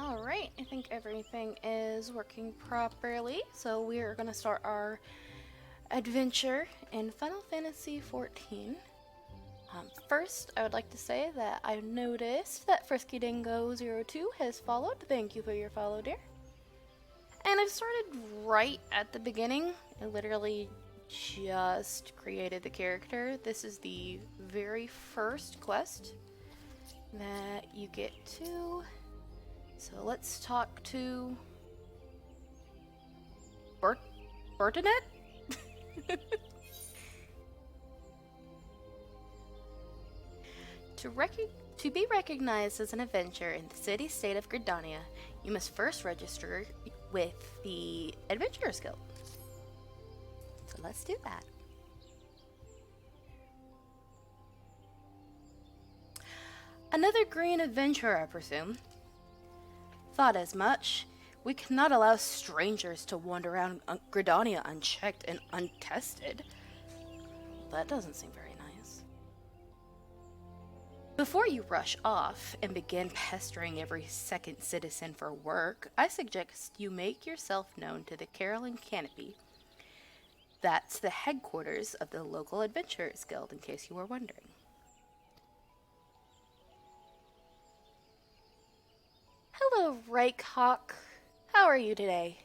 Alright, I think everything is working properly, so we are going to start our adventure in Final Fantasy XIV. First, I would like to say that I noticed that Frisky Dingo 02 has followed. Thank you for your follow, dear. And I've started right at the beginning. I literally just created the character. This is the very first quest that you get to. So let's talk to Botanist? To be recognized as an adventurer in the city-state of Gridania, you must first register with the Adventurers Guild. So let's do that. Another green adventurer, I presume. Thought as much. We cannot allow strangers to wander around Gridania unchecked and untested. That doesn't seem very nice. Before you rush off and begin pestering every second citizen for work, I suggest you make yourself known to the Caroline Canopy. That's the headquarters of the local Adventurers Guild, in case you were wondering. Hello, Reikhawk. How are you today?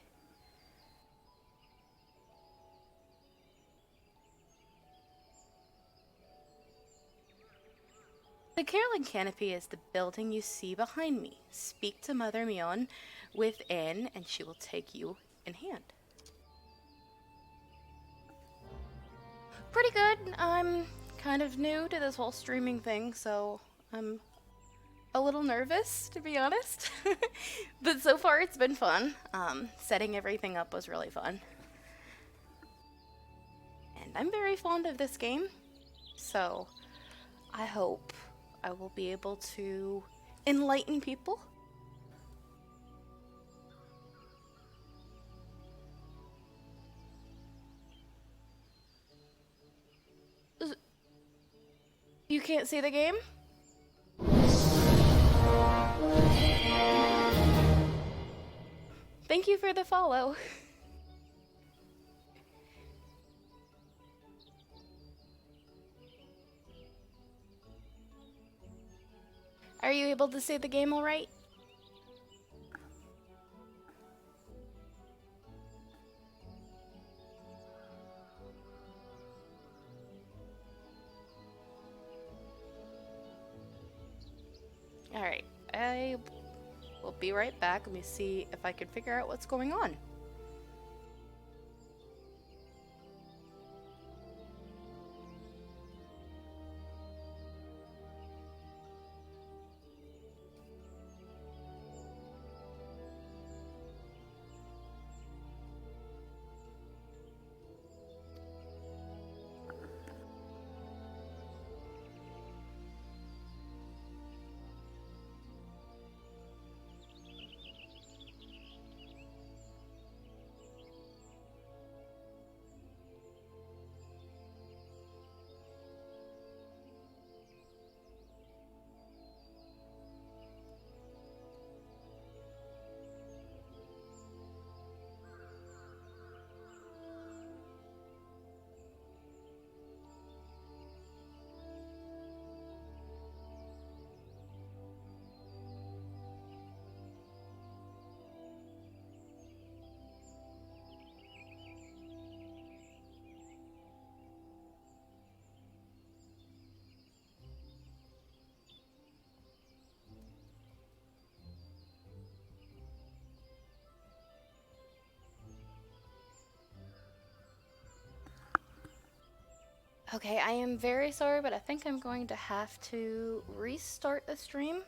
The Caroline Canopy is the building you see behind me. Speak to Mother Mion within, and she will take you in hand. Pretty good. I'm kind of new to this whole streaming thing, so I'm a little nervous, to be honest. But so far it's been fun. Setting everything up was really fun. And I'm very fond of this game, so I hope I will be able to enlighten people. You can't see the game? Thank you for the follow. Are you able to see the game all right? Alright, I will be right back. Let me see if I can figure out what's going on. Okay, I am very sorry, but I think I'm going to have to restart the stream.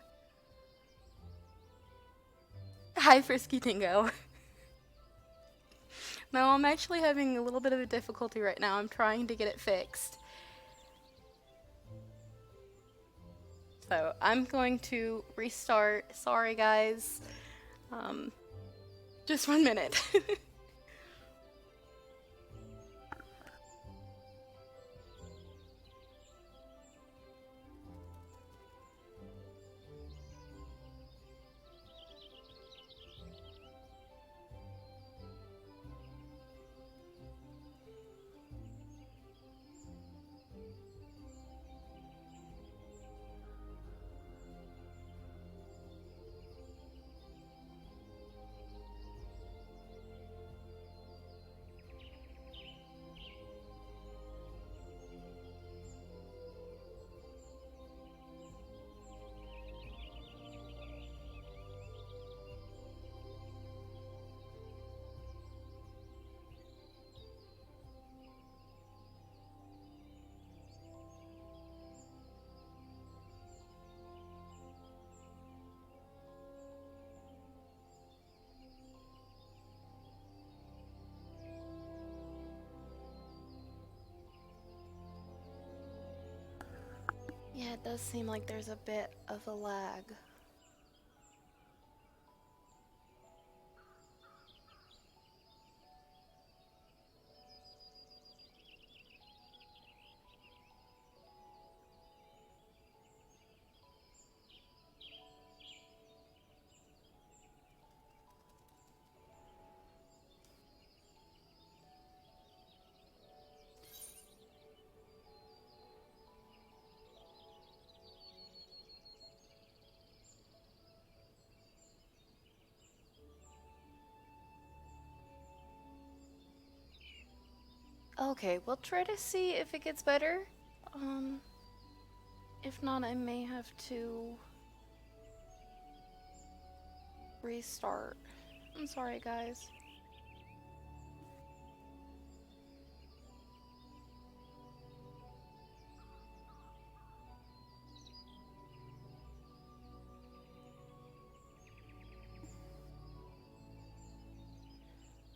Hi, Frisky Dingo. No, I'm actually having a little bit of a difficulty right now. I'm trying to get it fixed. So, I'm going to restart. Sorry, guys. Just 1 minute. it does seem like there's a bit of a lag. Okay, we'll try to see if it gets better. If not, I may have to restart. I'm sorry, guys.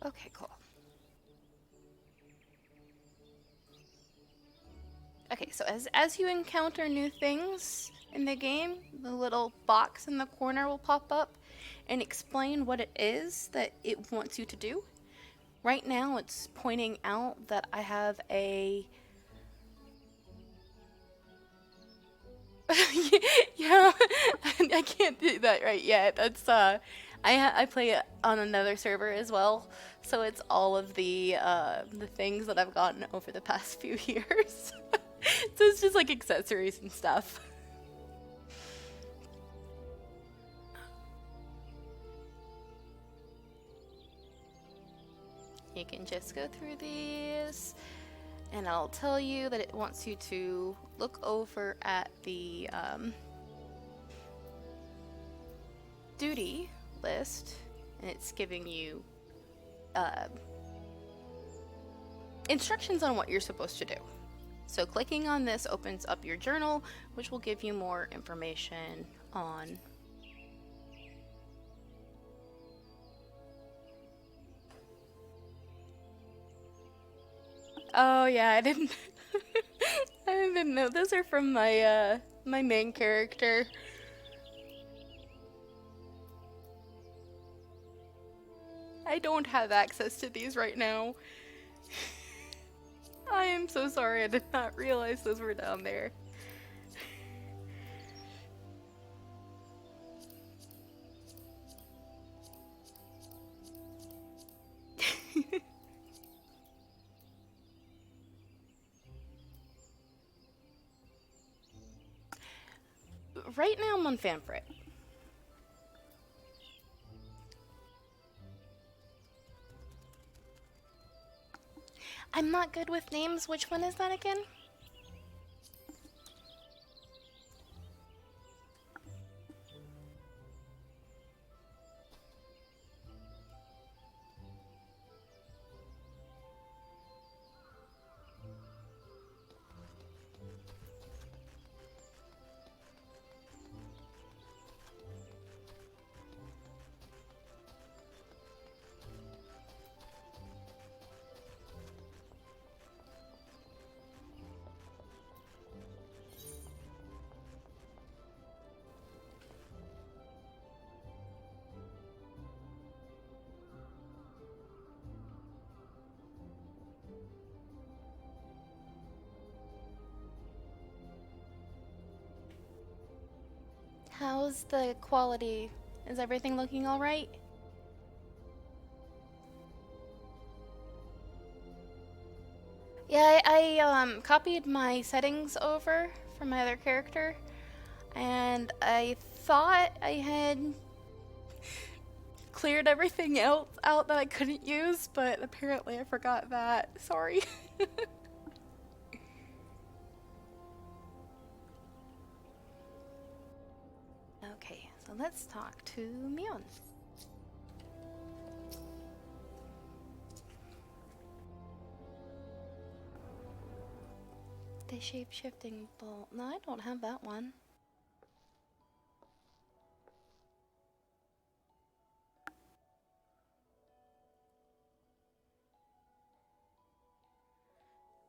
Okay, cool. Okay, so as you encounter new things in the game, the little box in the corner will pop up and explain what it is that it wants you to do. Right now, it's pointing out that I have a... Yeah, I can't do that right yet. That's, I play it on another server as well, so it's all of the things that I've gotten over the past few years. So it's just like accessories and stuff. You can just go through these, and I'll tell you that it wants you to look over at the duty list, and it's giving you instructions on what you're supposed to do. So clicking on this opens up your journal, which will give you more information on... Oh yeah, I didn't I didn't know. Those are from my my main character. I don't have access to these right now. I am so sorry, I did not realize those were down there. Right now I'm on Fanfrit. I'm not good with names. Which one is that again? How's the quality? Is everything looking all right? Yeah, I copied my settings over from my other character, and I thought I had cleared everything else out that I couldn't use, but apparently I forgot that. Sorry. Okay, so let's talk to Mion. The shape-shifting bolt. No, I don't have that one.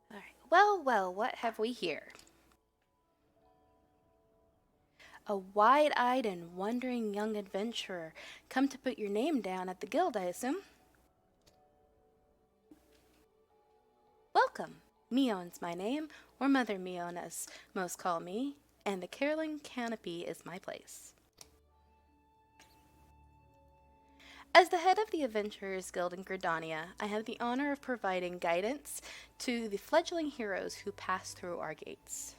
Alright, well, what have we here? A wide-eyed and wondering young adventurer. Come to put your name down at the guild, I assume? Welcome. Mion's my name, or Mother Mion as most call me, and the caroling canopy is my place. As the head of the Adventurers Guild in Gridania, I have the honor of providing guidance to the fledgling heroes who pass through our gates.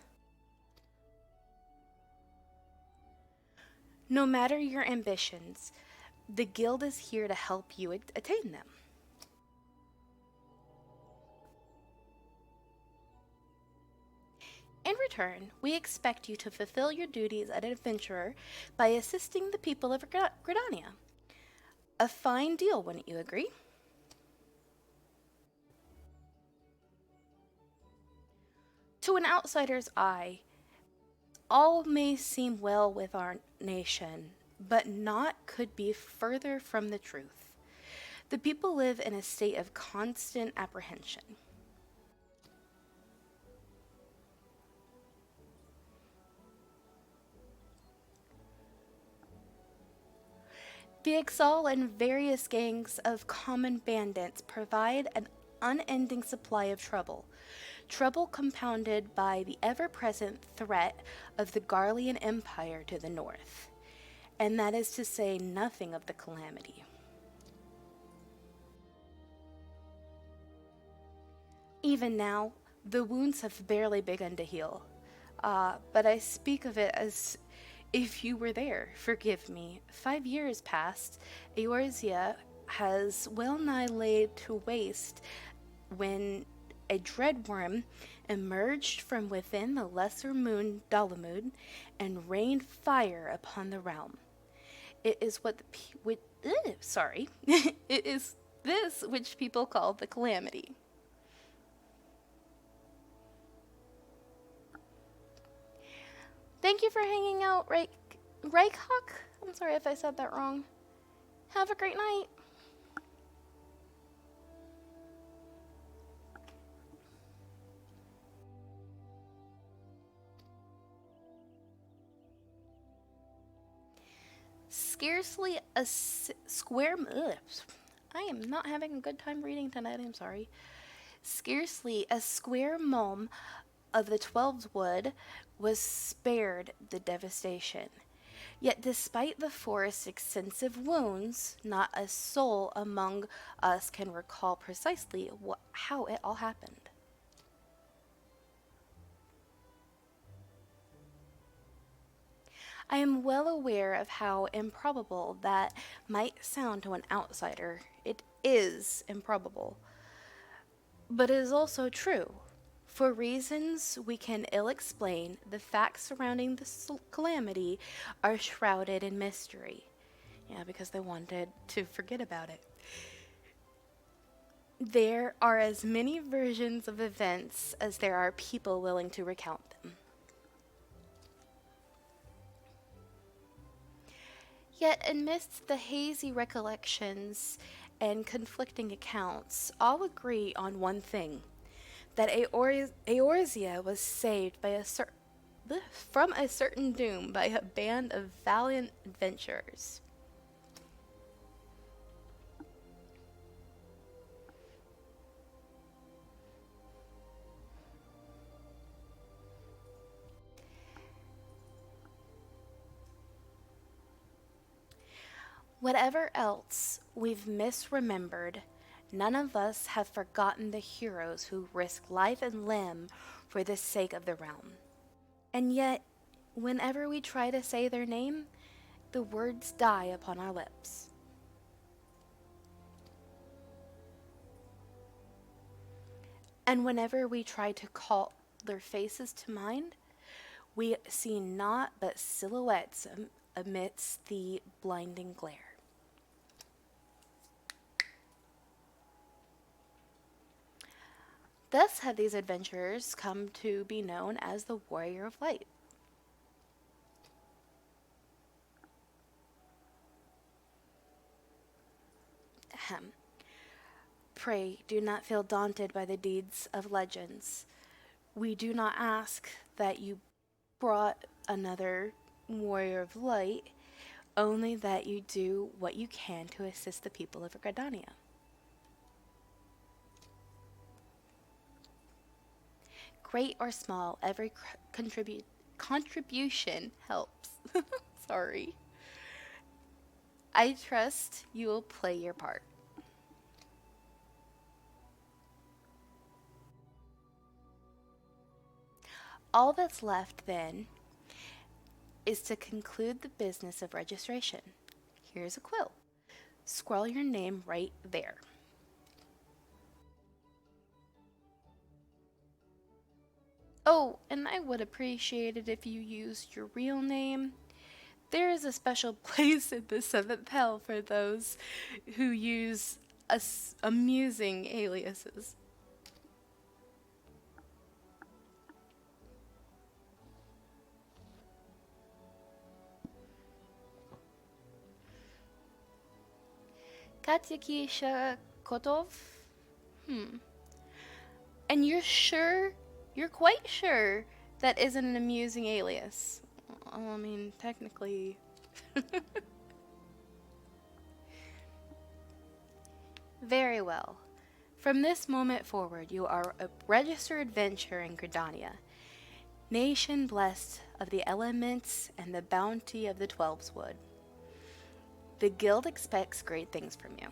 No matter your ambitions, the Guild is here to help you attain them. In return, we expect you to fulfill your duties as an adventurer by assisting the people of Gridania. A fine deal, wouldn't you agree? To an outsider's eye, all may seem well with our nation, but naught could be further from the truth. The people live in a state of constant apprehension. The Exal and various gangs of common bandits provide an unending supply of trouble. Trouble compounded by the ever-present threat of the Garlean Empire to the north. And that is to say nothing of the calamity. Even now, the wounds have barely begun to heal. But I speak of it as if you were there. Forgive me. 5 years passed. Eorzea has well nigh laid to waste when a dread worm emerged from within the lesser moon Dalamud and rained fire upon the realm. It is it is this which people call the calamity. Thank you for hanging out, Reikhawk? I'm sorry if I said that wrong. Have a great night. Scarcely a square... Ugh, I am not having a good time reading tonight, I'm sorry. Scarcely a square mome of the Twelves Wood was spared the devastation. Yet despite the forest's extensive wounds, not a soul among us can recall precisely how it all happened. I am well aware of how improbable that might sound to an outsider. It is improbable. But it is also true. For reasons we can ill explain, the facts surrounding the calamity are shrouded in mystery. Yeah, because they wanted to forget about it. There are as many versions of events as there are people willing to recount them. Yet, amidst the hazy recollections and conflicting accounts, all agree on one thing: that Eorzea was saved by from a certain doom by a band of valiant adventurers. Whatever else we've misremembered, none of us have forgotten the heroes who risked life and limb for the sake of the realm. And yet, whenever we try to say their name, the words die upon our lips. And whenever we try to call their faces to mind, we see naught but silhouettes amidst the blinding glare. Thus have these adventurers come to be known as the Warrior of Light. Ahem. Pray do not feel daunted by the deeds of legends. We do not ask that you brought another warrior of light, only that you do what you can to assist the people of Gridania. Great or small, every contribution helps. Sorry. I trust you will play your part. All that's left, then, is to conclude the business of registration. Here's a quill. Scroll your name right there. Oh, and I would appreciate it if you used your real name. There is a special place in the 7th Hell for those who use amusing aliases. Katyakisha Kotov? And you're quite sure that isn't an amusing alias? I mean, technically. Very well. From this moment forward, you are a registered adventurer in Gridania, nation blessed of the elements and the bounty of the Twelveswood. The guild expects great things from you.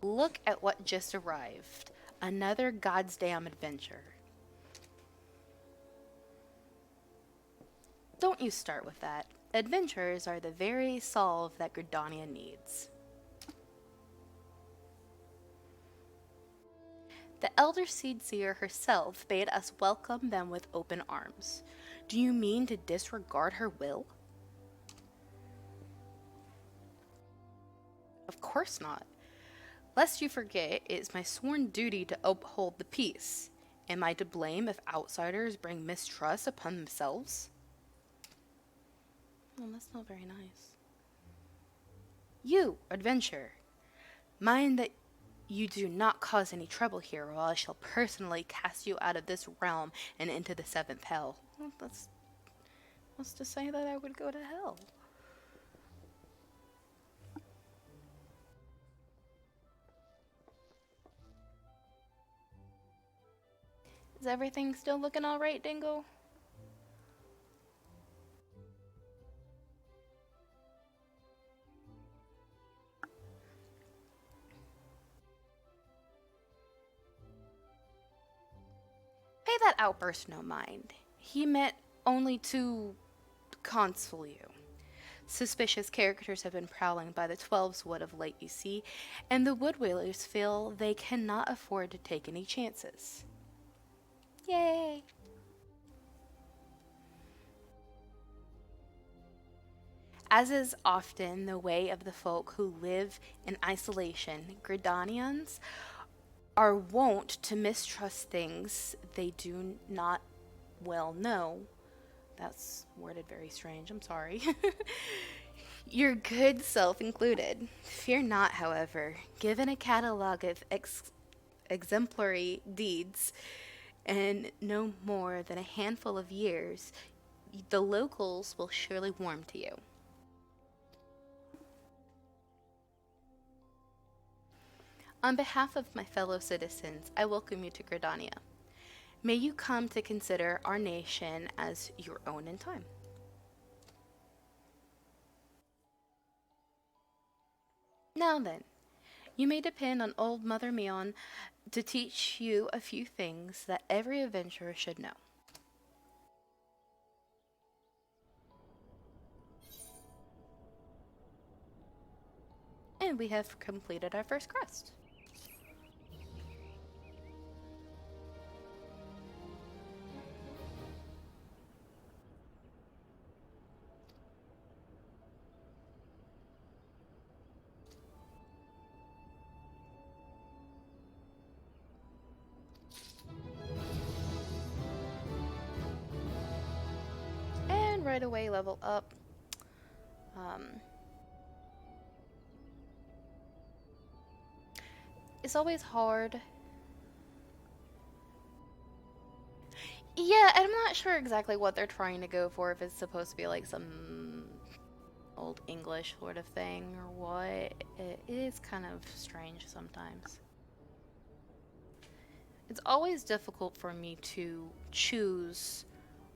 Look at what just arrived. Another goddamn adventure. Don't you start with that. Adventurers are the very solve that Gridania needs. The Elder Seedseer herself bade us welcome them with open arms. Do you mean to disregard her will? Of course not. Lest you forget, it is my sworn duty to uphold the peace. Am I to blame if outsiders bring mistrust upon themselves? Well, that's not very nice. You, adventurer, mind that you do not cause any trouble here, or I shall personally cast you out of this realm and into the 7th Hell. Well, what's to say that I would go to hell? Is everything still looking alright, Dingle? Pay that outburst no mind. He meant only to console you. Suspicious characters have been prowling by the Twelveswood of late, you see, and the Woodwheelers feel they cannot afford to take any chances. Yay! As is often the way of the folk who live in isolation, Gridanians are wont to mistrust things they do not well know. That's worded very strange, I'm sorry. Your good self included. Fear not, however, given a catalogue of exemplary deeds and no more than a handful of years, the locals will surely warm to you. On behalf of my fellow citizens, I welcome you to Gridania. May you come to consider our nation as your own in time. Now then, you may depend on old Mother Meon to teach you a few things that every adventurer should know. And we have completed our first quest. And right away level up. It's always hard Yeah, I'm not sure exactly what they're trying to go for, if it's supposed to be like some old English sort of thing or what. It is kind of strange sometimes. It's always difficult for me to choose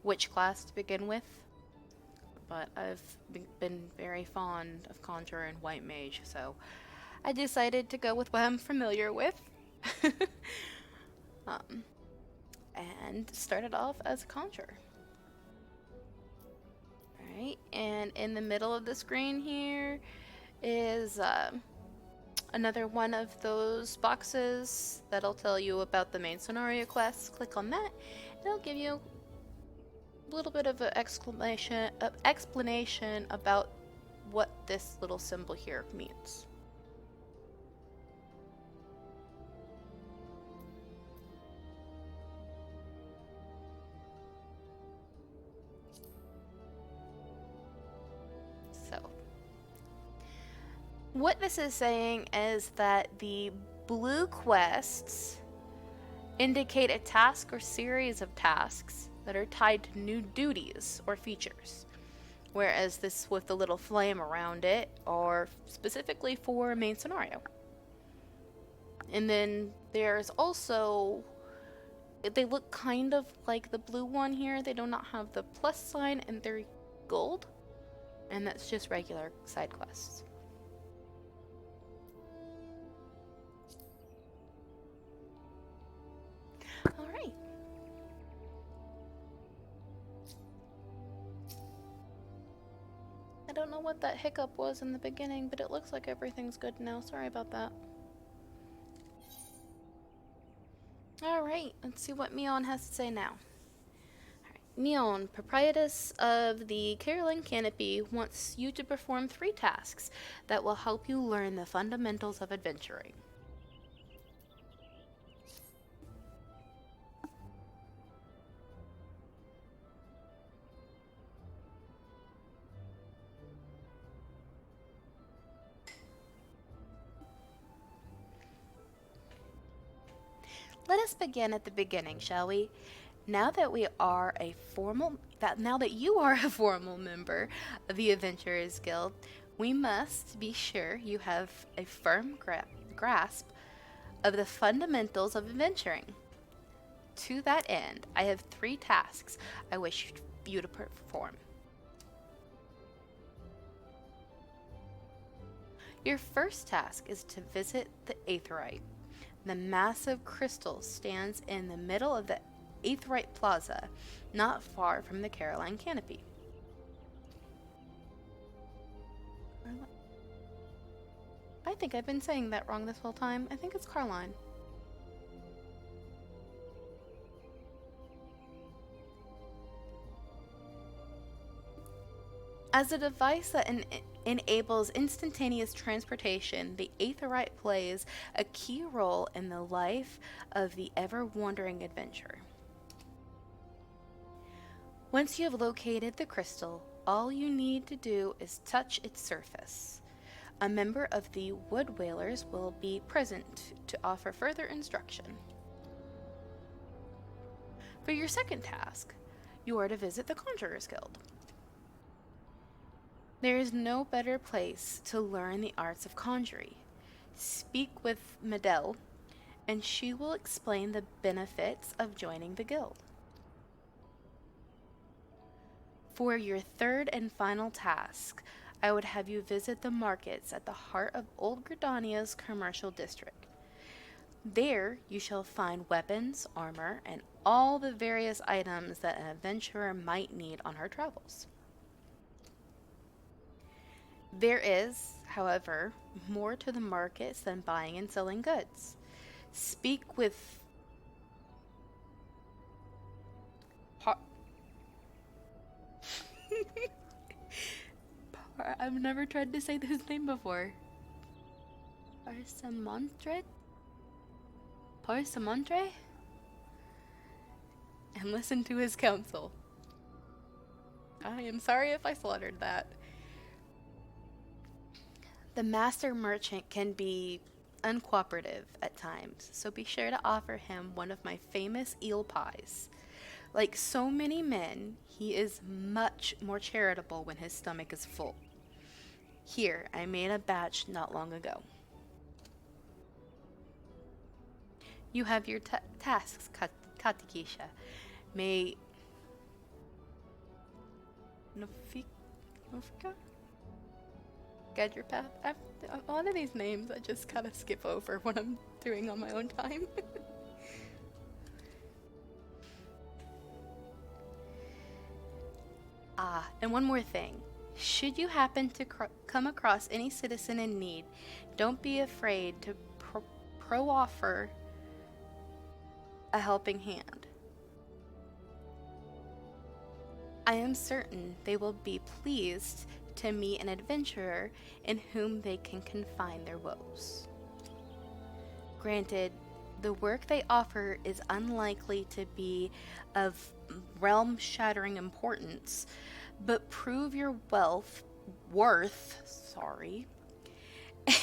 which class to begin with, but I've been very fond of Conjurer and White Mage, so I decided to go with what I'm familiar with. um, and started off as a Conjurer. Alright, and in the middle of the screen here is another one of those boxes that'll tell you about the main scenario quests. Click on that, and it'll give you a little bit of an explanation about what this little symbol here means. So, what this is saying is that the blue quests indicate a task or series of tasks that are tied to new duties or features, whereas this with the little flame around it are specifically for main scenario. And then there's also, they look kind of like the blue one here. They do not have the plus sign, and they're gold, and that's just regular side quests. Alright. I don't know what that hiccup was in the beginning, but it looks like everything's good now. Sorry about that. Alright, let's see what Mion has to say now. Mion, proprietress of the Caroline Canopy, wants you to perform 3 tasks that will help you learn the fundamentals of adventuring. Let us begin at the beginning, shall we? Now that you are a formal member of the Adventurers Guild, we must be sure you have a firm grasp of the fundamentals of adventuring. To that end, I have 3 tasks I wish you to perform. Your first task is to visit the Aetherite. The massive crystal stands in the middle of the Aetherite Plaza, not far from the Caroline Canopy. I think I've been saying that wrong this whole time. I think it's Carline. As a device that enables instantaneous transportation, the Aetherite plays a key role in the life of the ever-wandering adventurer. Once you have located the crystal, all you need to do is touch its surface. A member of the Wood Whalers will be present to offer further instruction. For your second task, you are to visit the Conjurers Guild. There is no better place to learn the arts of conjuring. Speak with Medell, and she will explain the benefits of joining the guild. For your third and final task, I would have you visit the markets at the heart of Old Gridania's commercial district. There you shall find weapons, armor, and all the various items that an adventurer might need on her travels. There is, however, more to the markets than buying and selling goods. Speak with I've never tried to say his name before. Parsamontre? And listen to his counsel. I am sorry if I slaughtered that. The master merchant can be uncooperative at times, so be sure to offer him one of my famous eel pies. Like so many men, he is much more charitable when his stomach is full. Here, I made a batch not long ago. You have your tasks, Katikisha. May Nofika guide your path. A lot of these names I just kind of skip over when I'm doing on my own time. And one more thing. Should you happen to come across any citizen in need, don't be afraid to offer a helping hand. I am certain they will be pleased to meet an adventurer in whom they can confide their woes. Granted, the work they offer is unlikely to be of realm-shattering importance, but prove your worth,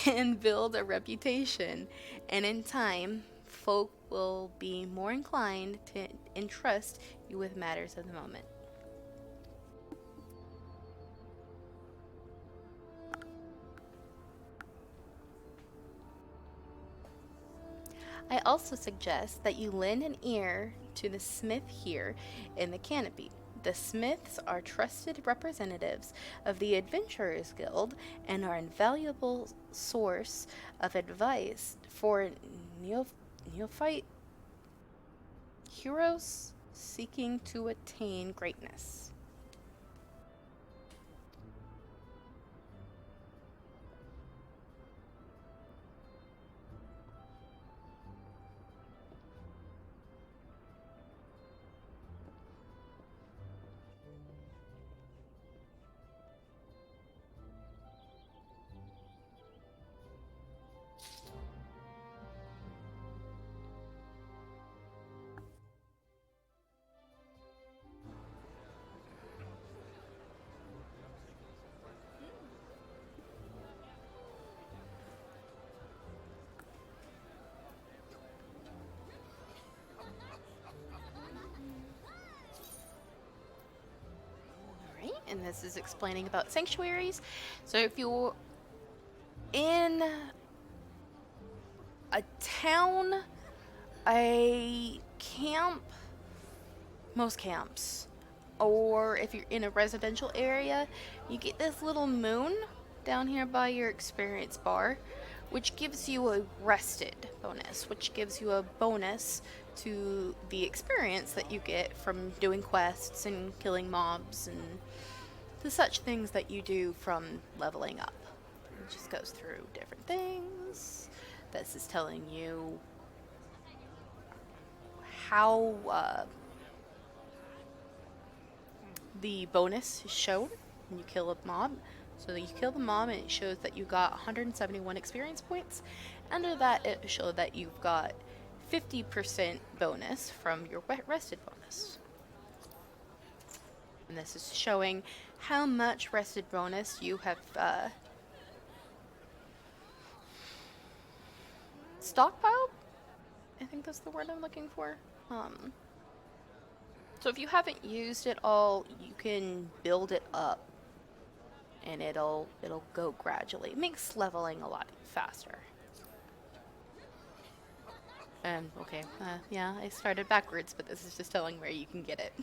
and build a reputation, and in time, folk will be more inclined to entrust you with matters of the moment. I also suggest that you lend an ear to the smith here in the canopy. The smiths are trusted representatives of the Adventurers Guild and are an invaluable source of advice for neophyte heroes seeking to attain greatness. And this is explaining about sanctuaries. So if you're in a town, a camp, most camps, or if you're in a residential area, you get this little moon down here by your experience bar, which gives you a rested bonus, which gives you a bonus to the experience that you get from doing quests and killing mobs and the such things that you do from leveling up. It just goes through different things. This is telling you how the bonus is shown when you kill a mob. So you kill the mob and it shows that you got 171 experience points. Under that, it showed that you've got 50% bonus from your rested bonus. And this is showing how much rested bonus you have stockpiled. I think that's the word I'm looking for. So if you haven't used it all, you can build it up, and it'll go gradually. It makes leveling a lot faster. Okay, yeah, I started backwards, but this is just telling where you can get it.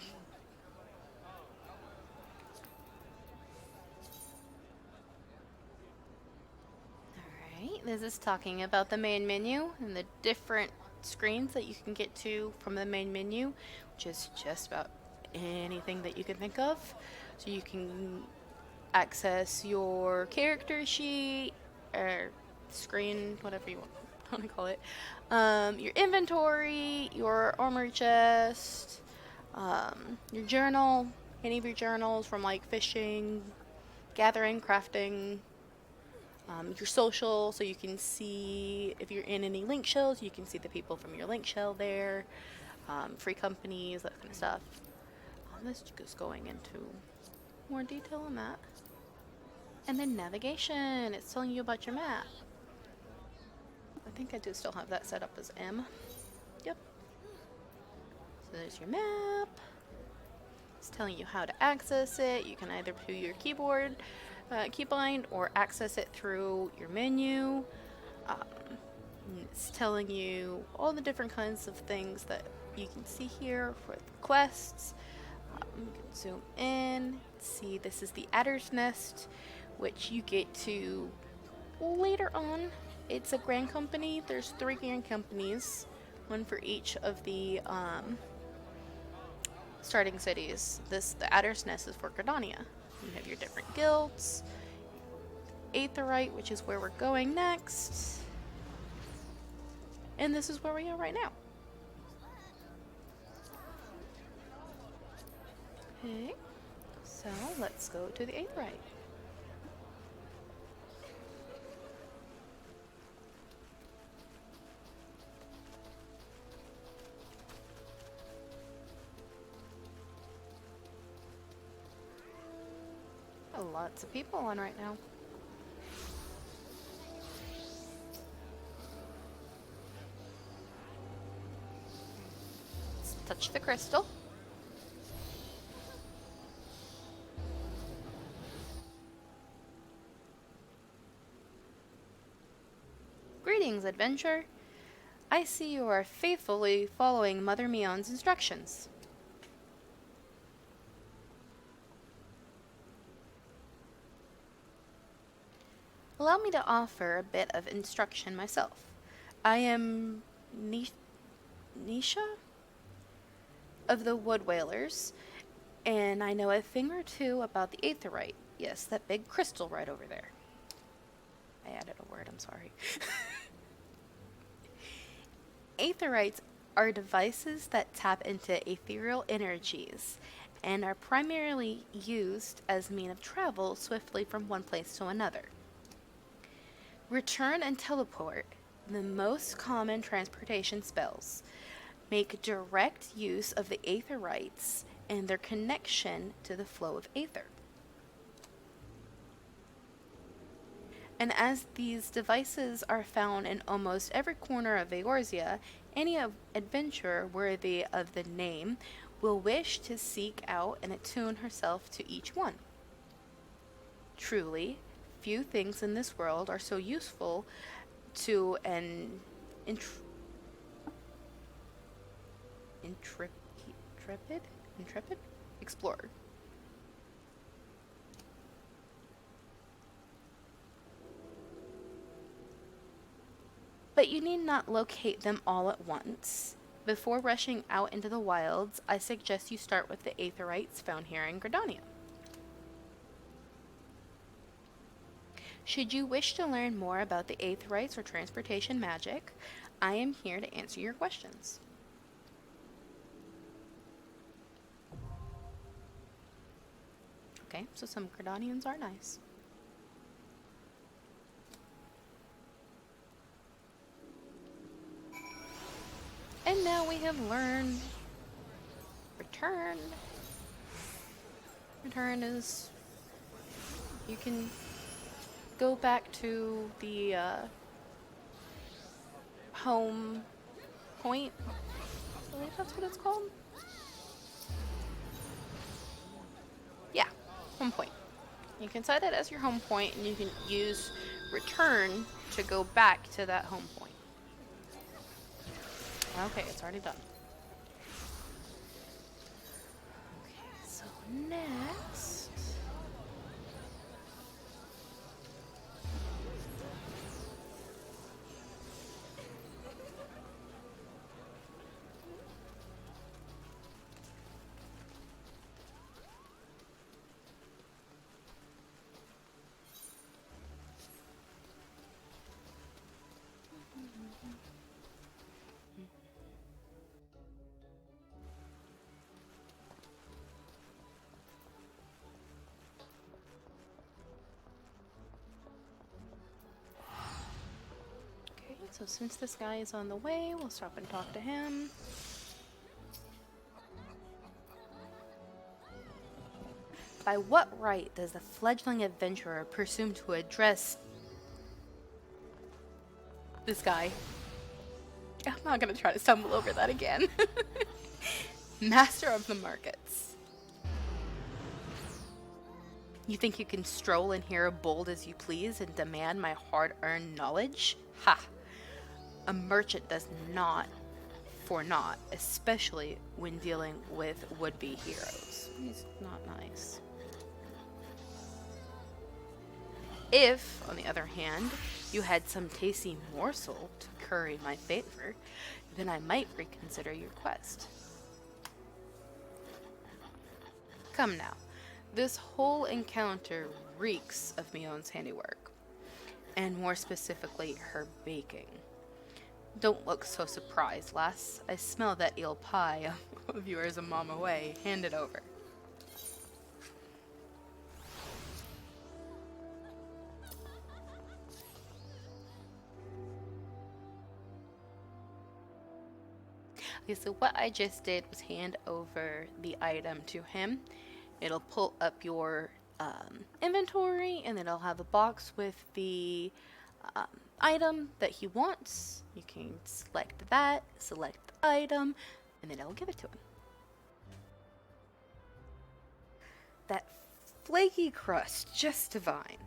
This is talking about the main menu and the different screens that you can get to from the main menu, which is just about anything that you can think of. So you can access your character sheet or screen, whatever you want to call it, your inventory, your armor chest, your journal, any of your journals from like fishing, gathering, crafting. Your social, so you can see if you're in any link shells, you can see the people from your link shell there, free companies, that kind of stuff. This is going into more detail on that. And then navigation, it's telling you about your map. I think I do still have that set up as M. Yep. So there's your map. telling you how to access it. You can either do your keyboard keybind or access it through your menu. Um, it's telling you all the different kinds of things that you can see here for the quests. You can zoom in, see this is the Adder's Nest, which you get to later on. It's a grand company. There's 3 grand companies, one for each of the starting cities. The Adder's Nest is for Gridania. You have your different guilds. Aetherite, which is where we're going next. And this is where we are right now. Okay, so let's go to the Aetherite. Lots of people on right now. Let's touch the crystal. Greetings, adventurer. I see you are faithfully following Mother Mion's instructions. Allow me to offer a bit of instruction myself. I am Nisha of the Wood Whalers, and I know a thing or two about the Aetherite. Yes, that big crystal right over there. I added a word, I'm sorry. Aetherites are devices that tap into ethereal energies and are primarily used as a means of travel swiftly from one place to another. Return and teleport, the most common transportation spells, make direct use of the Aetherites and their connection to the flow of aether. And as these devices are found in almost every corner of Eorzea, any adventurer worthy of the name will wish to seek out and attune herself to each one. Truly, few things in this world are so useful to an intrepid explorer. But you need not locate them all at once. Before rushing out into the wilds, I suggest you start with the Aetherites found here in Gridania. Should you wish to learn more about the Aetherites or transportation magic, I am here to answer your questions. Okay, so some Gridanians are nice. And now we have learned return. Return is you can go back to the home point. I believe that's what it's called. Yeah, home point. You can set it as your home point, and you can use return to go back to that home point. Okay, it's already done. Okay, so next... So since this guy is on the way, we'll stop and talk to him. By what right does the fledgling adventurer presume to address this guy? I'm not gonna try to stumble over that again. Master of the markets. You think you can stroll in here bold as you please and demand my hard-earned knowledge? Ha! A merchant does not for naught, especially when dealing with would-be heroes. He's not nice. If, on the other hand, you had some tasty morsel to curry my favor, then I might reconsider your quest. Come now, this whole encounter reeks of Mion's handiwork, and more specifically, her baking. Don't look so surprised, lass. I smell that eel pie of yours a mom away. Hand it over. Okay, so what I just did was hand over the item to him. It'll pull up your inventory, and then it'll have a box with the item that he wants. You can select that, select the item, and then it'll give it to him. That flaky crust, just divine.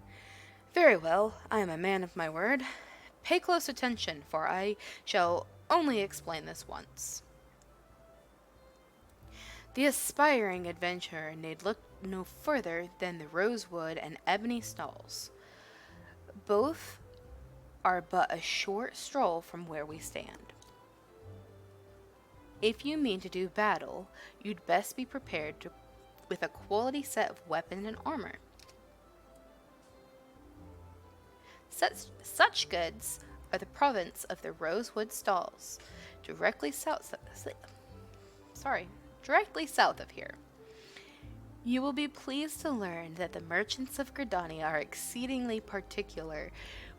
Very well, I am a man of my word. Pay close attention, for I shall only explain this once. The aspiring adventurer need look no further than the rosewood and ebony stalls. Both are but a short stroll from where we stand. If you mean to do battle, you'd best be prepared with a quality set of weapons and armor. Such goods are the province of the rosewood stalls, directly south of here. You will be pleased to learn that the merchants of Gridania are exceedingly particular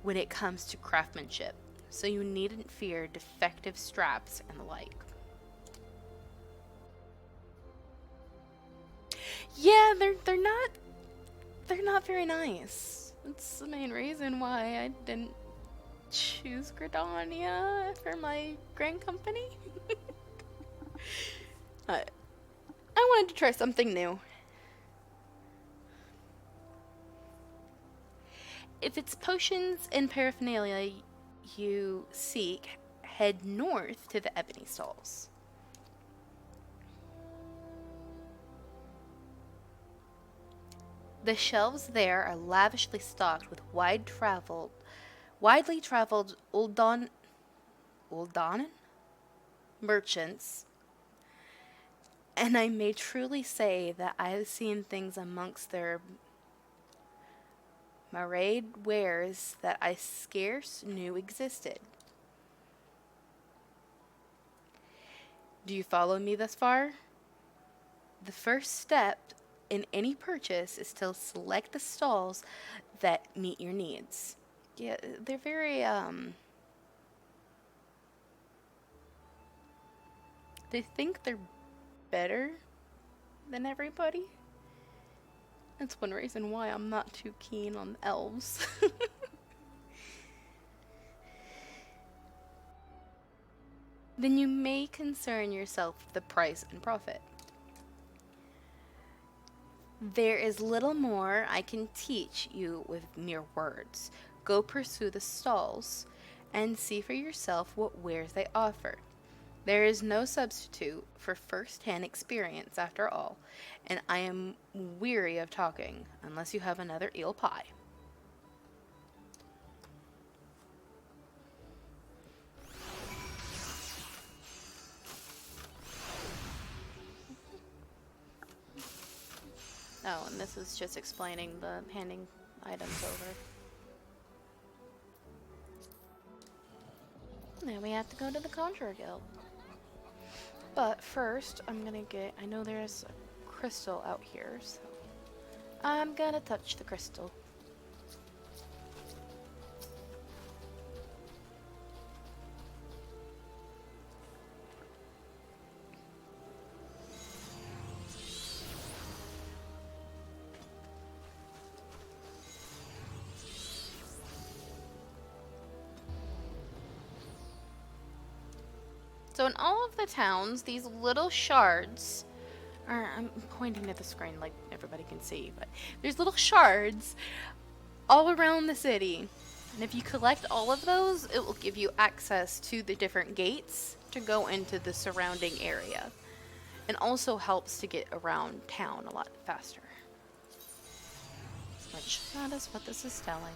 when it comes to craftsmanship, so you needn't fear defective straps and the like. Yeah, they're not very nice. That's the main reason why I didn't choose Gridania for my grand company. I wanted to try something new. If it's potions and paraphernalia you seek, head north to the ebony stalls. The shelves there are lavishly stocked with widely traveled Uldonan merchants, and I may truly say that I have seen things amongst their marade wares that I scarce knew existed. Do you follow me thus far? The first step in any purchase is to select the stalls that meet your needs. Yeah, they're very, they think they're better than everybody. That's one reason why I'm not too keen on elves. Then you may concern yourself with the price and profit. There is little more I can teach you with mere words. Go pursue the stalls and see for yourself what wares they offer. There is no substitute for first-hand experience after all, and I am weary of talking, unless you have another eel pie. Oh, and this is just explaining the handing items over. Now we have to go to the Conjuring Guild. But first, I know there's a crystal out here, so I'm gonna touch the crystal. So in all of the towns, these little shards or I'm pointing at the screen like everybody can see, but there's little shards all around the city. And if you collect all of those, it will give you access to the different gates to go into the surrounding area. And also helps to get around town a lot faster. Which, that is what this is telling.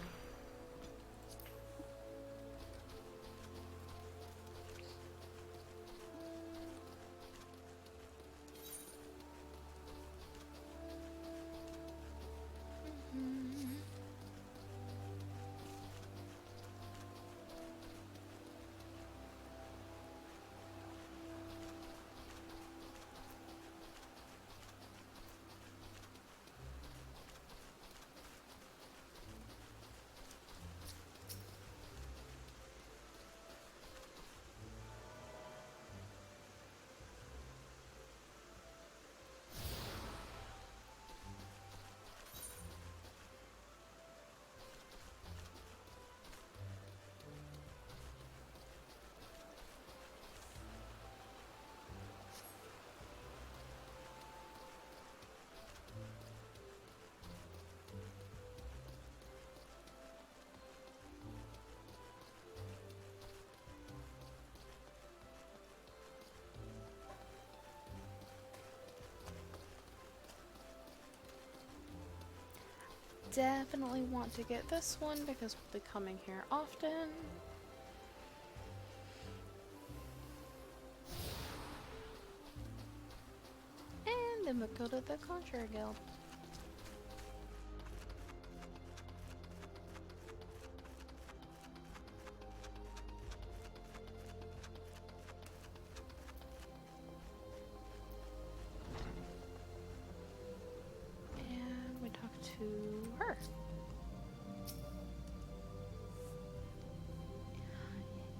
Definitely want to get this one because we'll be coming here often. And then we'll go to the Conjuring Guild. And we talk to her.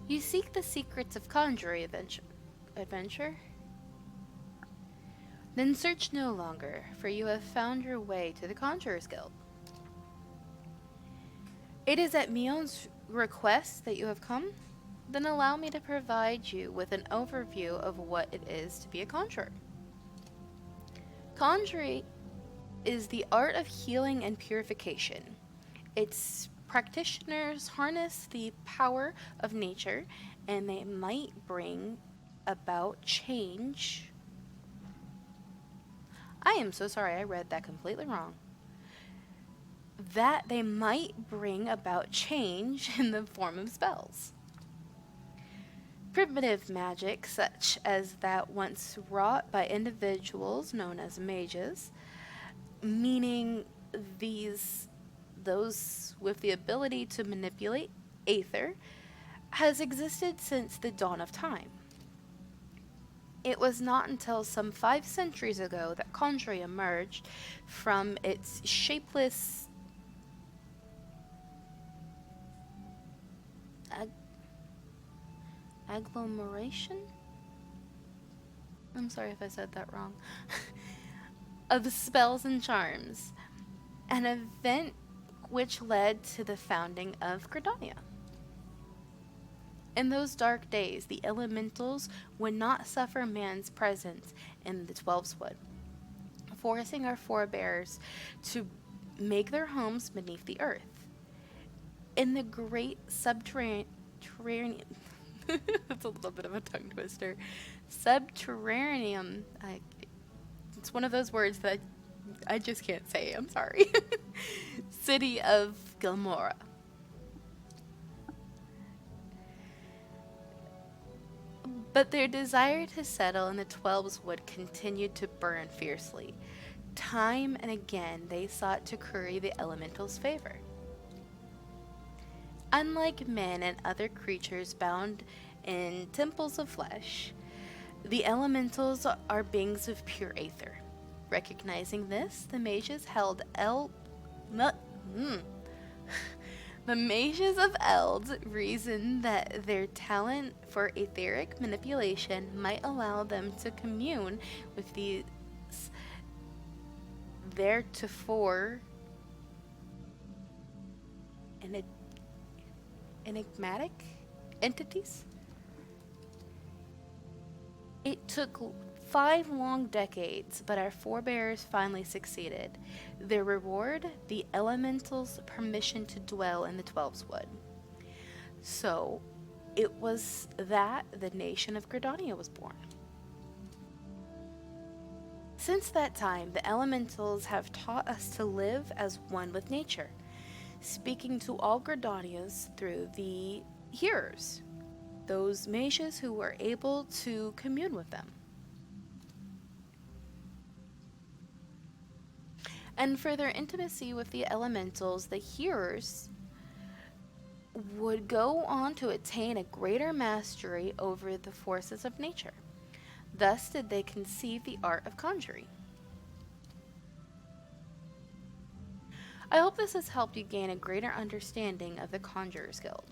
You seek the secrets of Conjuring adventure? Then search no longer, for you have found your way to the Conjurers Guild. It is at Mion's request that you have come? Then allow me to provide you with an overview of what it is to be a conjurer. Conjuring is the art of healing and purification. Its practitioners harness the power of nature, and they might bring about change. I am so sorry, I read that completely wrong. That they might bring about change in the form of spells. Primitive magic, such as that once wrought by individuals known as mages, meaning those with the ability to manipulate aether, has existed since the dawn of time. It was not until some 5 centuries ago that conjuring emerged from its shapeless agglomeration? I'm sorry if I said that wrong. Of spells and charms, an event which led to the founding of Gridania. In those dark days, the elementals would not suffer man's presence in the 12's Wood, forcing our forebears to make their homes beneath the earth. In the great subterranean that's a little bit of a tongue twister. Subterranean. It's one of those words that I just can't say. I'm sorry. City of Gilmora. But their desire to settle in the 12's Wood continued to burn fiercely. Time and again, they sought to curry the elementals' favor. Unlike men and other creatures bound in temples of flesh, the elementals are beings of pure aether. Recognizing this, the mages The mages of Eld reasoned that their talent for etheric manipulation might allow them to commune with these theretofore enigmatic entities. It took 5 long decades, but our forebears finally succeeded. Their reward, the elementals' permission to dwell in the Twelves Wood. So, it was that the nation of Gridania was born. Since that time, the elementals have taught us to live as one with nature, speaking to all Gridanians through the hearers, those mages who were able to commune with them. And for their intimacy with the elementals, the hearers would go on to attain a greater mastery over the forces of nature. Thus did they conceive the art of conjuring. I hope this has helped you gain a greater understanding of the Conjurers Guild.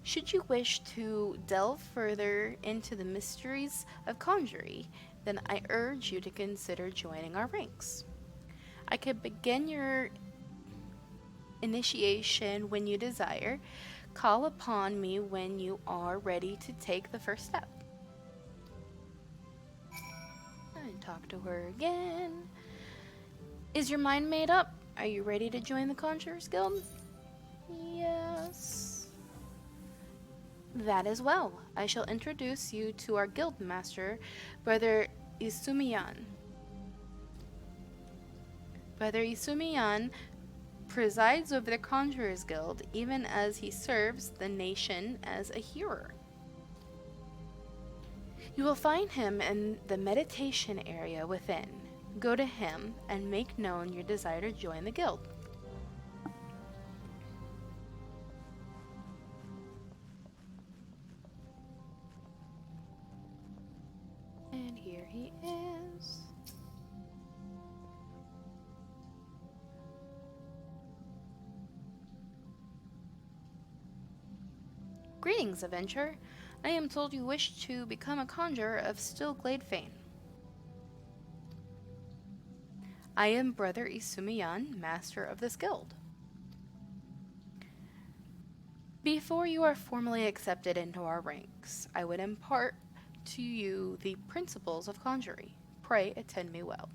Should you wish to delve further into the mysteries of conjuring, then I urge you to consider joining our ranks. I could begin your initiation when you desire. Call upon me when you are ready to take the first step. And talk to her again. Is your mind made up? Are you ready to join the Conjurers Guild? Yes. That is well. I shall introduce you to our guild master, Brother Isumiyan. Brother Isumiyan presides over the Conjurers Guild, even as he serves the nation as a hearer. You will find him in the meditation area within. Go to him and make known your desire to join the guild. And here he is. Greetings, adventurer. I am told you wish to become a conjurer of Stillglade fame. I am Brother Isumiyan, master of this guild. Before you are formally accepted into our ranks, I would impart to you the principles of conjuring. Pray attend me well.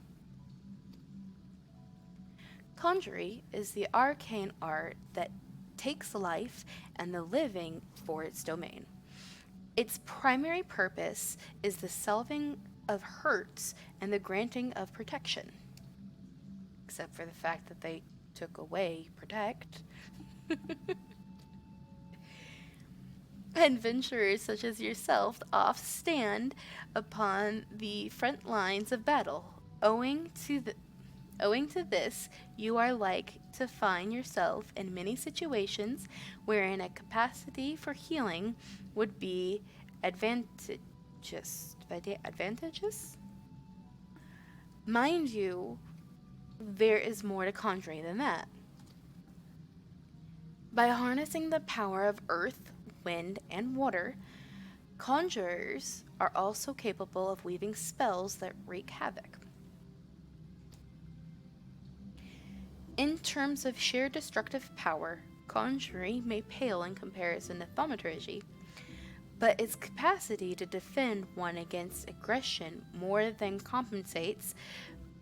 Conjuring is the arcane art that takes life and the living for its domain. Its primary purpose is the salving of hurts and the granting of protection. Except for the fact that they took away protect. Adventurers such as yourself oft stand upon the front lines of battle. Owing to this, you are like to find yourself in many situations wherein a capacity for healing would be advantageous. Mind you, there is more to conjuring than that. By harnessing the power of earth, wind, and water, conjurers are also capable of weaving spells that wreak havoc. In terms of sheer destructive power, conjuring may pale in comparison to thaumaturgy, but its capacity to defend one against aggression more than compensates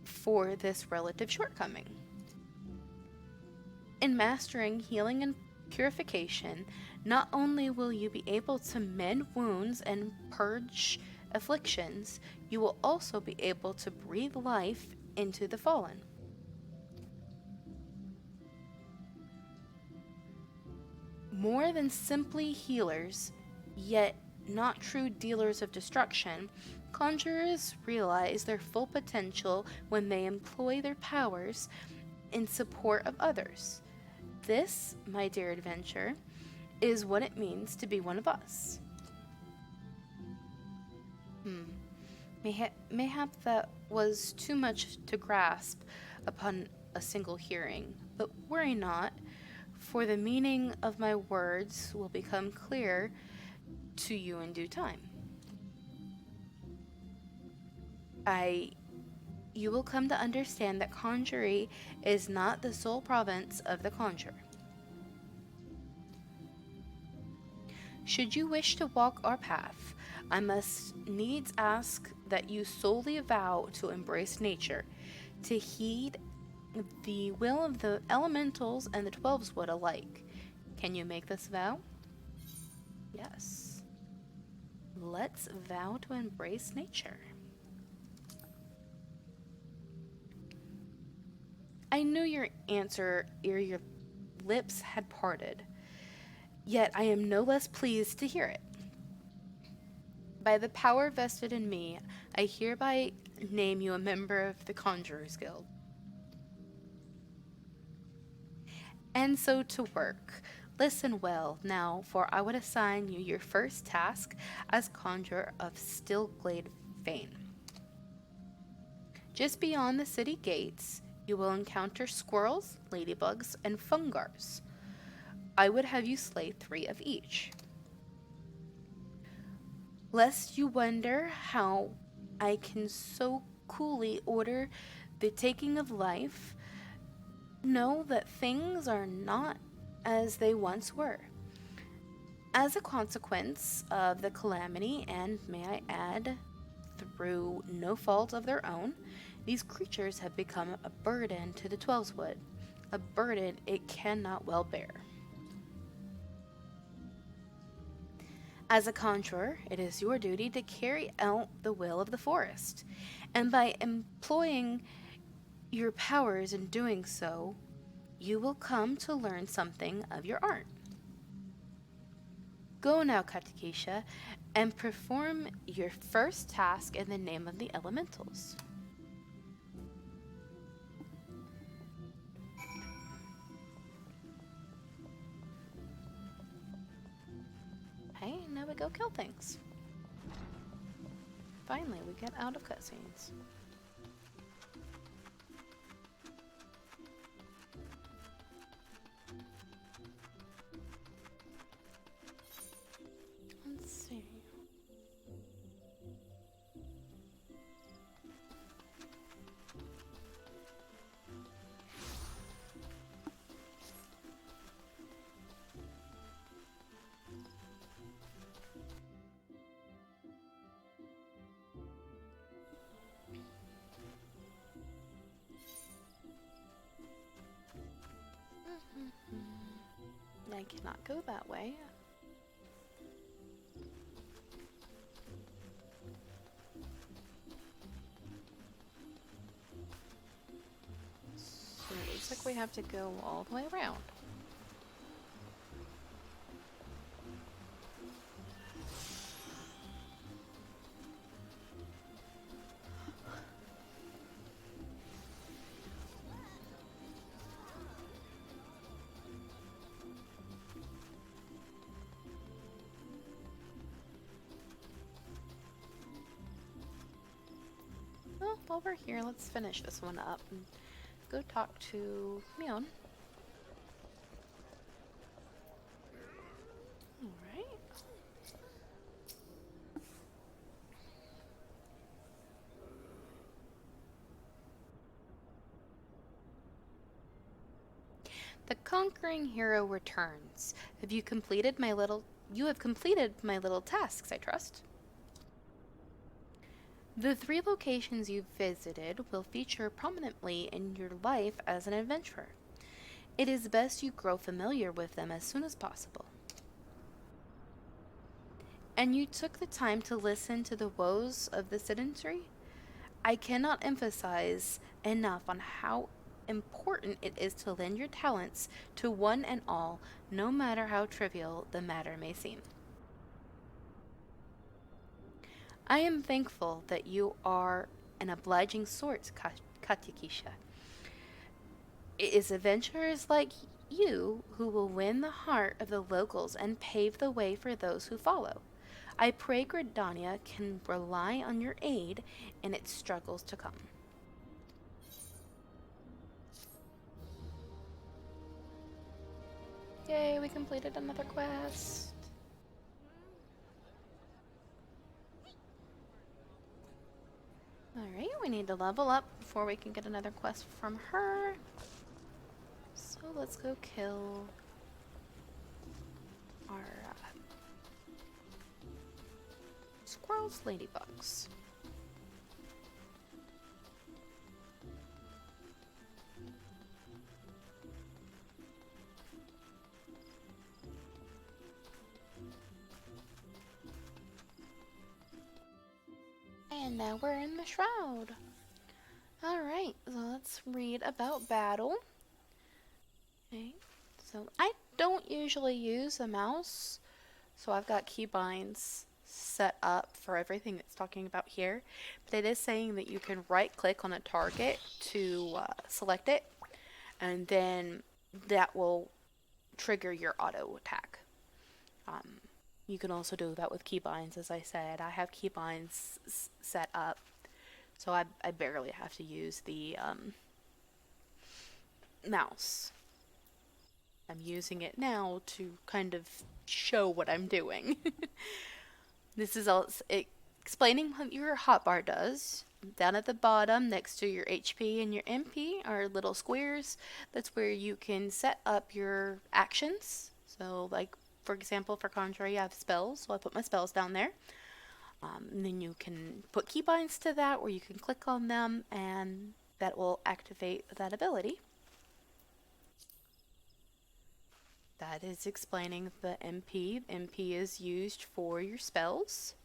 for this relative shortcoming. In mastering healing and purification, not only will you be able to mend wounds and purge afflictions, you will also be able to breathe life into the fallen. More than simply healers, yet not true dealers of destruction, conjurers realize their full potential when they employ their powers in support of others. This, my dear adventurer, is what it means to be one of us. Mayhap that was too much to grasp upon a single hearing, but worry not, for the meaning of my words will become clear to you in due time. You will come to understand that conjuring is not the sole province of the conjurer. Should you wish to walk our path, I must needs ask that you solely vow to embrace nature, to heed the will of the elementals and the 12s wood alike. Can you make this vow? Yes. Let's vow to embrace nature. I knew your answer ere your lips had parted, yet I am no less pleased to hear it. By the power vested in me, I hereby name you a member of the Conjurers Guild. And so to work. Listen well now, for I would assign you your first task as conjurer of Stillglade fame. Just beyond the city gates, you will encounter squirrels, ladybugs, and fungars. I would have you slay 3 of each. Lest you wonder how I can so coolly order the taking of life, know that things are not as they once were. As a consequence of the calamity, and may I add, through no fault of their own, these creatures have become a burden to the Twelveswood, a burden it cannot well bear. As a conjurer, it is your duty to carry out the will of the forest, and by employing your powers in doing so, you will come to learn something of your art. Go now, Katakisha, and perform your first task in the name of the elementals. Hey, now we go kill things. Finally, we get out of cutscenes. Let's see. I cannot go that way. So it looks like we have to go all the way around. Well, while we're here, let's finish this one up and go talk to Mion. Alright. The conquering hero returns. You have completed my little tasks, I trust. The 3 locations you've visited will feature prominently in your life as an adventurer. It is best you grow familiar with them as soon as possible. And you took the time to listen to the woes of the sedentary? I cannot emphasize enough on how important it is to lend your talents to one and all, no matter how trivial the matter may seem. I am thankful that you are an obliging sort, Katakisha. It is adventurers like you who will win the heart of the locals and pave the way for those who follow. I pray Gridania can rely on your aid in its struggles to come. Yay, we completed another quest. Alright, we need to level up before we can get another quest from her. So let's go kill our squirrels, ladybugs. And now we're in the shroud. Alright, so let's read about battle. Okay, so I don't usually use a mouse, so I've got keybinds set up for everything that's talking about here. But it is saying that you can right click on a target to select it, and then that will trigger your auto attack. You can also do that with keybinds, as I said. I have keybinds set up, so I barely have to use the mouse. I'm using it now to kind of show what I'm doing. This is all explaining what your hotbar does. Down at the bottom, next to your HP and your MP, are little squares. That's where you can set up your actions. So, like, for example, for Conjuring, I have spells, so I put my spells down there. And then you can put keybinds to that, where you can click on them, and that will activate that ability. That is explaining the MP. MP is used for your spells.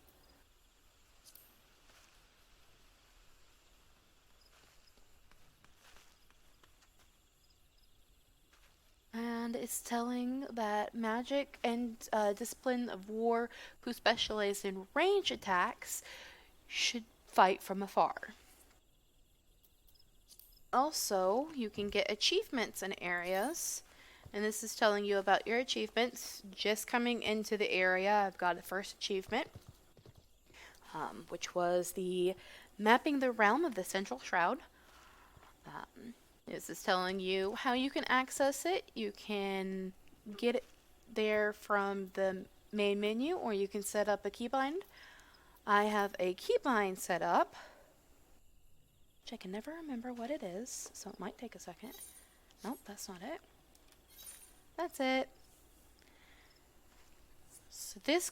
And it's telling that magic and discipline of war who specialize in range attacks should fight from afar. Also, you can get achievements in areas. And this is telling you about your achievements. Just coming into the area, I've got a first achievement, which was the mapping the realm of the central shroud. This is telling you how you can access it. You can get it there from the main menu, or you can set up a keybind. I have a keybind set up, which I can never remember what it is, so it might take a second. Nope, that's not it. That's it. So this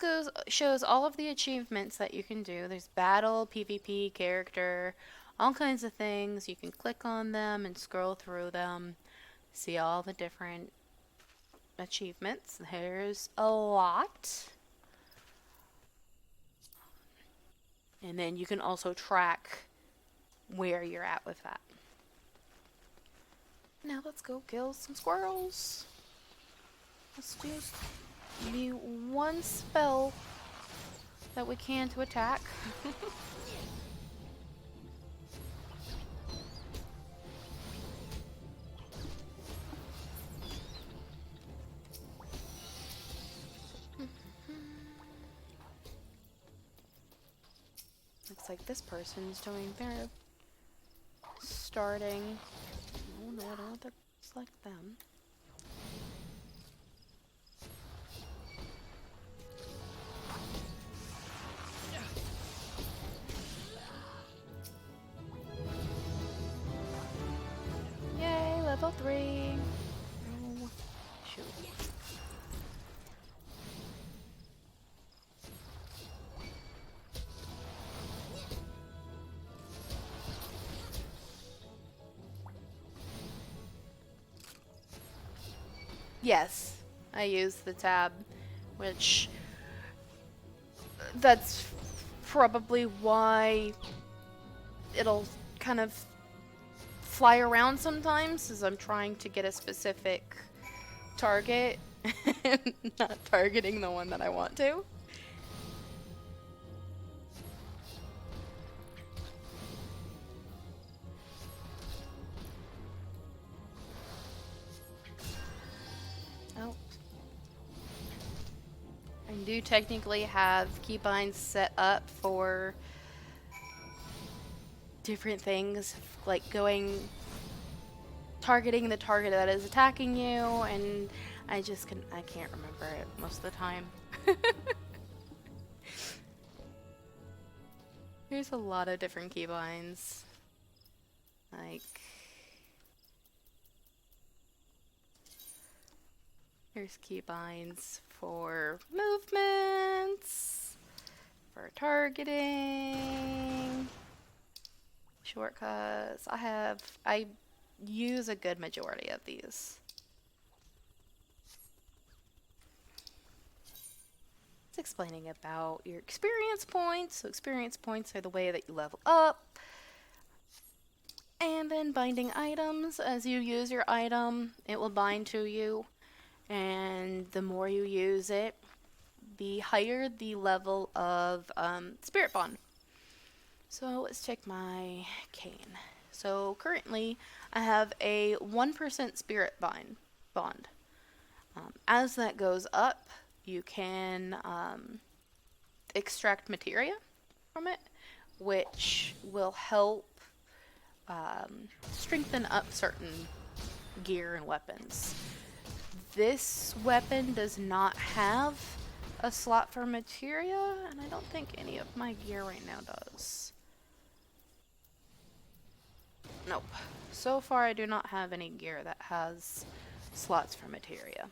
shows all of the achievements that you can do. There's battle, PvP, character, all kinds of things. You can click on them and scroll through them, see all the different achievements. There's a lot. And then you can also track where you're at with that. Now let's go kill some squirrels. Let's use the one spell that we can to attack. Looks like this person's doing their starting. Oh no, I don't want to select them. Yay, level 3. Oh, shoot. Yes, I use the tab, which that's probably why it'll kind of fly around sometimes, as I'm trying to get a specific target and not targeting the one that I want to. Oh. I do technically have keybinds set up for different things, like targeting the target that is attacking you, and I can't remember it most of the time. There's a lot of different keybinds. Like, there's keybinds for movements, for targeting. Shortcuts. I use a good majority of these. It's explaining about your experience points. So experience points are the way that you level up. And then binding items. As you use your item, it will bind to you. And the more you use it, the higher the level of spirit bond. So let's check my cane. So currently I have a 1% spirit bond. As that goes up, you can extract materia from it, which will help strengthen up certain gear and weapons. This weapon does not have a slot for materia, and I don't think any of my gear right now does. Nope. So far I do not have any gear that has slots for materia.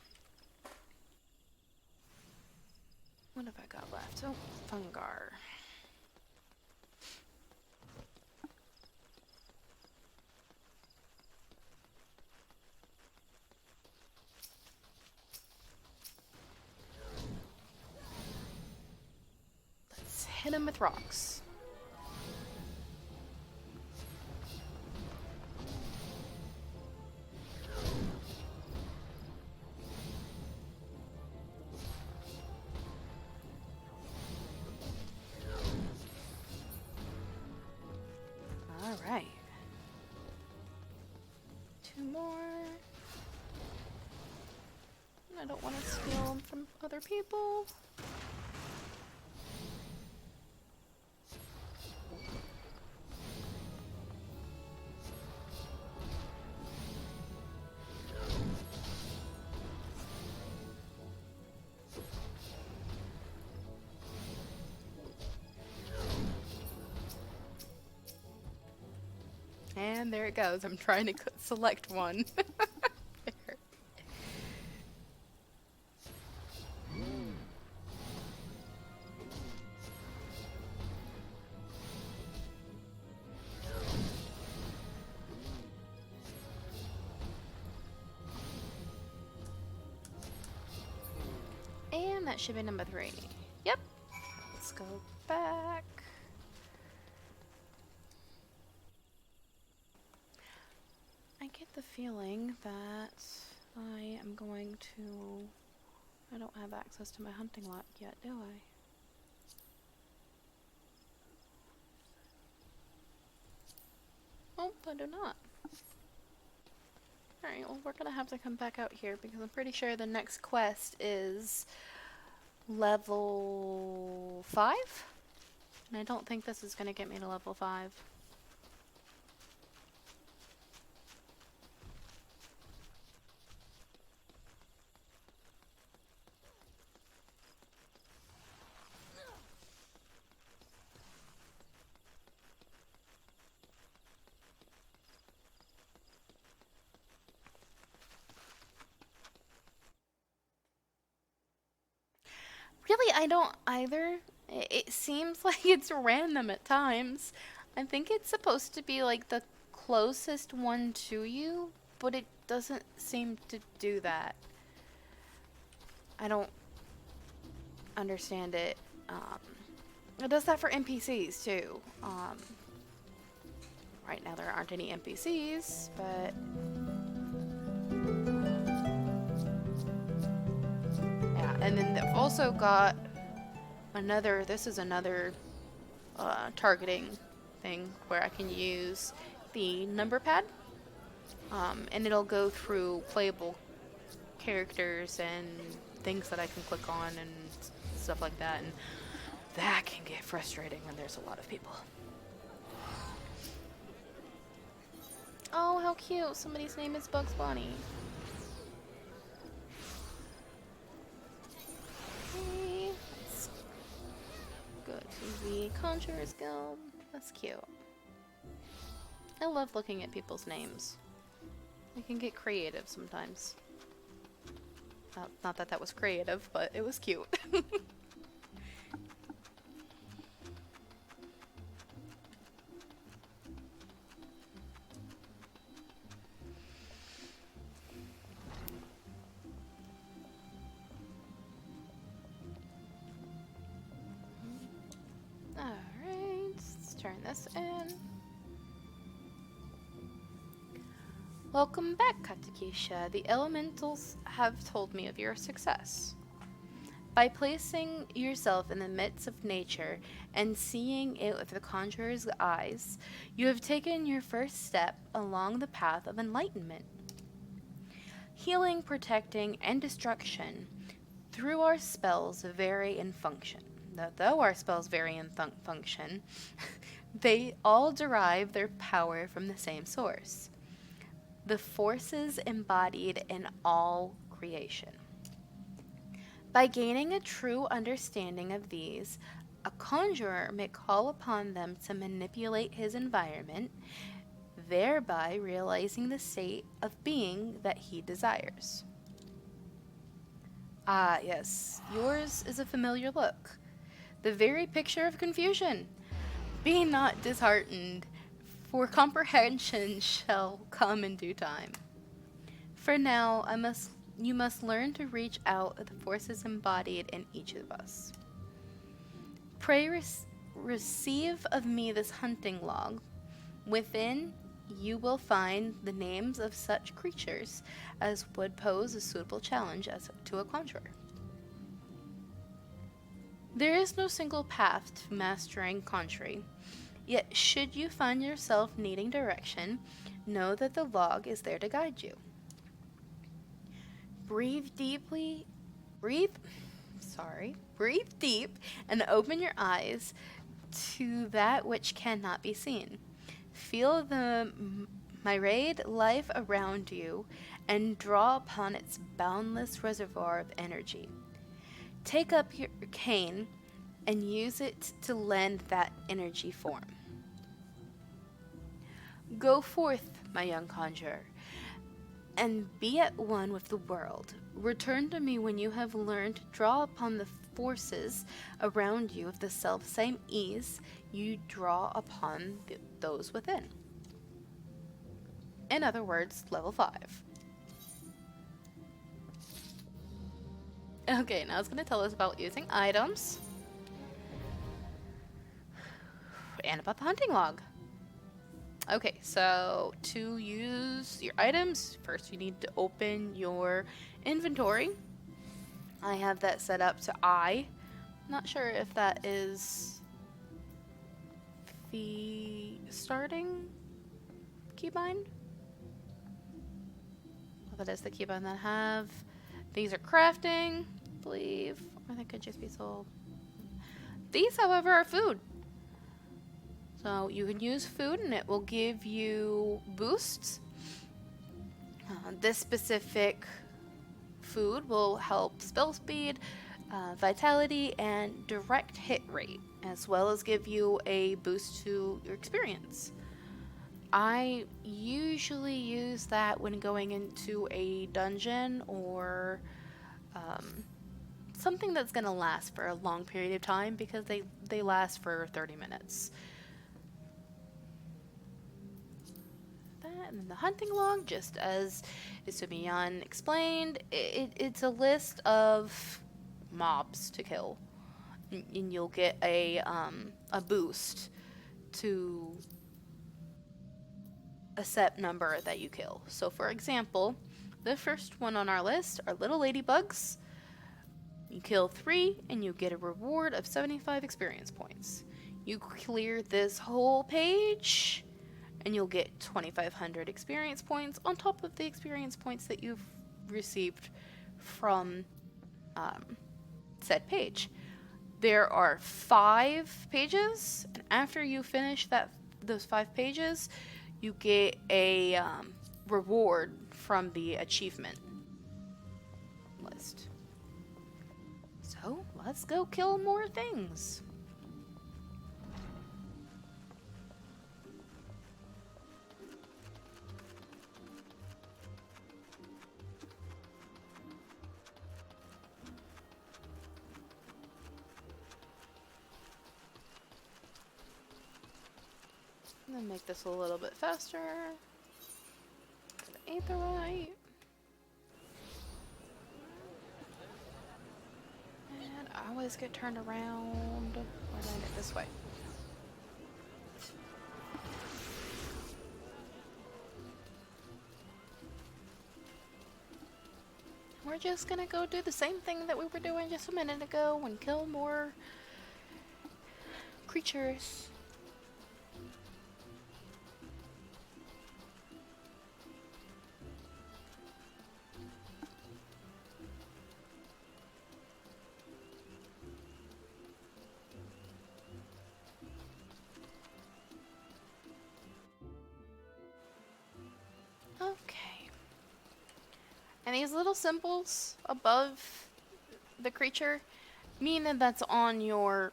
What have I got left? Oh, fungar. Let's hit him with rocks. Alright. 2 more. I don't want to steal them from other people. And there it goes. I'm trying to select one. There. And that should be number 3. Yep. Let's go back. I get the feeling that I am going to... I don't have access to my hunting lot yet, do I? Oh, I do not. Alright, well we're gonna have to come back out here because I'm pretty sure the next quest is level 5? And I don't think this is gonna get me to level 5. Really, I don't either. It seems like it's random at times. I think it's supposed to be like the closest one to you, but it doesn't seem to do that. I don't understand it. It does that for NPCs too. Right now there aren't any NPCs, but... yeah, and then they've also got another, this is another targeting thing where I can use the number pad, and it'll go through playable characters and things that I can click on and stuff like that, and that can get frustrating when there's a lot of people. Oh, how cute. Somebody's name is Bugs Bunny. Okay, let's go to the Conjurers Guild. That's cute. I love looking at people's names. I can get creative sometimes. Not that that was creative, but it was cute. pass in. Welcome back, Katakisha. The elementals have told me of your success. By placing yourself in the midst of nature and seeing it with the conjurer's eyes, you have taken your first step along the path of enlightenment. Healing, protecting, and destruction through our spells vary in function. Though our spells vary in function, they all derive their power from the same source, the forces embodied in all creation. By gaining a true understanding of these, a conjurer may call upon them to manipulate his environment, thereby realizing the state of being that he desires. Ah, yes, yours is a familiar look. The very picture of confusion. Be not disheartened, for comprehension shall come in due time. For now, you must learn to reach out at the forces embodied in each of us. Pray receive of me this hunting log. Within, you will find the names of such creatures as would pose a suitable challenge to a conjurer. There is no single path to mastering conjuring, yet should you find yourself needing direction, know that the log is there to guide you. Breathe deep and open your eyes to that which cannot be seen. Feel the myriad life around you and draw upon its boundless reservoir of energy. Take up your cane and use it to lend that energy form. Go forth, my young conjurer, and be at one with the world. Return to me when you have learned to draw upon the forces around you with the self-same ease you draw upon those within. In other words, level 5. Okay, now it's going to tell us about using items and about the hunting log. Okay, so to use your items, first you need to open your inventory. I have that set up to I. Not sure if that is the starting keybind. Well, that is the keybind that I have. These are crafting, I believe, or they could just be sold. These, however, are food. So you can use food and it will give you boosts. This specific food will help spell speed, vitality, and direct hit rate, as well as give you a boost to your experience. I usually use that when going into a dungeon or something that's going to last for a long period of time, because they last for 30 minutes. And then the hunting log, just as Isumiyan explained, it's a list of mobs to kill, and you'll get a boost to a set number that you kill. So for example, the first one on our list are little ladybugs. You kill 3 and you get a reward of 75 experience points. You clear this whole page and you'll get 2,500 experience points on top of the experience points that you've received from said page. There are 5 pages, and after you finish those 5 pages, you get a reward from the achievement list. So let's go kill more things. I'm gonna make this a little bit faster. Aetherite. And I always get turned around. Or land it this way. we're just gonna go do the same thing that we were doing just a minute ago and kill more creatures. Okay. And these little symbols above the creature mean that that's on your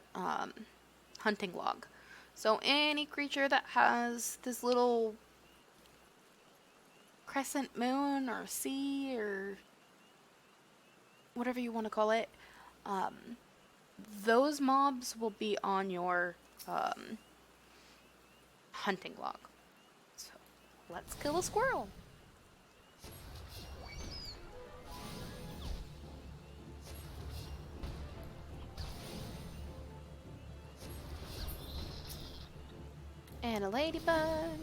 hunting log. So any creature that has this little crescent moon or sea or whatever you want to call it, those mobs will be on your hunting log. So let's kill a squirrel. And a ladybug.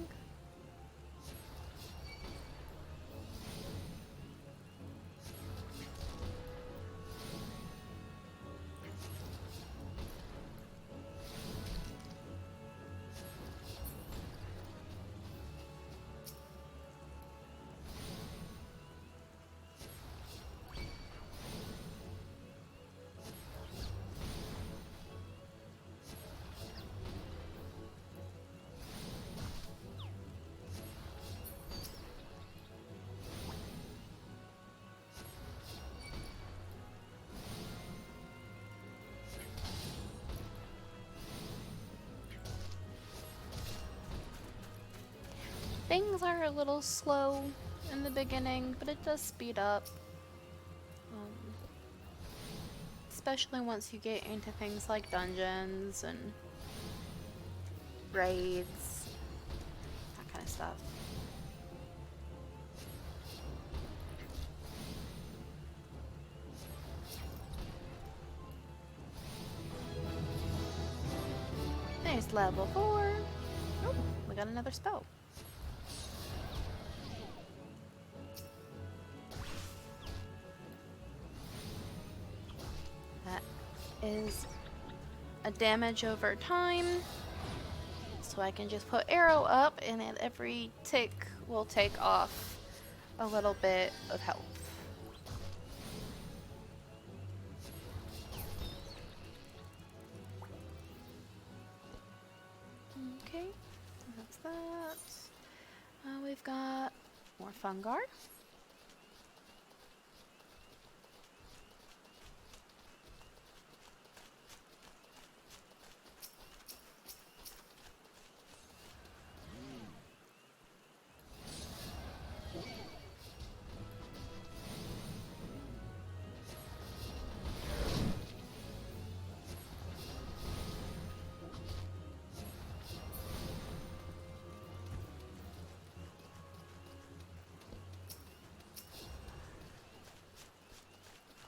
Things are a little slow in the beginning, but it does speed up. Especially once you get into things like dungeons and raids, that kind of stuff. There's level 4. Oh, we got another spell. Is a damage over time, so I can just put arrow up and at every tick will take off a little bit of health. Okay, that's that. We've got more fungar.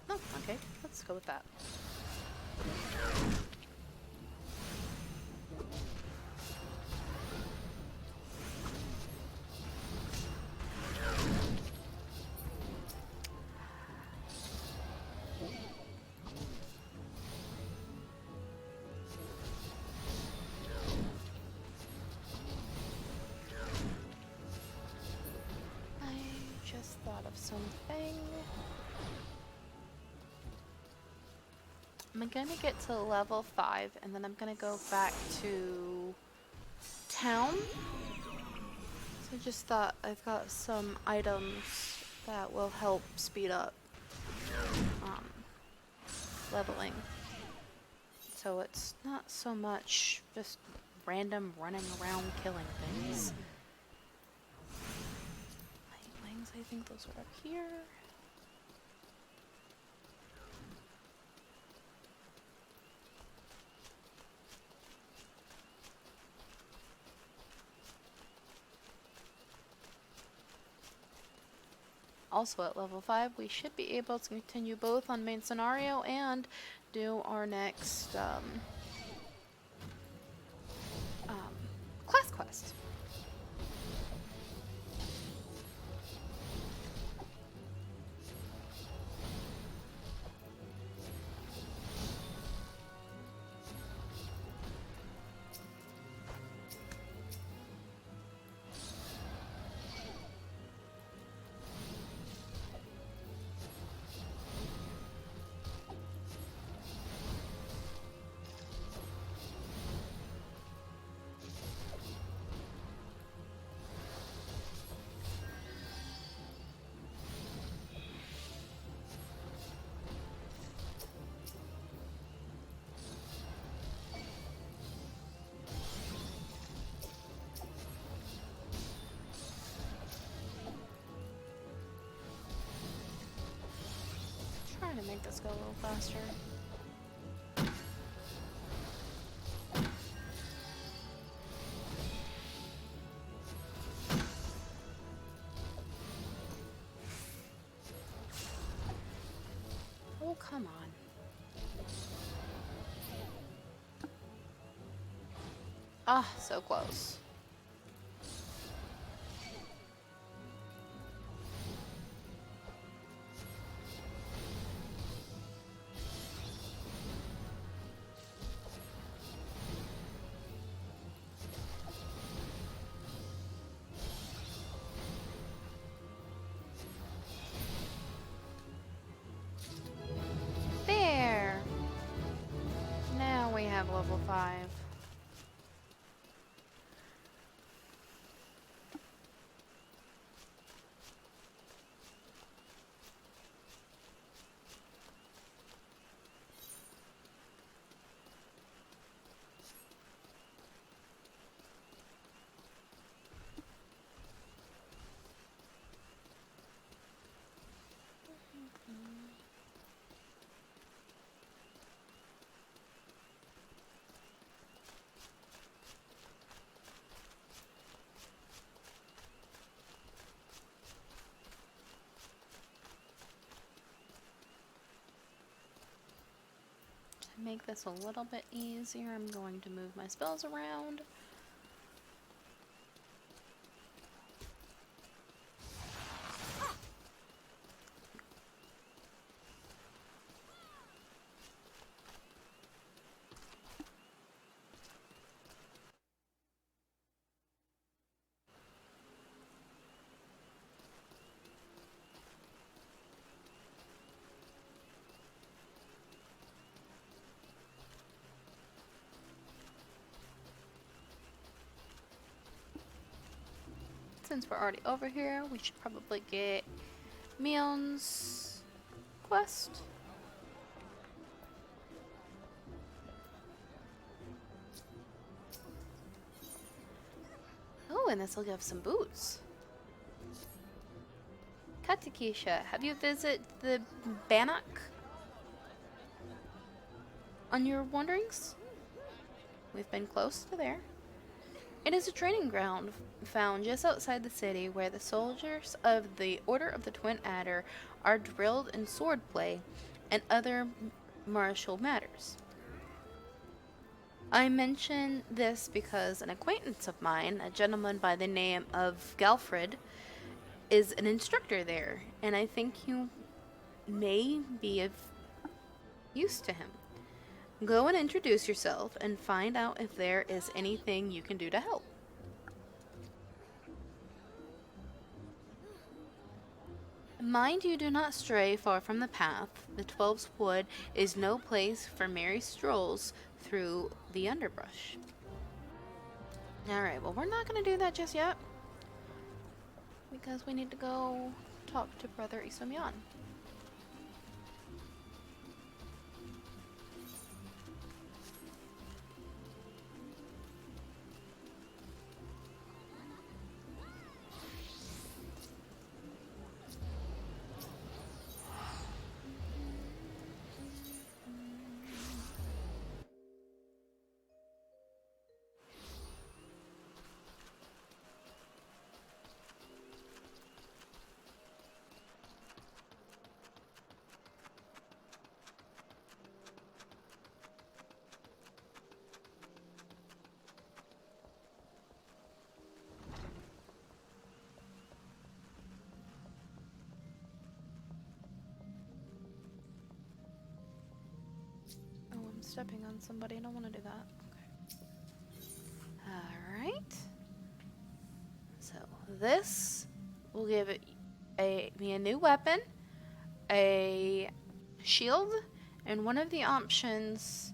Oh, okay, let's go with that. I just thought of something. I'm gonna get to level 5 and then I'm gonna go back to town. So I just thought I've got some items that will help speed up leveling. So it's not so much just random running around killing things. Lightnings, I think those are up here. Also at level 5, we should be able to continue both on main scenario and do our next class quest. trying to make this go a little faster. Oh, come on. Ah, so close. There! Now we have level 5. To make this a little bit easier, I'm going to move my spells around. Since we're already over here, we should probably get Mion's quest. Oh, and this will give some boots. Katakisha, have you visited the Bannock on your wanderings? We've been close to there. It is a training ground found just outside the city where the soldiers of the Order of the Twin Adder are drilled in swordplay and other martial matters. I mention this because an acquaintance of mine, a gentleman by the name of Galfred, is an instructor there, and I think you may be of use to him. Go and introduce yourself and find out if there is anything you can do to help. Mind you do not stray far from the path. The 12's Wood is no place for merry strolls through the underbrush. Alright, well we're not going to do that just yet, because we need to go talk to Brother Isomyan. Stepping on somebody. I don't want to do that. Okay. Alright. So this will give me a new weapon, a shield, and one of the options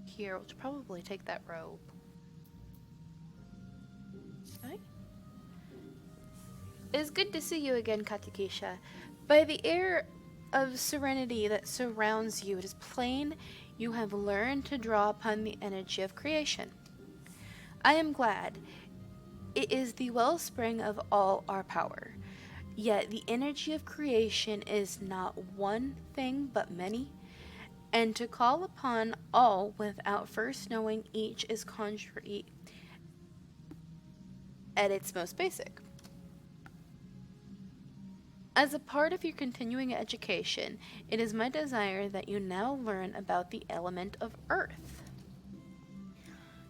here, which will probably take that robe. Okay. It's good to see you again, Katakisha. By the air of serenity that surrounds you, it is plain you have learned to draw upon the energy of creation. I am glad. It is the wellspring of all our power. Yet the energy of creation is not one thing but many, and to call upon all without first knowing each is contrary at its most basic. As a part of your continuing education, it is my desire that you now learn about the element of earth.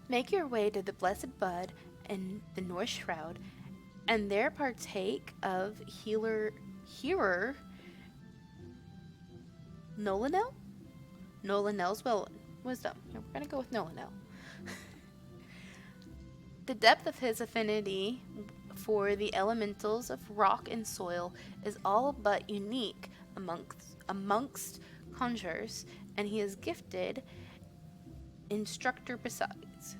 Make your way to the Blessed Bud and the North Shroud, and there partake of hearer Nolanel? Nolanel's wisdom. We're gonna go with Nolanel. The depth of his affinity for the elementals of rock and soil is all but unique amongst conjurers, and he is gifted instructor besides.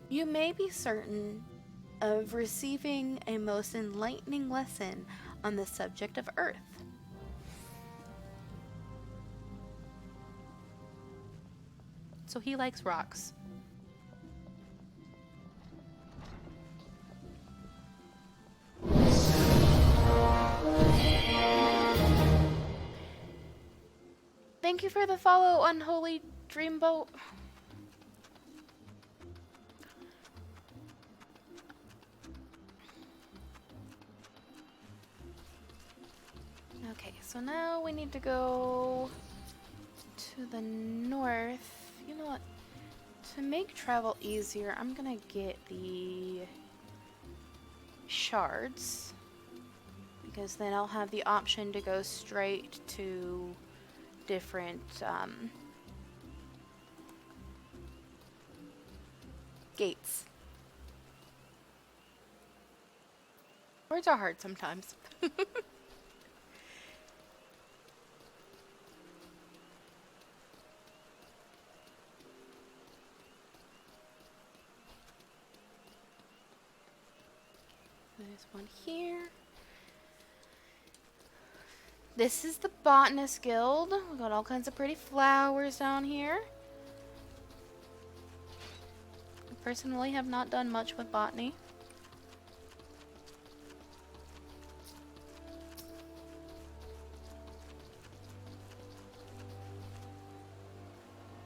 You may be certain of receiving a most enlightening lesson on the subject of earth. So he likes rocks. Thank you for the follow, Unholy Dreamboat. Okay, so now we need to go to the north. You know what? To make travel easier, I'm gonna get the shards, because then I'll have the option to go straight to different gates. Words are hard sometimes. There's one here. This is the Botanist Guild. We've got all kinds of pretty flowers down here. I personally have not done much with botany.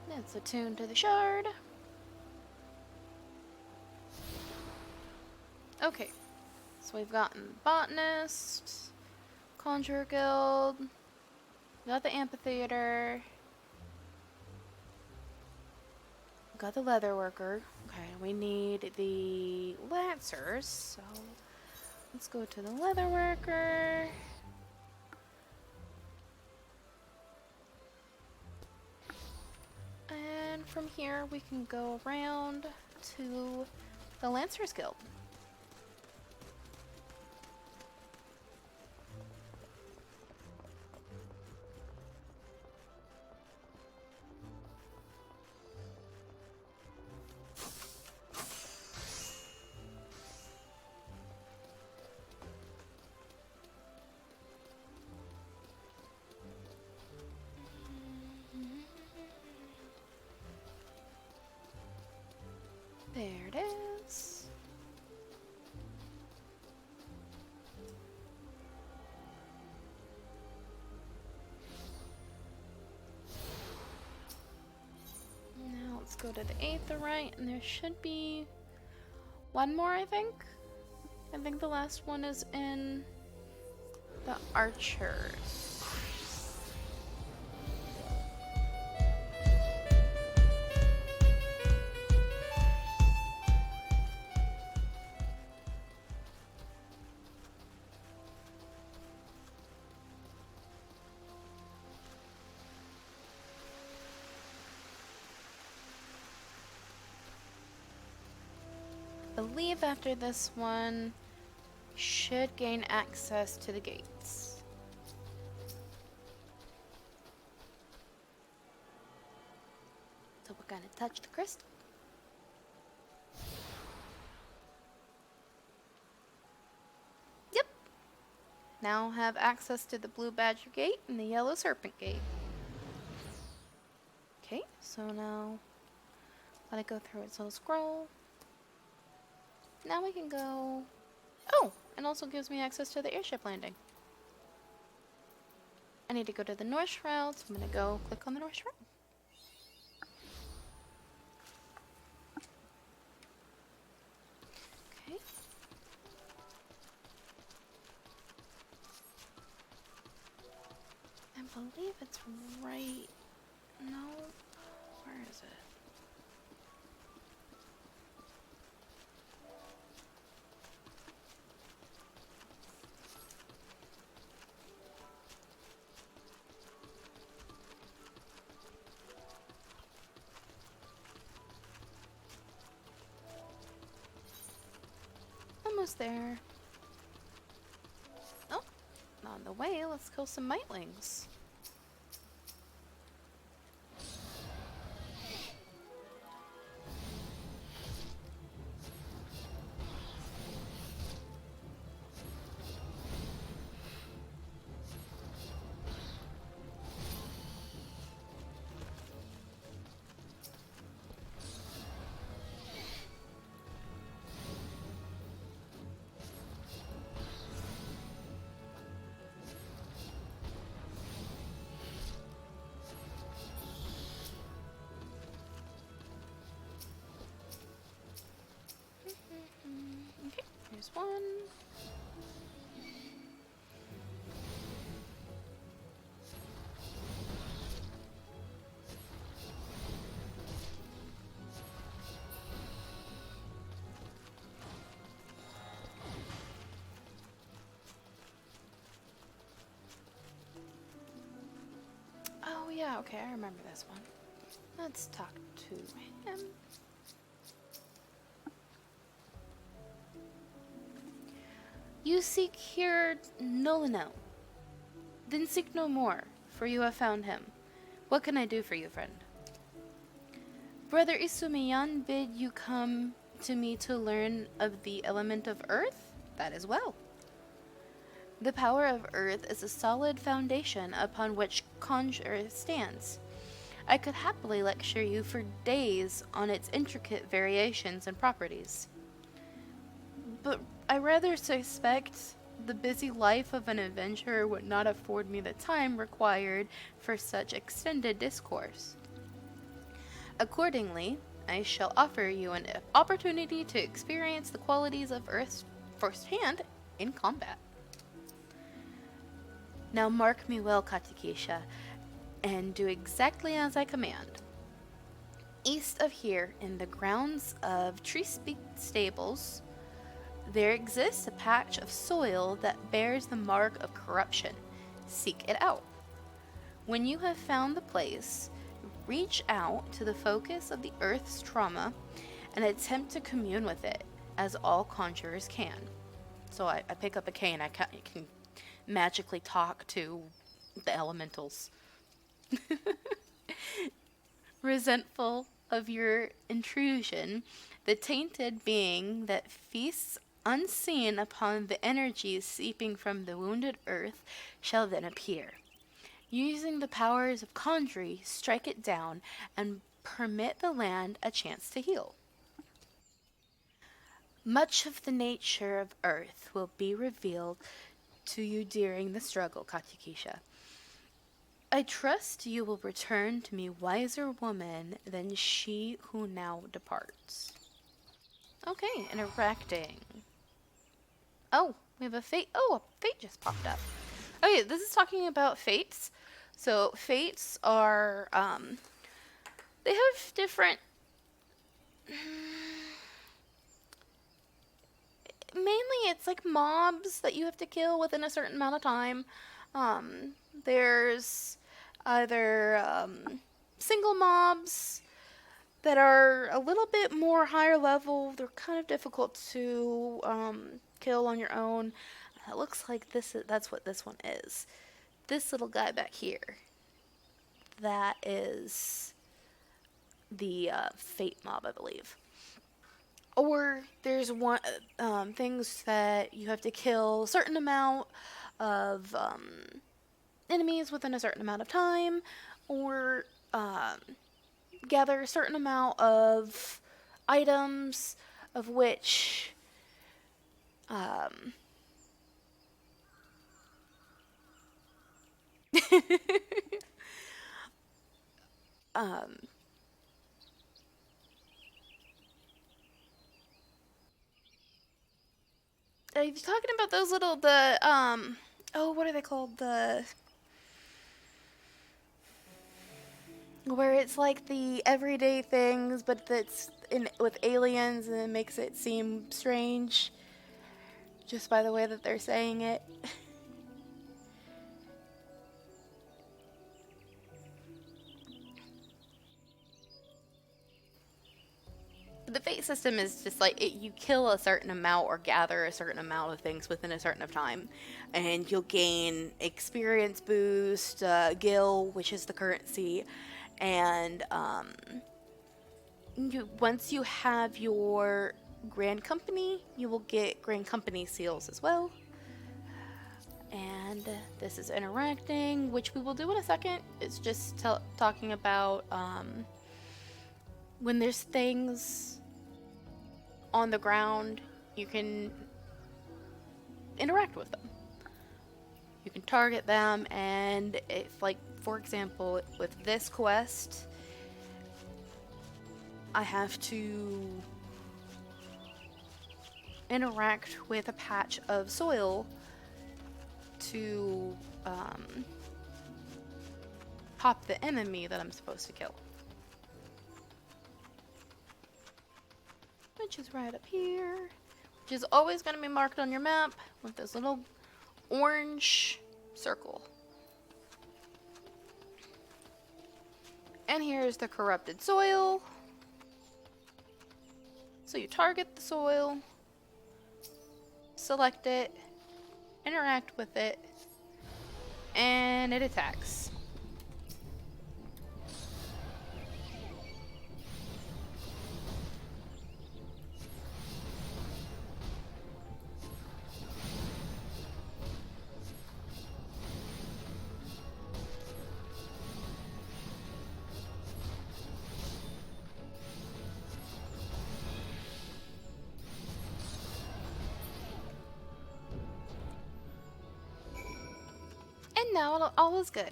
Let's attune to the shard. Okay, so we've gotten Botanist, Conjurer Guild, we got the Amphitheater, we got the Leatherworker. Okay, we need the Lancers, so let's go to the Leatherworker. And from here we can go around to the Lancers Guild. There it is. Now let's go to the Aetherite, and there should be one more, I think. I think the last one is in the Archers. I believe after this one, should gain access to the gates. So we're gonna touch the crystal. Yep. Now have access to the Blue Badger Gate and the Yellow Serpent Gate. Okay, so now let it go through its little scroll. Now we can go... Oh, and also gives me access to the airship landing. I need to go to the north route, so I'm going to go click on the north route. Okay. I believe it's right... No? Where is it? Almost there. Oh, on the way, let's kill some mitlings. Okay, here's one. Oh yeah, okay, I remember this one. Let's talk to him. You seek here Nolino. Then seek no more, for you have found him. What can I do for you, friend? Brother Isumiyan bid you come to me to learn of the element of earth? That is well. The power of earth is a solid foundation upon which Conjuring stands. I could happily lecture you for days on its intricate variations and properties. But I rather suspect the busy life of an adventurer would not afford me the time required for such extended discourse. Accordingly, I shall offer you an opportunity to experience the qualities of earth firsthand in combat. Now mark me well, Katikisha, and do exactly as I command. East of here, in the grounds of Treespeak Stables, there exists a patch of soil that bears the mark of corruption. Seek it out. When you have found the place, reach out to the focus of the earth's trauma and attempt to commune with it, as all conjurers can. So I pick up a cane. I can magically talk to the elementals. Resentful of your intrusion, the tainted being that feasts unseen upon the energies seeping from the wounded earth shall then appear. Using the powers of Conjuring, strike it down and permit the land a chance to heal. Much of the nature of earth will be revealed to you during the struggle, Katikisha. I trust you will return to me wiser woman than she who now departs. Okay, interacting. Oh, we have a fate. Oh, a fate just popped up. Okay, this is talking about fates. So fates are, they have different, mainly it's like mobs that you have to kill within a certain amount of time. There's either single mobs that are a little bit more higher level. They're kind of difficult to kill on your own. It looks like that's what this one is. This little guy back here, that is the fate mob, I believe. Or there's one things that you have to kill a certain amount of enemies within a certain amount of time, or gather a certain amount of items, of which Um, are you talking about those little, oh, what are they called? Where it's like the everyday things, but that's with aliens and it makes it seem strange just by the way that they're saying it. The fate system is just like you kill a certain amount or gather a certain amount of things within a certain of time, and you'll gain experience boost, gil, which is the currency, and once you have your grand company, you will get grand company seals as well. And this is interacting, which we will do in a second. It's just talking about when there's things on the ground, you can interact with them. You can target them, and if, like, for example, with this quest, I have to interact with a patch of soil to pop the enemy that I'm supposed to kill. Which is right up here. Which is always going to be marked on your map with this little orange circle. And here's the corrupted soil. So you target the soil, select it, interact with it, and it attacks. And now all is good.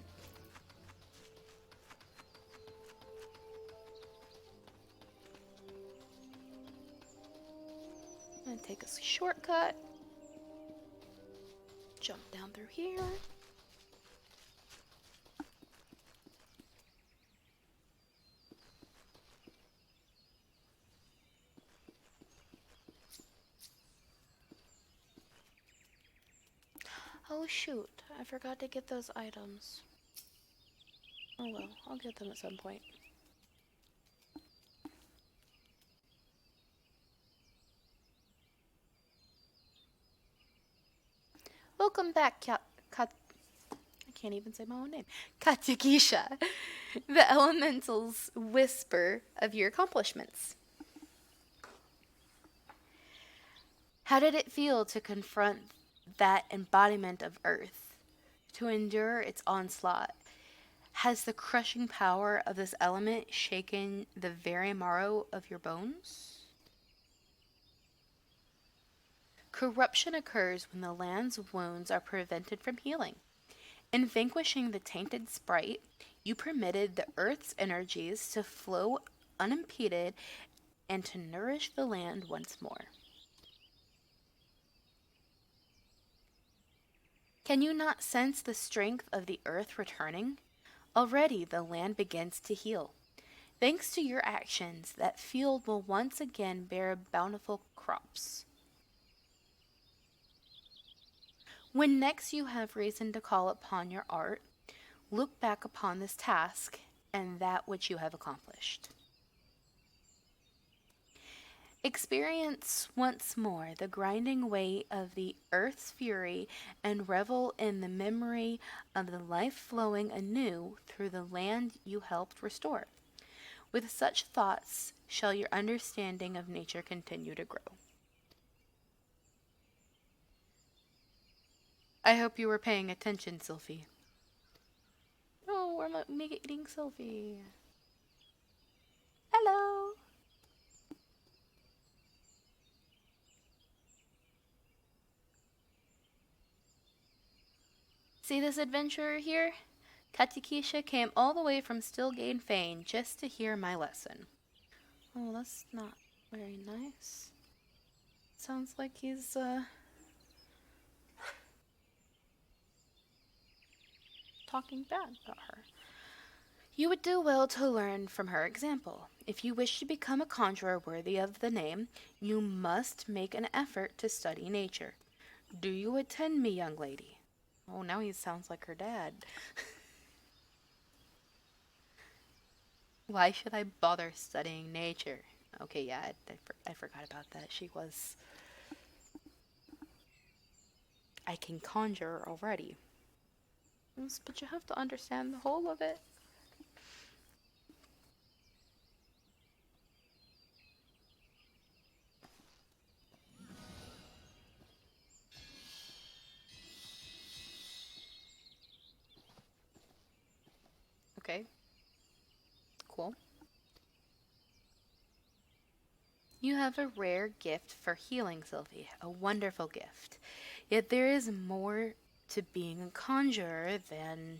I'm gonna take a shortcut. Jump down through here. Oh shoot, I forgot to get those items. Oh well, I'll get them at some point. Welcome back, I can't even say my own name. Katakisha, the elemental's whisper of your accomplishments. How did it feel to confront that embodiment of Earth, to endure its onslaught? Has the crushing power of this element shaken the very marrow of your bones? Corruption occurs when the land's wounds are prevented from healing. In vanquishing the tainted sprite, you permitted the earth's energies to flow unimpeded and to nourish the land once more. Can you not sense the strength of the earth returning? Already the land begins to heal. Thanks to your actions, that field will once again bear bountiful crops. When next you have reason to call upon your art, look back upon this task and that which you have accomplished. Experience once more the grinding weight of the earth's fury and revel in the memory of the life flowing anew through the land you helped restore. With such thoughts shall your understanding of nature continue to grow. I hope you were paying attention, Sylphie. Oh, we're meeting Sylphie. Hello. See this adventurer here? Katikisha came all the way from Stillgate Fane just to hear my lesson. Oh, that's not very nice. Sounds like he's, talking bad about her. You would do well to learn from her example. If you wish to become a conjurer worthy of the name, you must make an effort to study nature. Do you attend me, young lady? Oh, now he sounds like her dad. Why should I bother studying nature? Okay, yeah, I forgot about that. She was... I can conjure already. Yes, but you have to understand the whole of it. Okay. Cool. You have a rare gift for healing, Sylvie. A wonderful gift. Yet there is more to being a conjurer than...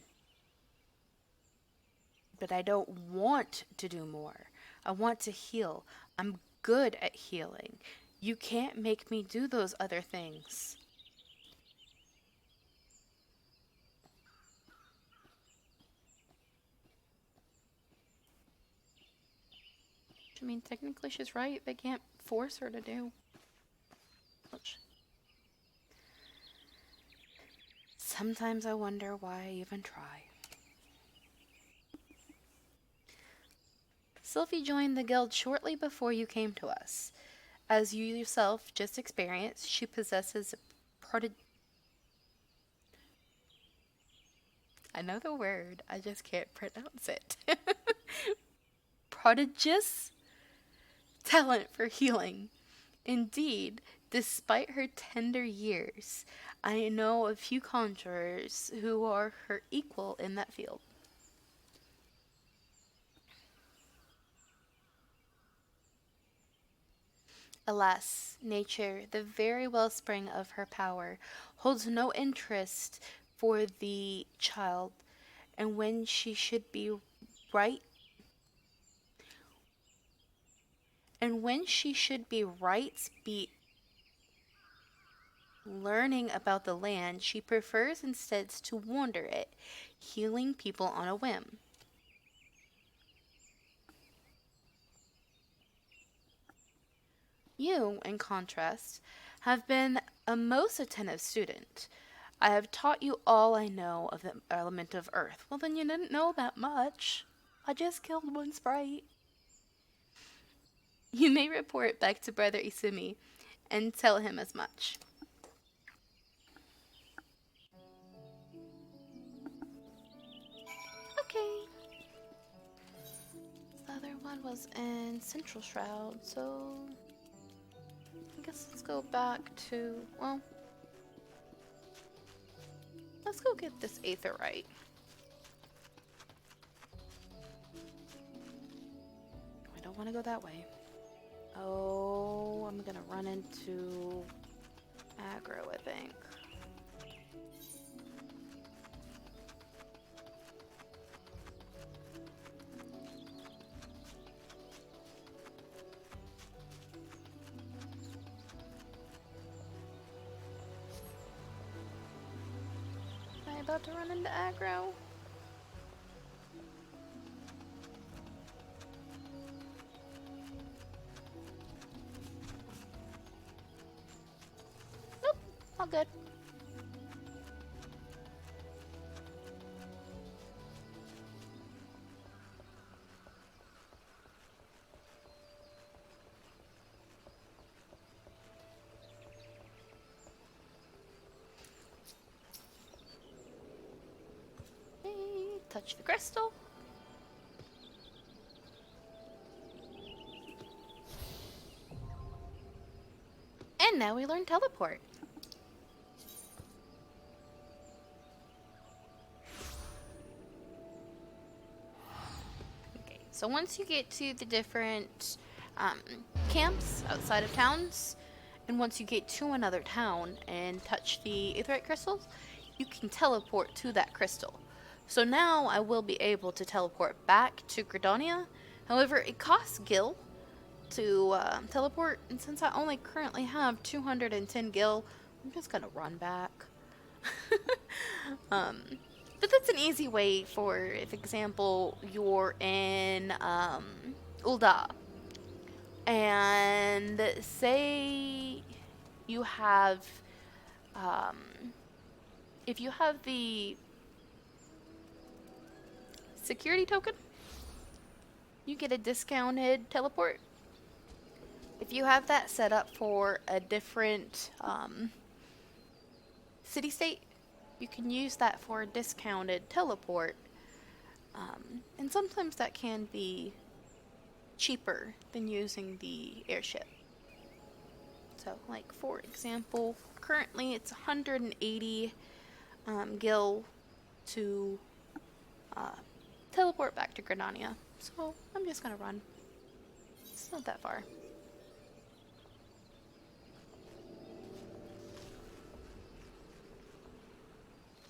But I don't want to do more. I want to heal. I'm good at healing. You can't make me do those other things. I mean, technically she's right. They can't force her to do. Which... Sometimes I wonder why I even try. Sylvie joined the guild shortly before you came to us. As you yourself just experienced, she possesses I know the word, I just can't pronounce it. Prodigious talent for healing. Indeed, despite her tender years, I know a few conjurers who are her equal in that field. Alas, nature, the very wellspring of her power, holds no interest for the child, and when she should be right be learning about the land, she prefers instead to wander it, healing people on a whim. You, in contrast, have been a most attentive student. I have taught you all I know of the element of earth. Well, then you didn't know that much. I just killed one sprite. You may report back to Brother Isumi and tell him as much. Okay. The other one was in Central Shroud, so I guess let's go back to, well, let's go get this Aetherite. I don't want to go that way. Oh, I'm gonna run into aggro, I think. Am I about to run into aggro? Nope, all good. Touch the crystal. And now we learn teleport. Okay, so once you get to the different camps outside of towns, and once you get to another town and touch the Aetherite crystals, you can teleport to that crystal. So now I will be able to teleport back to Gridania. However, it costs gil to teleport, and since I only currently have 210 gil, I'm just gonna run back. um, but that's an easy way for, if example, you're in Ul'dah, and say you have, um, if you have the security token, you get a discounted teleport. If you have that set up for a different city state, you can use that for a discounted teleport. And sometimes that can be cheaper than using the airship. So, like for example, currently it's 180 gil to teleport back to Gridania. So I'm just gonna run. It's not that far.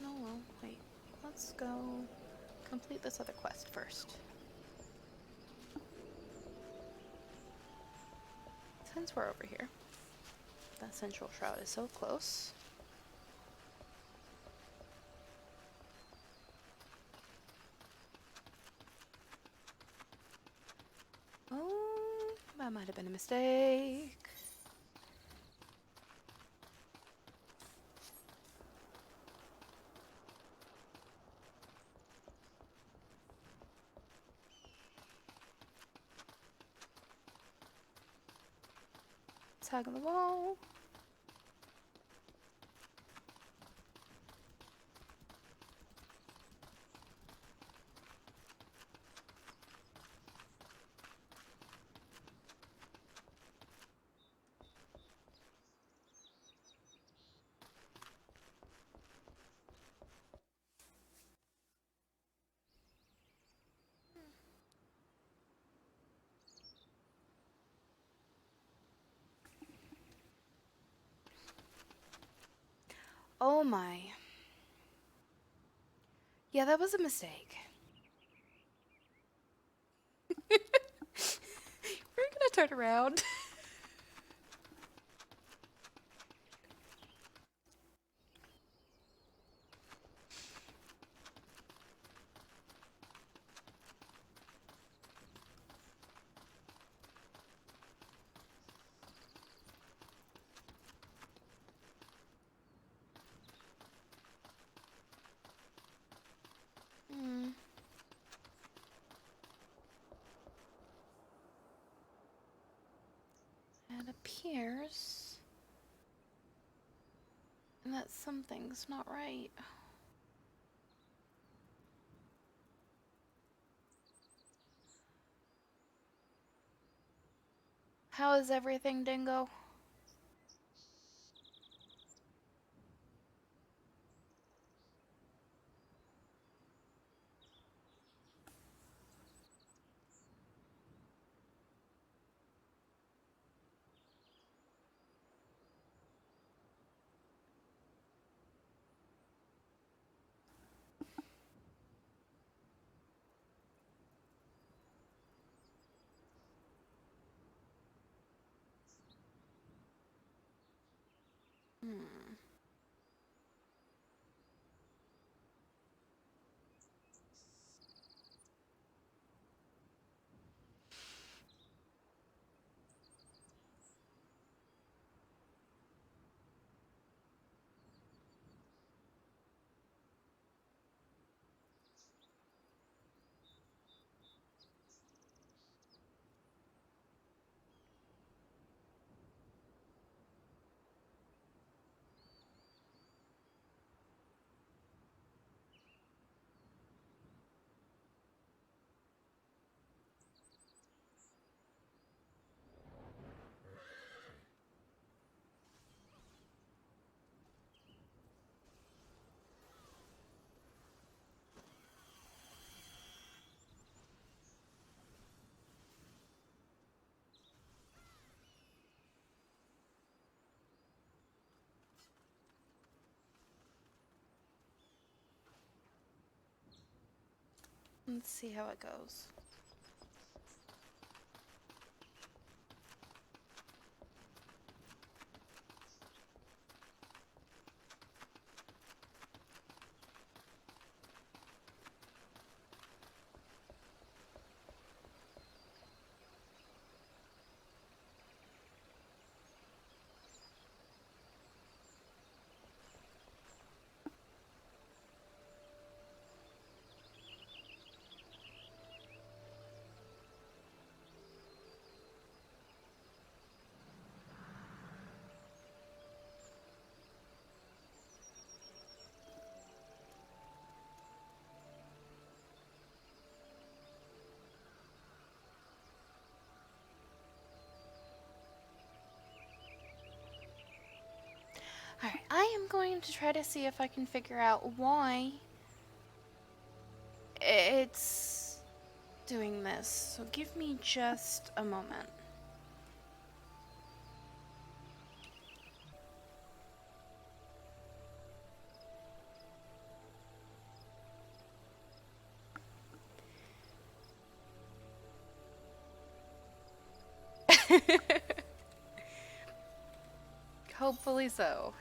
No, well, wait. Let's go complete this other quest first. Since we're over here, that central shroud is so close. Oh, that might have been a mistake. Tag on the wall. Oh my. Yeah, that was a mistake. We're gonna turn around. It appears that something's not right. How is everything, Dingo? Hmm. Let's see how it goes. Alright, I am going to try to see if I can figure out why it's doing this. So give me just a moment. Hopefully so.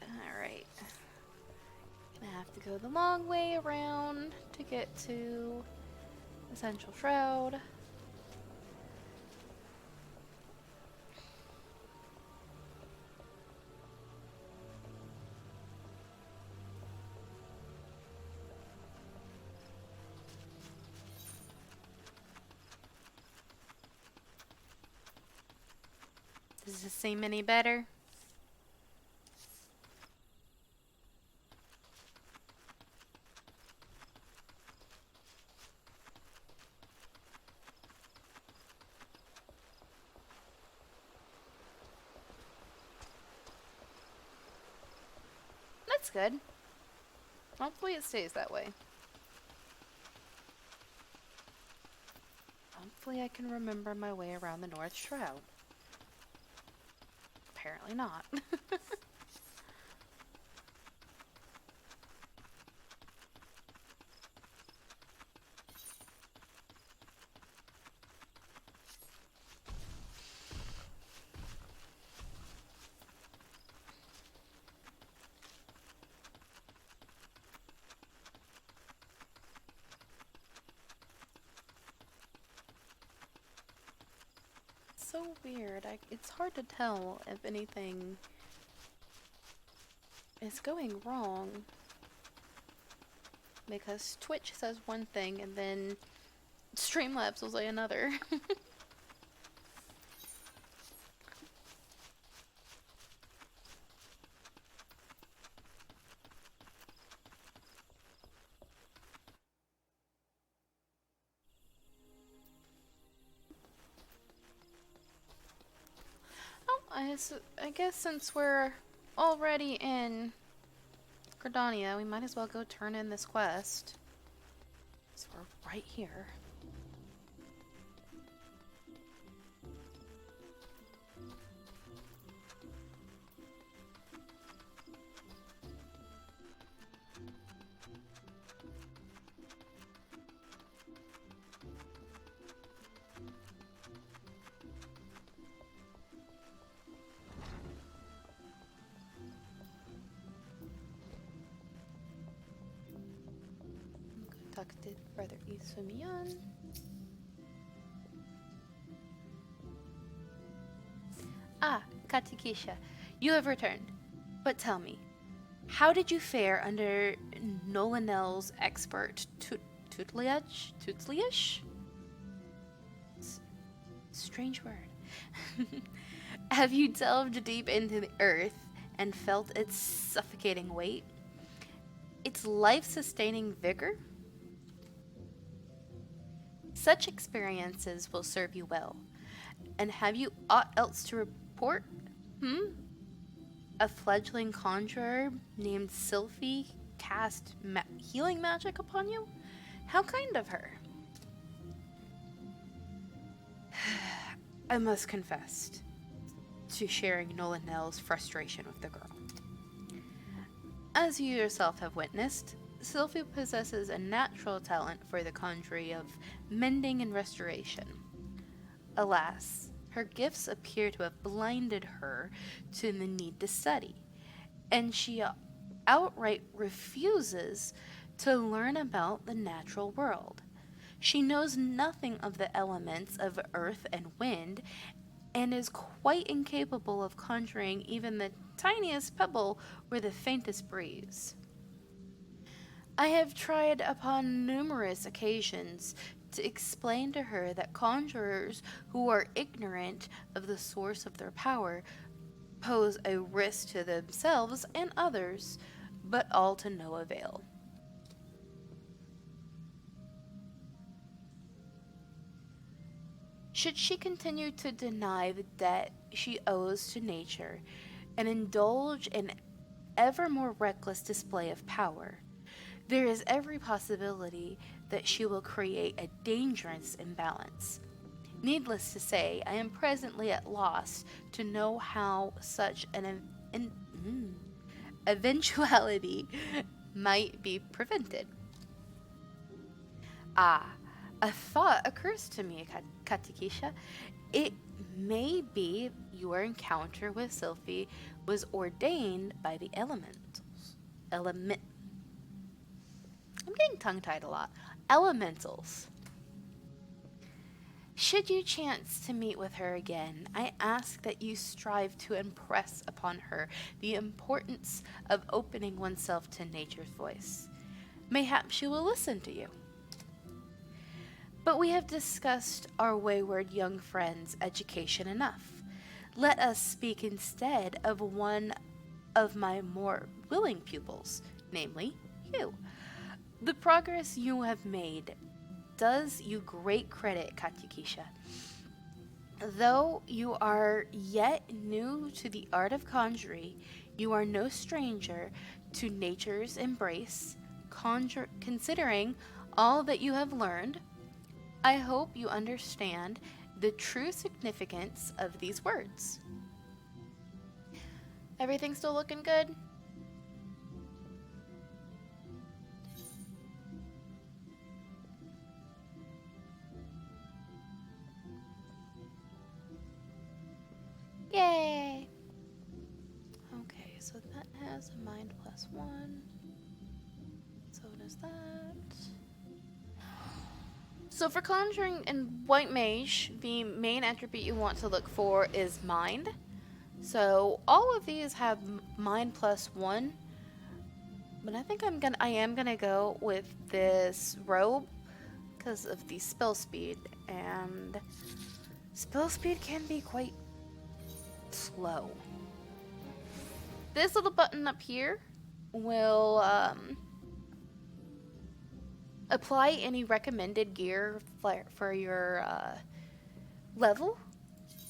Alright. Gonna have to go the long way around to get to Essential Shroud. Does this seem any better? That's good. Hopefully it stays that way. Hopefully I can remember my way around the North Shroud. Apparently not. So weird. It's hard to tell if anything is going wrong. Because Twitch says one thing and then Streamlabs will say another. Oh, I guess since we're already in Gridania, we might as well go turn in this quest. So we're right here. Contacted Brother Isumiyan. Ah, Katikisha, you have returned. But tell me, how did you fare under Nolanel's expert tutelage? Tutelage? Strange word. Have you delved deep into the earth and felt its suffocating weight? Its life-sustaining vigor? Such experiences will serve you well. And have you aught else to report? A fledgling conjurer named Sylphie cast healing magic upon you? How kind of her. I must confess to sharing Nolanel's frustration with the girl. As you yourself have witnessed, Sylvie possesses a natural talent for the conjuring of mending and restoration. Alas, her gifts appear to have blinded her to the need to study, and she outright refuses to learn about the natural world. She knows nothing of the elements of earth and wind, and is quite incapable of conjuring even the tiniest pebble or the faintest breeze. I have tried upon numerous occasions to explain to her that conjurers who are ignorant of the source of their power pose a risk to themselves and others, but all to no avail. Should she continue to deny the debt she owes to nature and indulge in ever more reckless display of power, there is every possibility that she will create a dangerous imbalance. Needless to say, I am presently at loss to know how such an eventuality might be prevented. Ah, a thought occurs to me, Katikisha. It may be your encounter with Sylphie was ordained by the elementals. I'm getting tongue-tied a lot. Elementals. Should you chance to meet with her again, I ask that you strive to impress upon her the importance of opening oneself to nature's voice. Mayhap she will listen to you. But we have discussed our wayward young friend's education enough. Let us speak instead of one of my more willing pupils, namely you. The progress you have made does you great credit, Katyukisha. Though you are yet new to the art of conjuring, you are no stranger to nature's embrace. Considering all that you have learned, I hope you understand the true significance of these words. Everything still looking good? Yay! Okay, so that has a mind +1. So does that. So for Conjuring and White Mage, the main attribute you want to look for is Mind. So all of these have Mind +1, but I think I am gonna go with this robe because of the spell speed, and spell speed can be quite slow. This little button up here will apply any recommended gear for your level.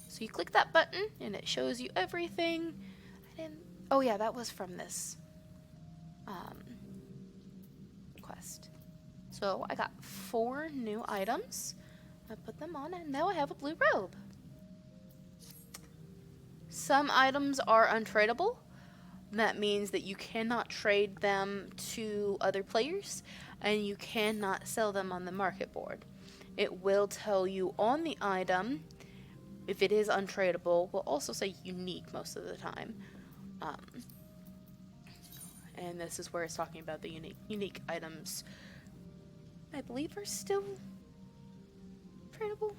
So you click that button and it shows you everything. Oh yeah, that was from this quest. So I got 4 new items. I put them on and now I have a blue robe. Some items are untradeable. That means that you cannot trade them to other players and you cannot sell them on the market board. It will tell you on the item if it is untradeable. Will also say unique most of the time. And this is where it's talking about the unique items. I believe are still tradable.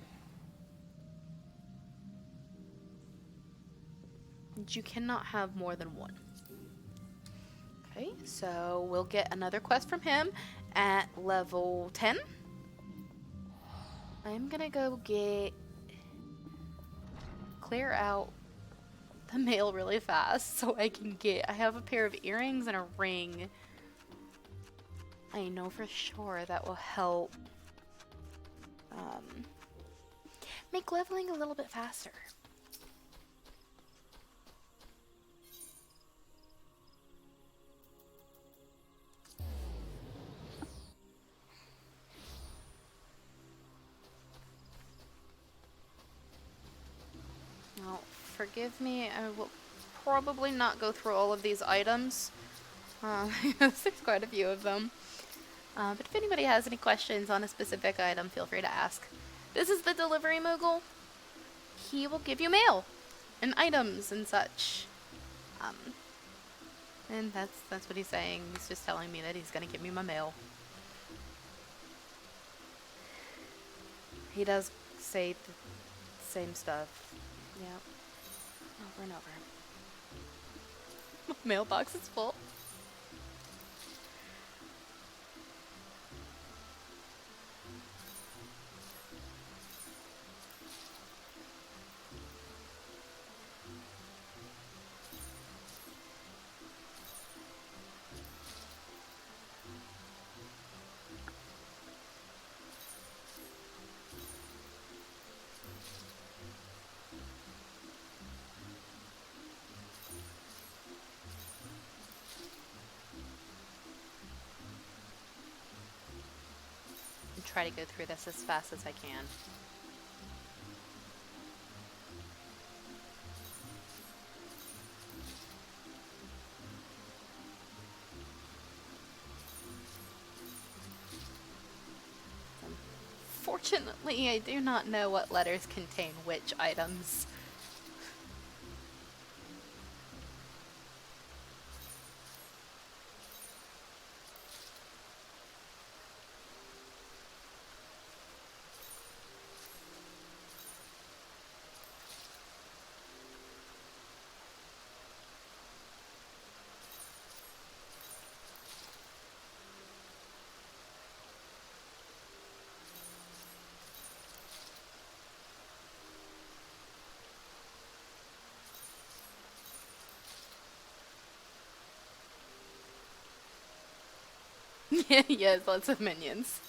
You cannot have more than 1. Okay, so we'll get another quest from him at level 10. I'm gonna go clear out the mail really fast so I have a pair of earrings and a ring. I know for sure that will help make leveling a little bit faster. Now, forgive me, I will probably not go through all of these items. There's quite a few of them. But if anybody has any questions on a specific item, feel free to ask. This is the delivery Mogul. He will give you mail and items and such. And that's what he's saying. He's just telling me that he's gonna give me my mail. He does say the same stuff. Yep. Over and over. My mailbox is full. Try to go through this as fast as I can. Unfortunately, I do not know what letters contain which items. Yes, lots of minions.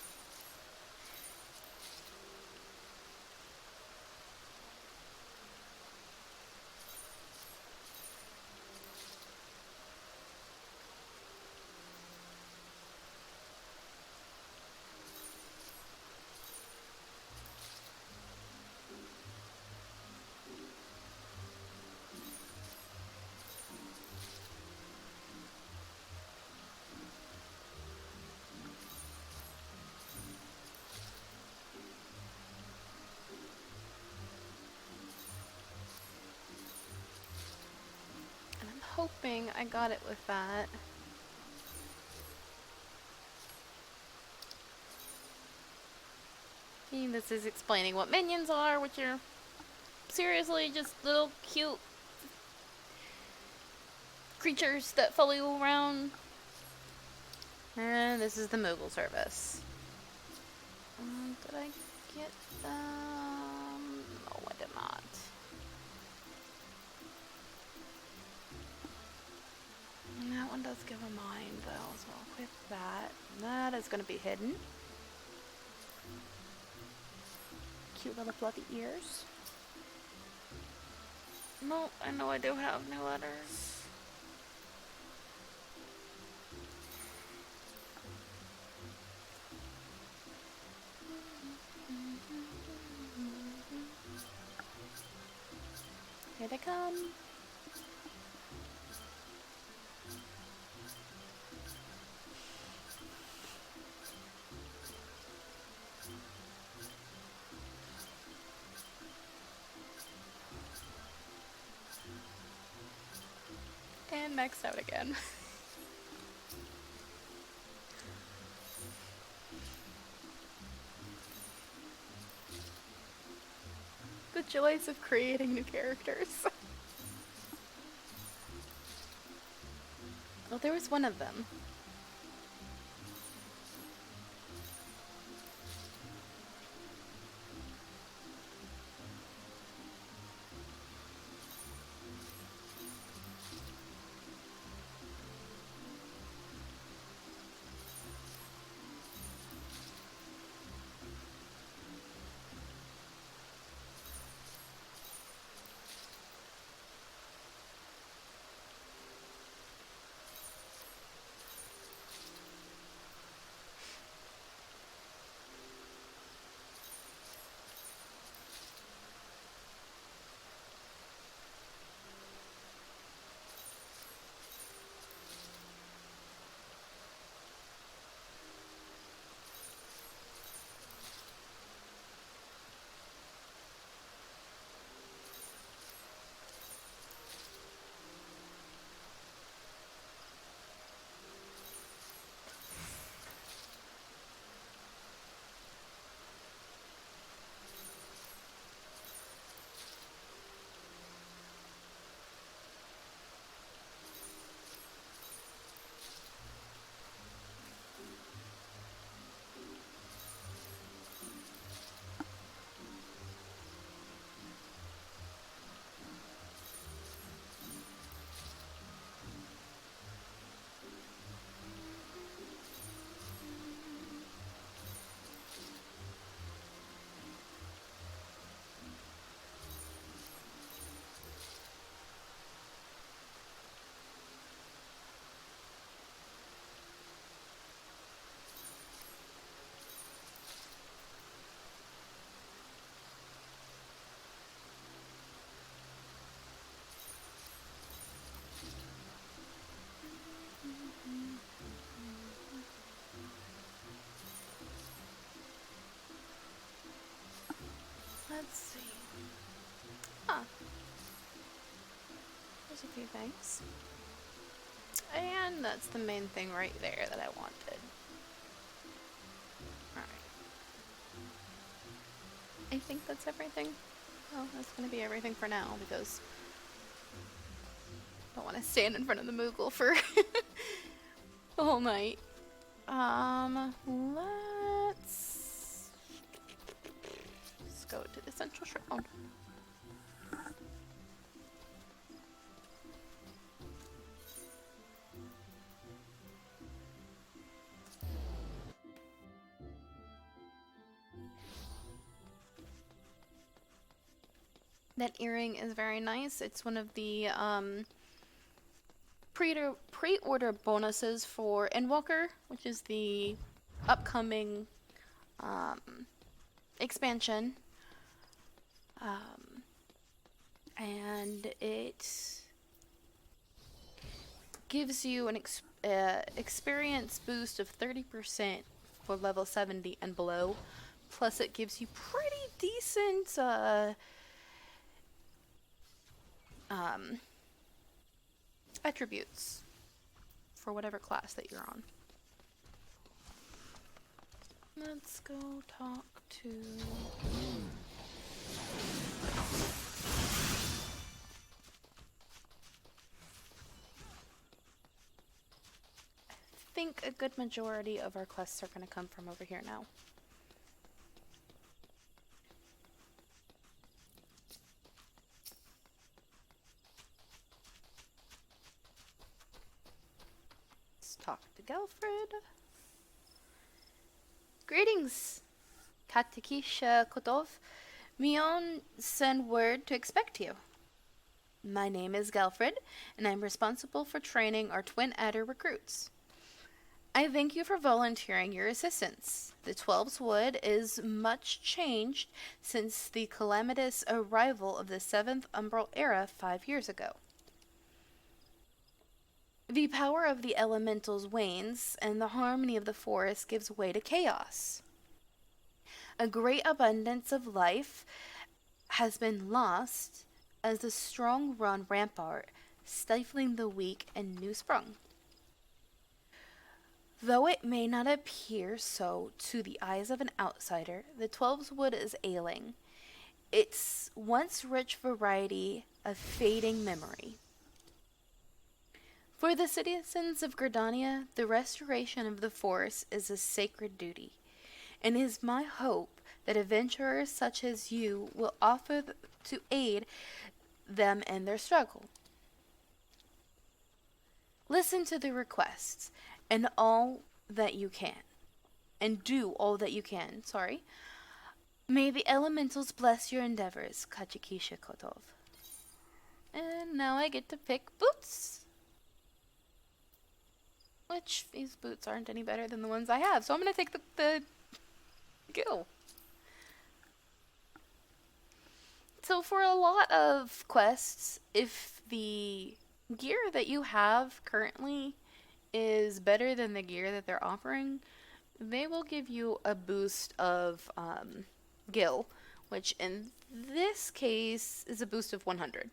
And I'm hoping I got it with that. And this is explaining what minions are, which are seriously just little cute creatures that follow you around. And this is the Mogul service. Did I get them? No, I did not. And that one does give a mind, though, so I'll equip that. That is going to be hidden. Cute little fluffy ears. No, I know I do have new letters. Here they come. And maxed out again. The joys of creating new characters. Well, there was one of them. Let's see. Huh. There's a few things. And that's the main thing right there that I wanted. Alright. I think that's everything. Oh, that's gonna be everything for now because I don't want to stand in front of the Mogul for the whole night. Let's go to the central shroud. That earring is very nice. It's one of the pre-order bonuses for Endwalker, which is the upcoming expansion. And it gives you an experience boost of 30% for level 70 and below. Plus it gives you pretty decent attributes for whatever class that you're on. Let's go talk to... I think a good majority of our quests are going to come from over here now. Talk to Gelfred. Greetings, Katekisha Kotov. Mion send word to expect you. My name is Gelfred, and I'm responsible for training our Twin Adder recruits. I thank you for volunteering your assistance. The Twelve's Wood is much changed since the calamitous arrival of the 7th Umbral Era 5 years ago. The power of the elementals wanes, and the harmony of the forest gives way to chaos. A great abundance of life has been lost as the strong run rampart, stifling the weak and new sprung. Though it may not appear so to the eyes of an outsider, the Twelve's Wood is ailing, its once rich variety of fading memory. For the citizens of Gridania, the restoration of the forest is a sacred duty, and it is my hope that adventurers such as you will offer to aid them in their struggle. Listen to the requests and all that you can, and do all that you can, May the elementals bless your endeavors, Kachikisha Kotov. And now I get to pick boots. Which, these boots aren't any better than the ones I have, so I'm going to take the Gil. So for a lot of quests, if the gear that you have currently is better than the gear that they're offering, they will give you a boost of Gil, which in this case is a boost of 100.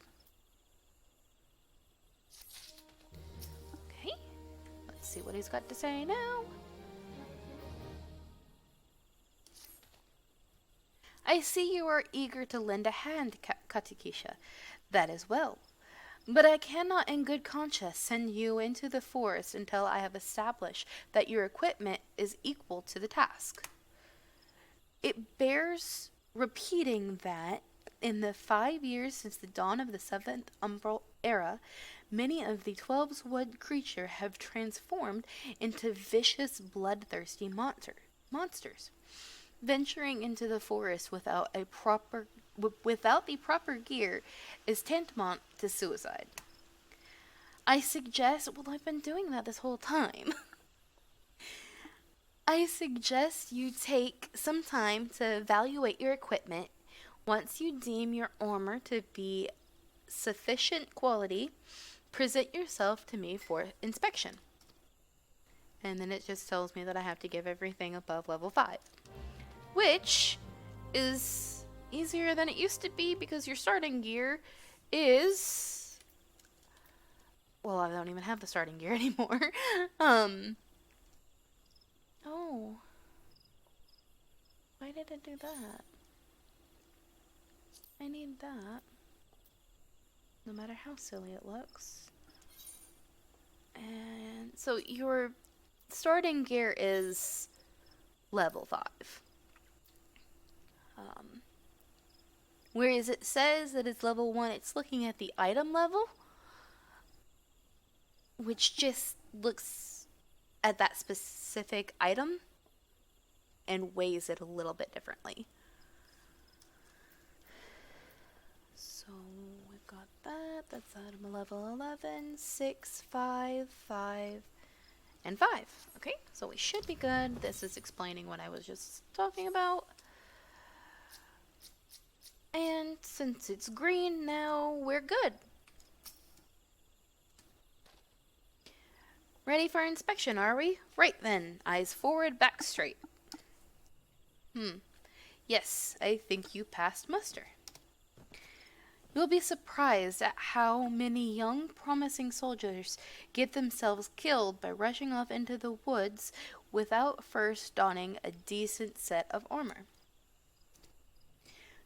See what he's got to say now. I see you are eager to lend a hand, Katekisha. That is well. But I cannot in good conscience send you into the forest until I have established that your equipment is equal to the task. It bears repeating that in the 5 years since the dawn of the 7th Umbral Era, many of the Twelve's Wood creatures have transformed into vicious, bloodthirsty monsters. Venturing into the forest without the proper gear is tantamount to suicide. I've been doing that this whole time. I suggest you take some time to evaluate your equipment. Once you deem your armor to be sufficient quality, present yourself to me for inspection. And then it just tells me that I have to give everything above level 5. Which is easier than it used to be because your starting gear is... Well, I don't even have the starting gear anymore. Oh. Why did it do that? I need that. No matter how silly it looks. And so your starting gear is level 5. Whereas it says that it's level 1, it's looking at the item level, which just looks at that specific item and weighs it a little bit differently. So we've got that. That's item level 11, 6, 5, 5, and 5. Okay, so we should be good. This is explaining what I was just talking about. And since it's green now, we're good. Ready for inspection, are we? Right then. Eyes forward, back straight. Yes, I think you passed muster. You'll be surprised at how many young, promising soldiers get themselves killed by rushing off into the woods without first donning a decent set of armor.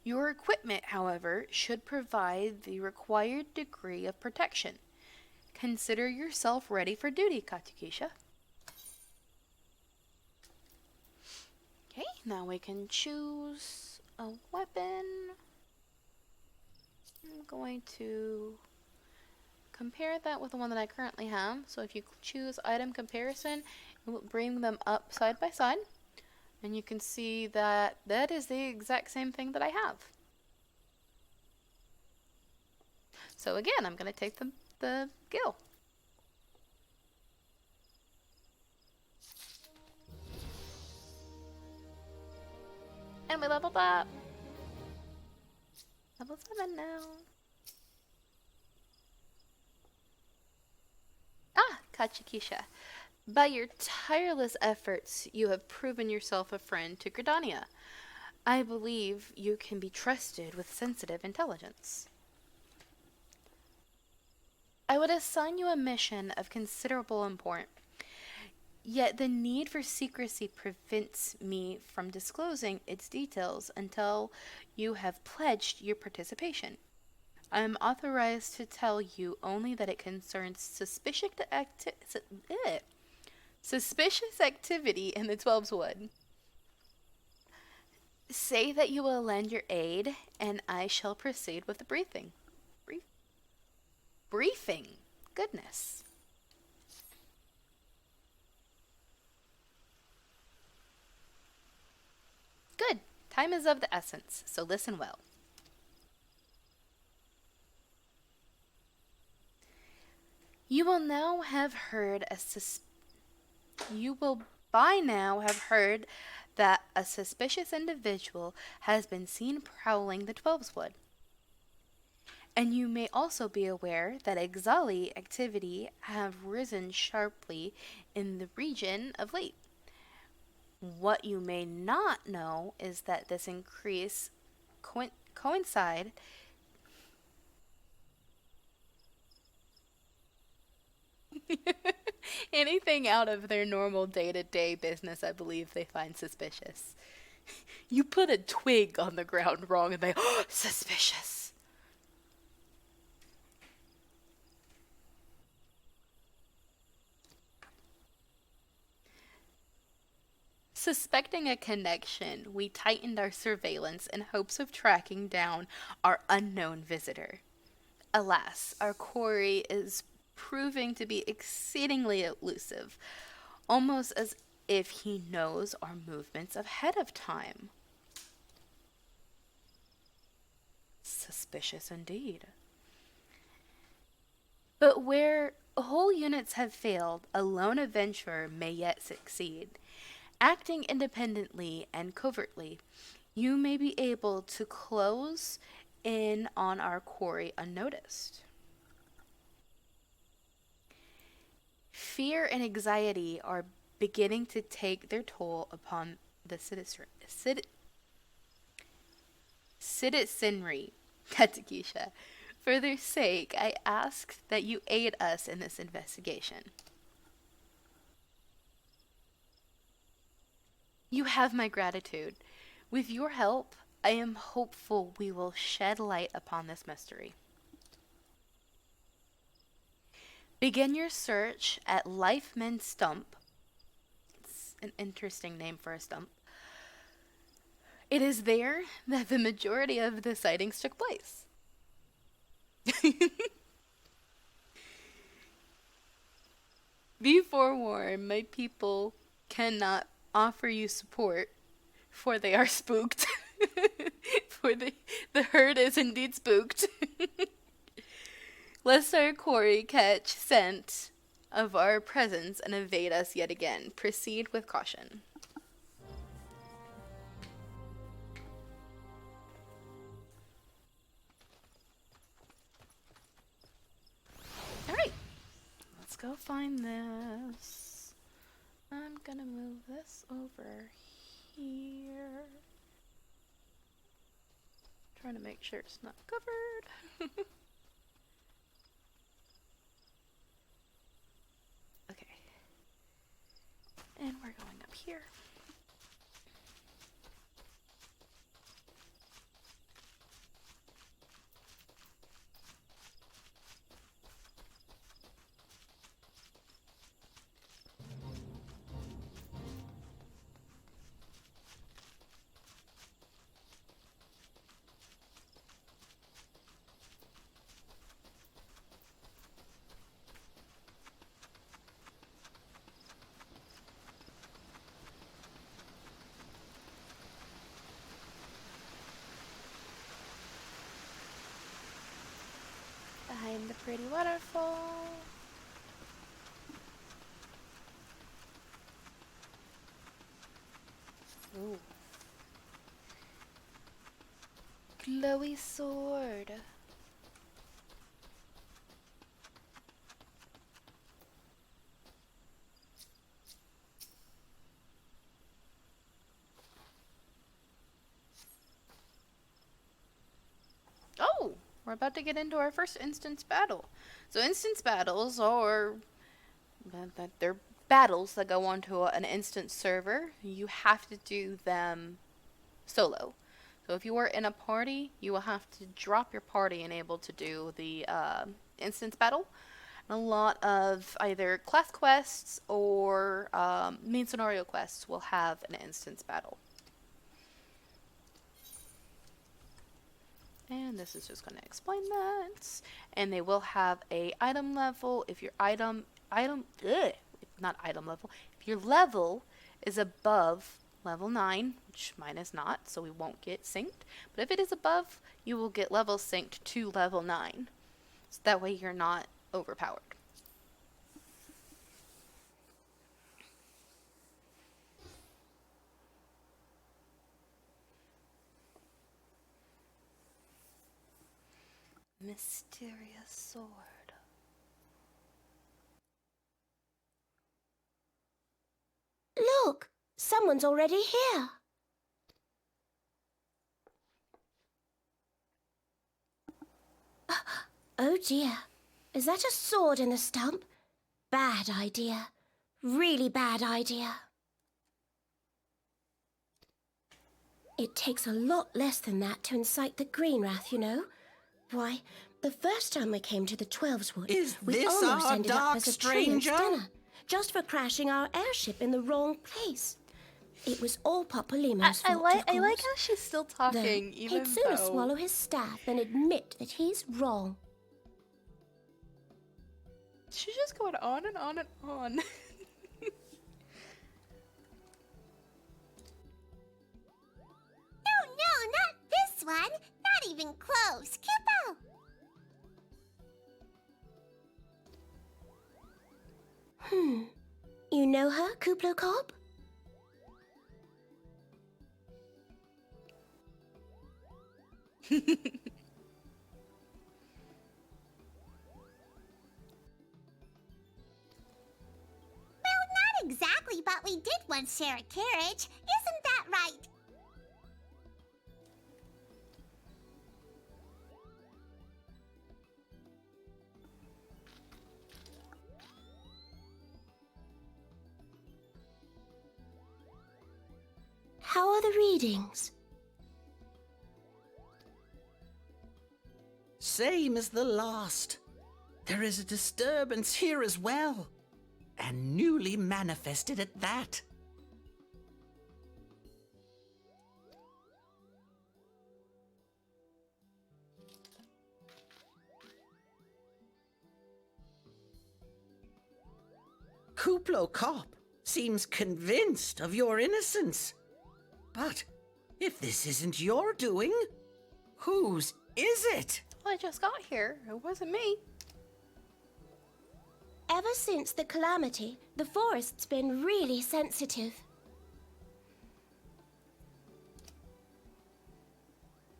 Your equipment, however, should provide the required degree of protection. Consider yourself ready for duty, Katukisha. Okay, now we can choose a weapon. I'm going to compare that with the one that I currently have. So if you choose item comparison, it will bring them up side by side. And you can see that that is the exact same thing that I have. So again, I'm going to take the gill. And we leveled up. Level 7 now. Ah, Kachikisha. By your tireless efforts, you have proven yourself a friend to Gridania. I believe you can be trusted with sensitive intelligence. I would assign you a mission of considerable import. Yet the need for secrecy prevents me from disclosing its details until you have pledged your participation. I am authorized to tell you only that it concerns suspicious activity in the Twelves Wood. Say that you will lend your aid, and I shall proceed with the briefing. Briefing? Goodness. Good. Time is of the essence, so listen well. You will now have heard by now have heard that a suspicious individual has been seen prowling the Twelveswood. And you may also be aware that Exali activity have risen sharply in the region of late. What you may not know is that this increase coincide anything out of their normal day-to-day business, I believe they find suspicious. You put a twig on the ground wrong and they, oh, suspicious. Suspecting a connection, we tightened our surveillance in hopes of tracking down our unknown visitor. Alas, our quarry is proving to be exceedingly elusive, almost as if he knows our movements ahead of time. Suspicious indeed. But where whole units have failed, a lone adventurer may yet succeed. Acting independently and covertly, you may be able to close in on our quarry unnoticed. Fear and anxiety are beginning to take their toll upon the Citizenry, Katakisha. For their sake, I ask that you aid us in this investigation. You have my gratitude. With your help, I am hopeful we will shed light upon this mystery. Begin your search at Lifeman Stump. It's an interesting name for a stump. It is there that the majority of the sightings took place. Be forewarned, my people cannot offer you support, for they are spooked. For the herd is indeed spooked. Lest our quarry catch scent of our presence and evade us yet again. Proceed with caution. Alright, let's go find this. I'm gonna move this over here. Trying to make sure it's not covered. Okay. And we're going up here. Behind the pretty waterfall. Ooh. Glowy sword. Oh, we're about to get into our first instance battle. So instance battles are they're battles that go onto an instance server. You have to do them solo. So if you are in a party, you will have to drop your party and able to do the instance battle. And a lot of either class quests or main scenario quests will have an instance battle. And this is just going to explain that. And they will have a item level. If your not item level. If your level is above level 9, which mine is not, so we won't get synced. But if it is above, you will get level synced to level 9. So that way you're not overpowered. Mysterious sword. Look! Someone's already here. Oh dear. Is that a sword in the stump? Bad idea. Really bad idea. It takes a lot less than that to incite the green wrath, you know. Why, the first time we came to the Twelves Wood, we almost ended up as a stranger dinner, just for crashing our airship in the wrong place. It was all Papalimos' fault, I like how she's still talking, though even he'd sooner though... swallow his staff than admit that he's wrong. She's just going on and on and on. No, not this one. Not even close. Kupo! You know her, Kuplo Cobb? Not exactly, but we did once share a carriage. Isn't that right? How are the readings? Same as the last. There is a disturbance here as well. And newly manifested at that. Kuplo Kop seems convinced of your innocence. But if this isn't your doing, whose is it? Well, I just got here. It wasn't me. Ever since the calamity, the forest's been really sensitive.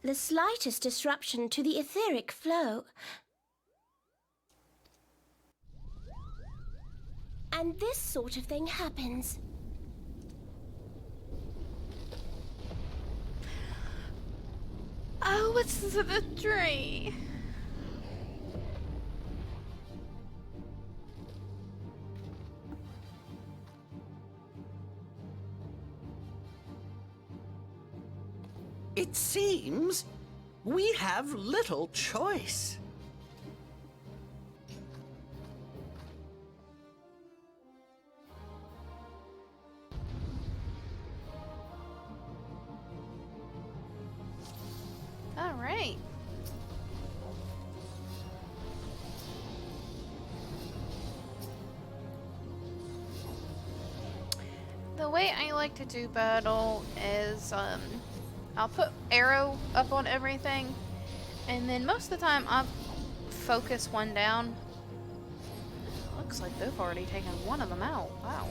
The slightest disruption to the etheric flow. And this sort of thing happens. Oh, it's the tree. It seems we have little choice. All right. The way I like to do battle is, I'll put arrow up on everything, and then most of the time I'll focus one down. Looks like they've already taken one of them out. Wow.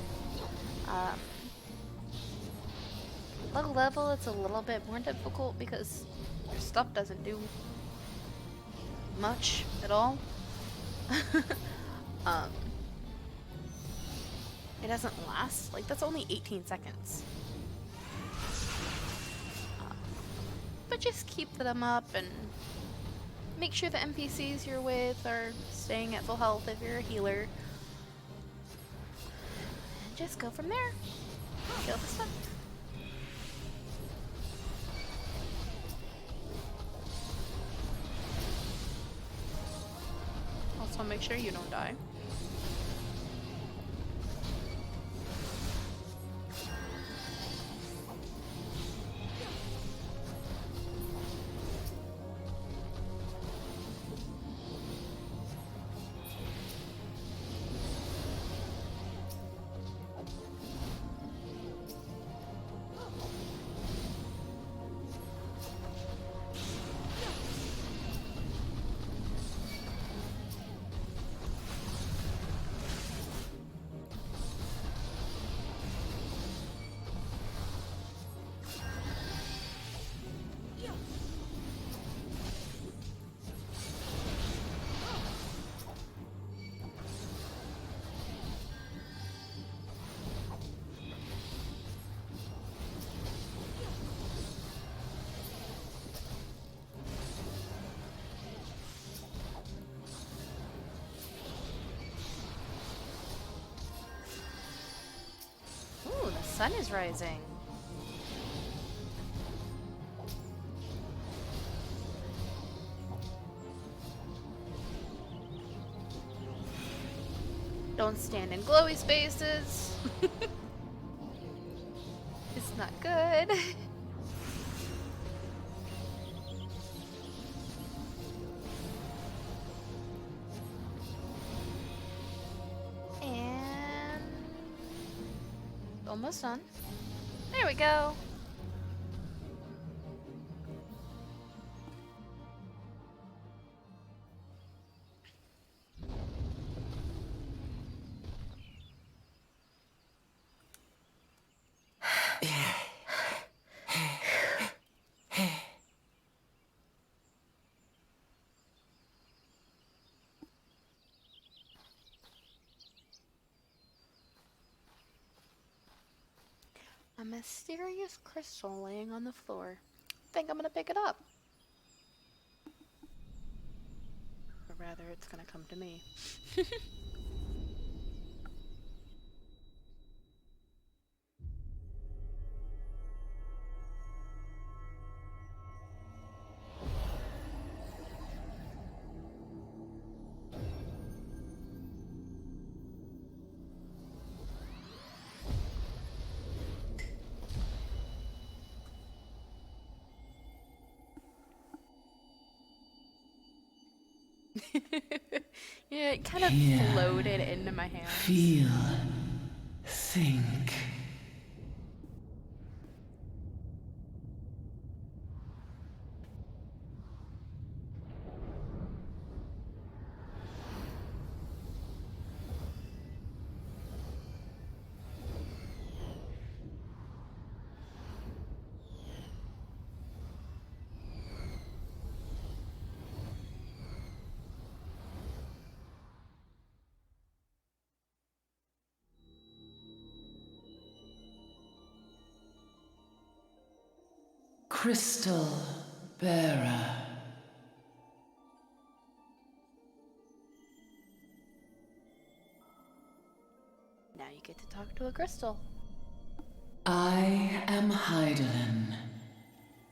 Low level, it's a little bit more difficult because your stuff doesn't do much at all. It doesn't last. Like, that's only 18 seconds. But just keep them up and make sure the NPCs you're with are staying at full health if you're a healer. And just go from there. Kill the stuff. Also make sure you don't die. Ooh, the sun is rising. Don't stand in glowy spaces. It's not good. And almost done. There we go. A mysterious crystal laying on the floor. I think I'm gonna pick it up. Or rather, it's gonna come to me. Yeah, it kind of floated into my hands. Feel. Think. Crystal Bearer. Now you get to talk to a crystal. I am Hydaelyn,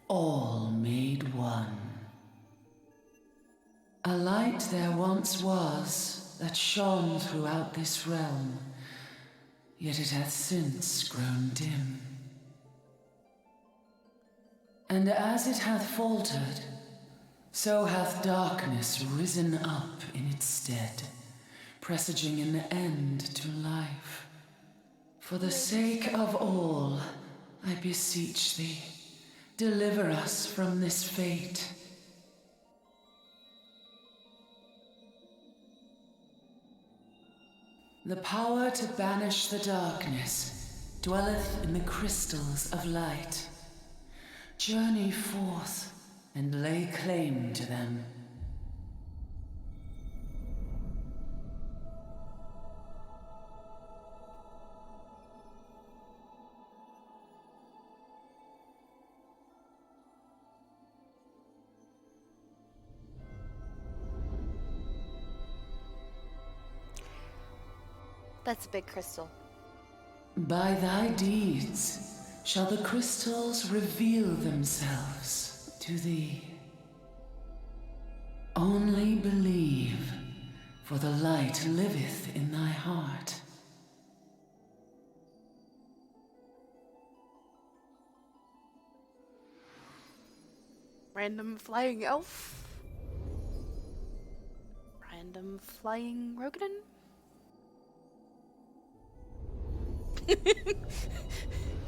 all made one. A light there once was that shone throughout this realm, yet it hath since grown dim. And as it hath faltered, so hath darkness risen up in its stead, presaging an end to life. For the sake of all, I beseech thee, deliver us from this fate. The power to banish the darkness dwelleth in the crystals of light. Journey forth and lay claim to them. That's a big crystal. By thy deeds shall the crystals reveal themselves to thee. Only believe, for the light liveth in thy heart. Random flying elf. Random flying Rogan.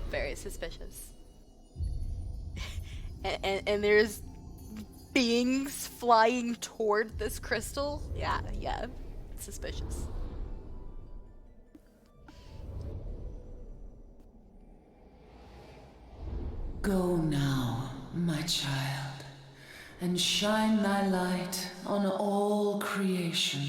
Very suspicious. And there's beings flying toward this crystal. Yeah, suspicious. Go now, my child, and shine thy light on all creation.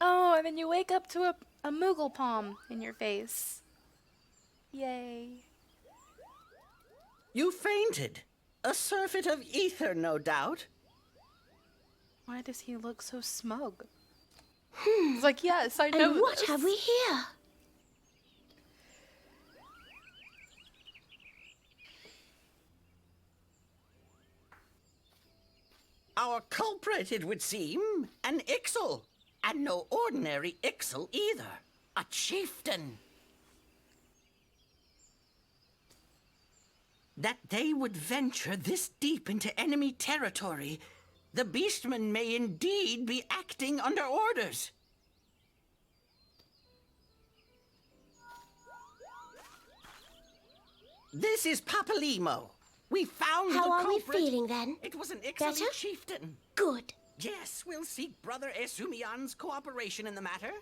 Oh, and then you wake up to a Mogul palm in your face. Yay. You fainted. A surfeit of ether, no doubt. Why does he look so smug? He's like, yes, I know. And what this. have we here? Our culprit, it would seem, an Ixal. And no ordinary Ixal either. A chieftain. That they would venture this deep into enemy territory, the beastmen may indeed be acting under orders. This is Papalimo. We found How the are culprit. we feeling then? It was an Better? Ixalan chieftain. Good. Yes, we'll seek Brother Esumian's cooperation in the matter.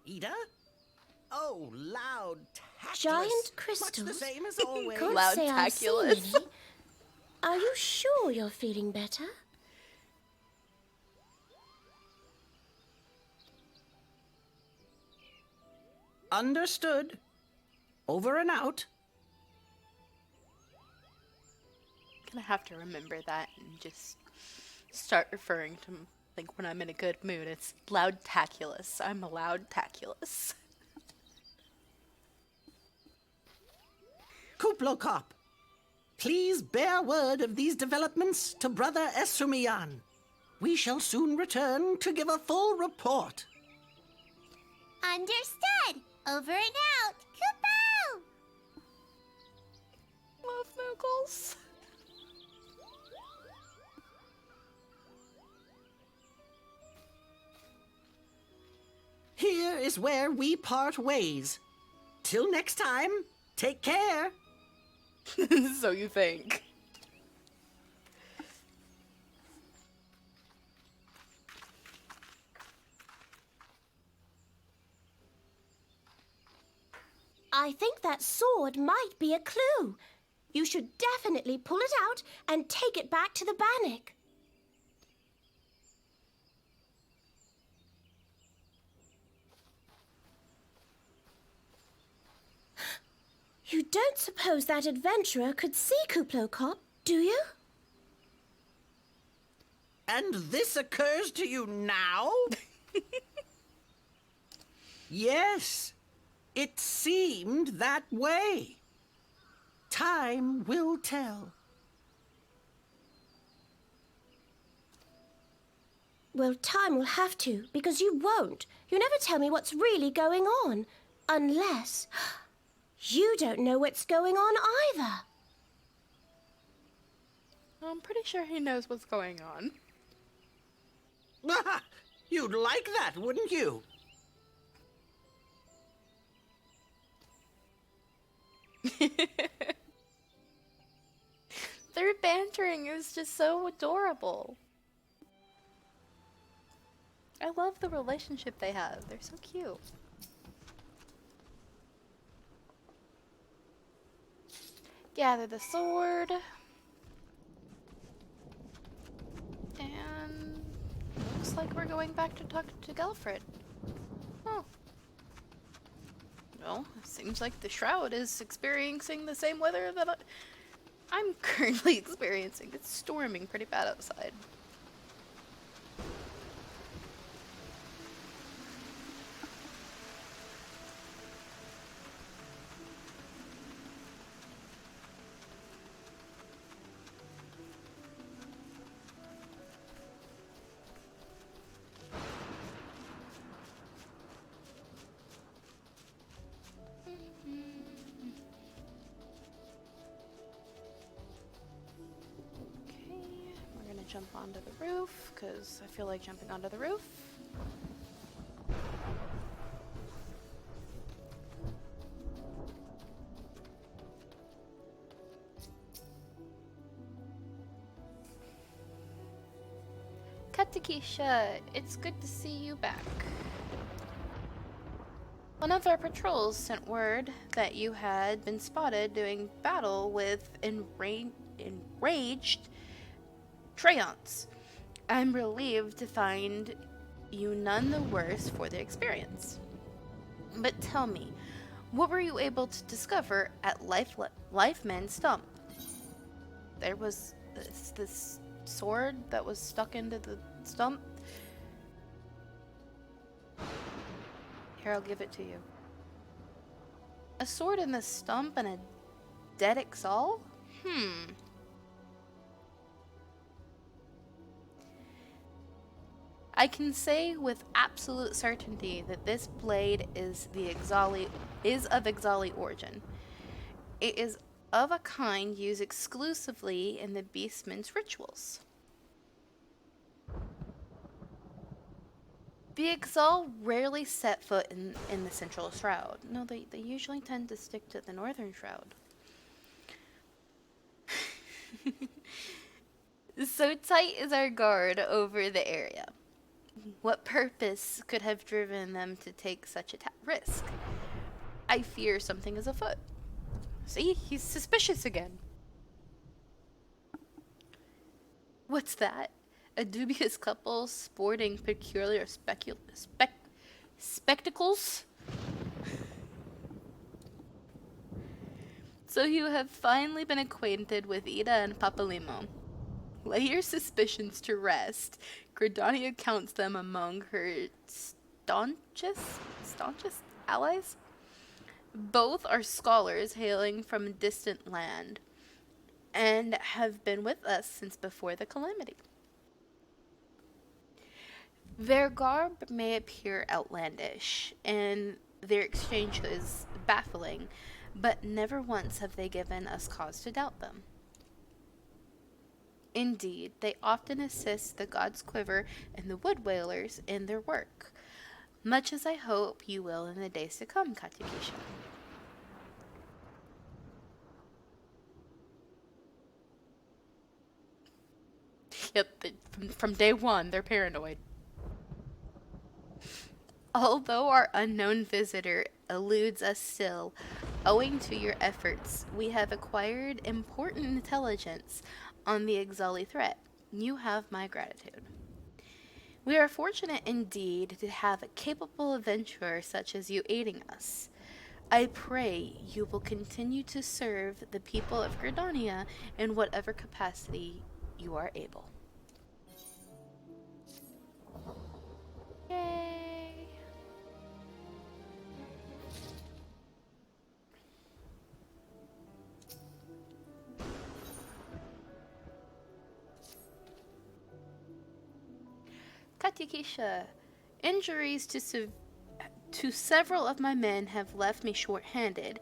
Ida? Oh, loud tactless. Giant crystals? Much the same as always. Can't Loud say I've seen taculous. any. Are you sure you're feeling better? Understood. Over and out. Gonna have to remember that and just start referring to, like, when I'm in a good mood, it's loud taculous. I'm a loud taculous. Kuplokop, please bear word of these developments to Brother Esumian. We shall soon return to give a full report. Understood. Over and out. Love Moguls. Here is where we part ways. Till next time, take care. So you think. I think that sword might be a clue. You should definitely pull it out and take it back to the Bannock. You don't suppose that adventurer could see Kuplokop, do you? And this occurs to you now? Yes, it seemed that way. Time will tell. Well, time will have to, because you won't. You never tell me what's really going on. Unless you don't know what's going on either. I'm pretty sure he knows what's going on. You'd like that, wouldn't you? Their bantering is just so adorable. I love the relationship they have. They're so cute. Gather the sword. And looks like we're going back to talk to Gelfred. Oh. Well, it seems like the Shroud is experiencing the same weather that I'm currently experiencing. It's storming pretty bad outside. Jump onto the roof, because I feel like jumping onto the roof. Katakisha, it's good to see you back. One of our patrols sent word that you had been spotted doing battle with enraged Treants. I'm relieved to find you none the worse for the experience. But tell me, what were you able to discover at Lifeman Stump? There was this sword that was stuck into the stump. Here, I'll give it to you. A sword in the stump and a dead Ixal? I can say with absolute certainty that this blade is of Ixali origin. It is of a kind used exclusively in the Beastman's rituals. The Ixal rarely set foot in the Central Shroud. No, they usually tend to stick to the Northern Shroud. So tight is our guard over the area. What purpose could have driven them to take such a risk? I fear something is afoot. See, he's suspicious again. What's that? A dubious couple sporting peculiar spectacles? So you have finally been acquainted with Ida and Papalimo. Lay your suspicions to rest. Gridania counts them among her staunchest allies. Both are scholars hailing from a distant land, and have been with us since before the calamity. Their garb may appear outlandish, and their exchange is baffling, but never once have they given us cause to doubt them. Indeed, they often assist the gods Quiver and the Wood Whalers in their work, much as I hope you will in the days to come, Katukisha. Yep, from day one, they're paranoid. Although our unknown visitor eludes us still, owing to your efforts, we have acquired important intelligence on the Exali threat. You have my gratitude. We are fortunate indeed to have a capable adventurer such as you aiding us. I pray you will continue to serve the people of Gridania in whatever capacity you are able. Yay! Katukisha, injuries to several of my men have left me short-handed,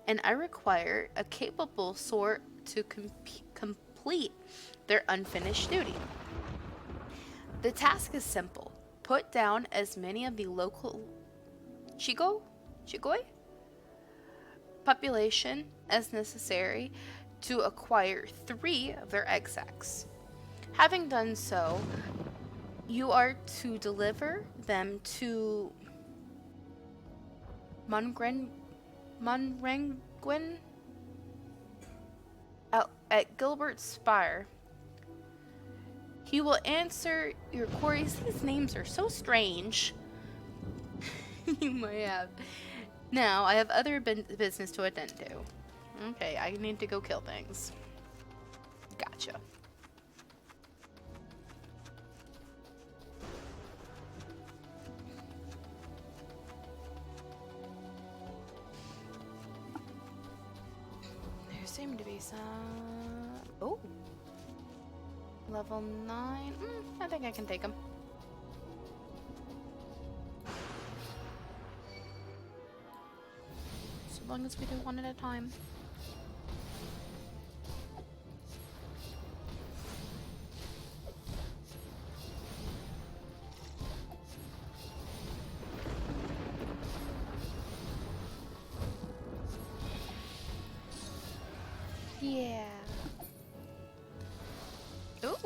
and I require a capable sort to complete their unfinished duty. The task is simple. Put down as many of the local Chigoi population as necessary to acquire 3 of their egg sacs. Having done so, you are to deliver them to Monrenguen at Gilbert's Spire. He will answer your queries. These names are so strange. You might have. Now, I have other business to attend to. Okay, I need to go kill things. Gotcha. There seem to be some... Oh! Level 9. I think I can take them. So long as we do one at a time. Yeah. Ooh,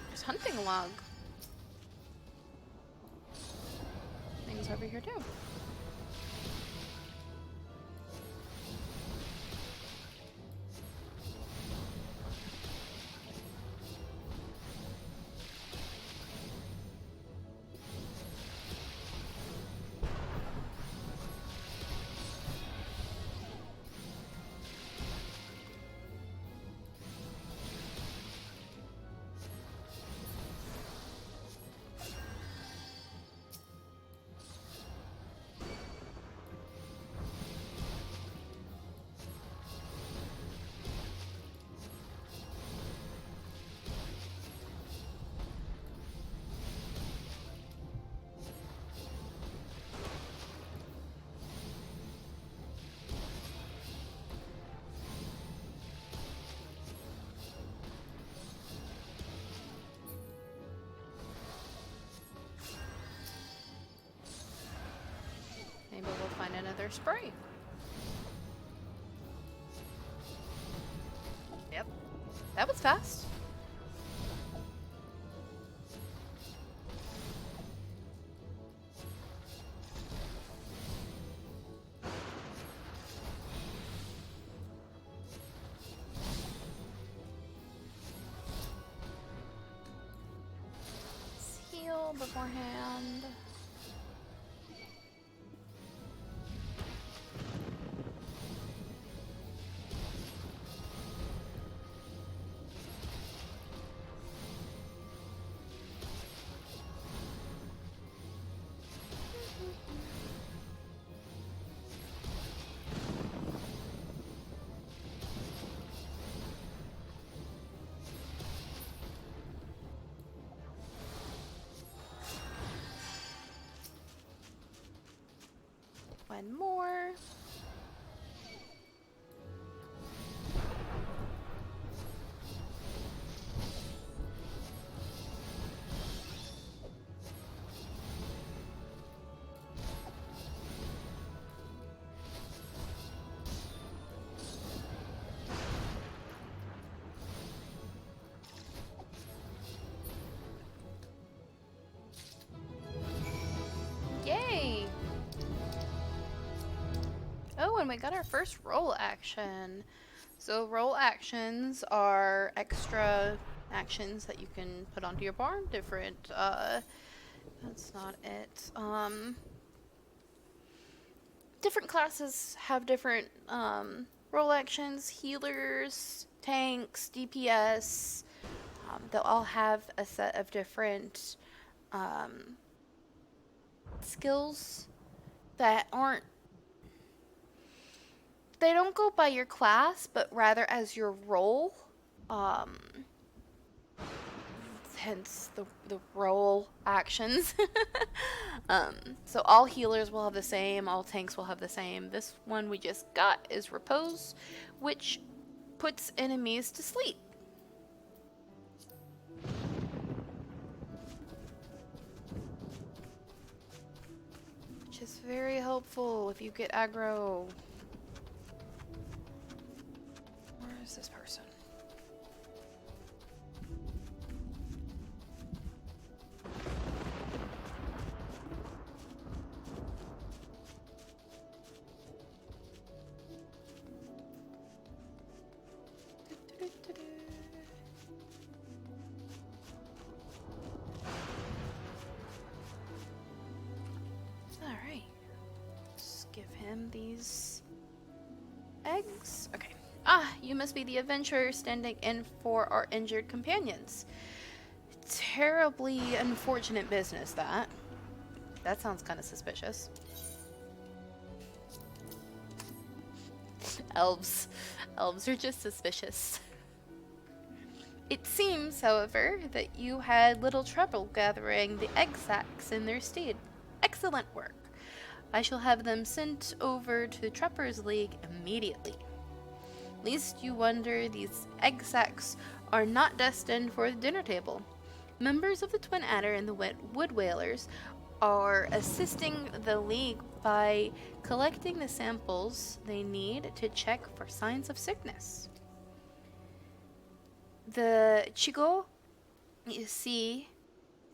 there's hunting log. Things over here too. Maybe we'll find another spray. Yep. That was fast. Let's heal beforehand. One more. on, we got our first roll action. So roll actions are extra actions that you can put onto your barn. Different, that's not it. Different classes have different, roll actions. Healers, tanks, DPS, they'll all have a set of different, skills that aren't, they don't go by your class, but rather as your role. Hence the role actions. So all healers will have the same, all tanks will have the same. This one we just got is Repose, which puts enemies to sleep. Which is very helpful if you get aggro. Where is this person? Alright. Just give him these eggs. Okay. Ah, you must be the adventurer standing in for our injured companions. Terribly unfortunate business, that. That sounds kind of suspicious. Elves. Elves are just suspicious. It seems, however, that you had little trouble gathering the egg sacs in their stead. Excellent work. I shall have them sent over to the Trappers League immediately. Lest you wonder, these egg sacs are not destined for the dinner table. Members of the Twin Adder and the Wood Whalers are assisting the League by collecting the samples they need to check for signs of sickness. The Chigo, you see,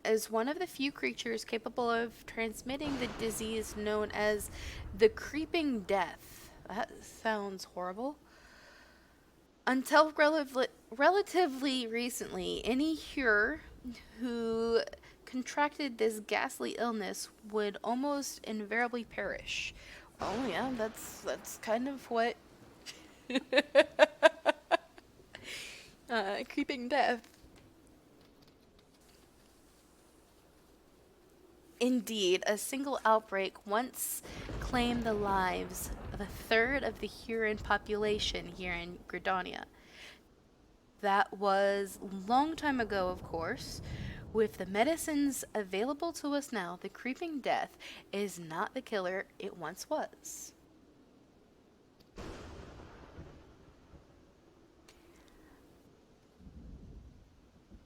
is one of the few creatures capable of transmitting the disease known as the Creeping Death. That sounds horrible. Until relatively recently, any Hyur who contracted this ghastly illness would almost invariably perish. Oh yeah, that's kind of what Creeping Death. Indeed, a single outbreak once claimed the lives of a third of the Huron population here in Gridania. That was a long time ago, of course. With the medicines available to us now, the Creeping Death is not the killer it once was.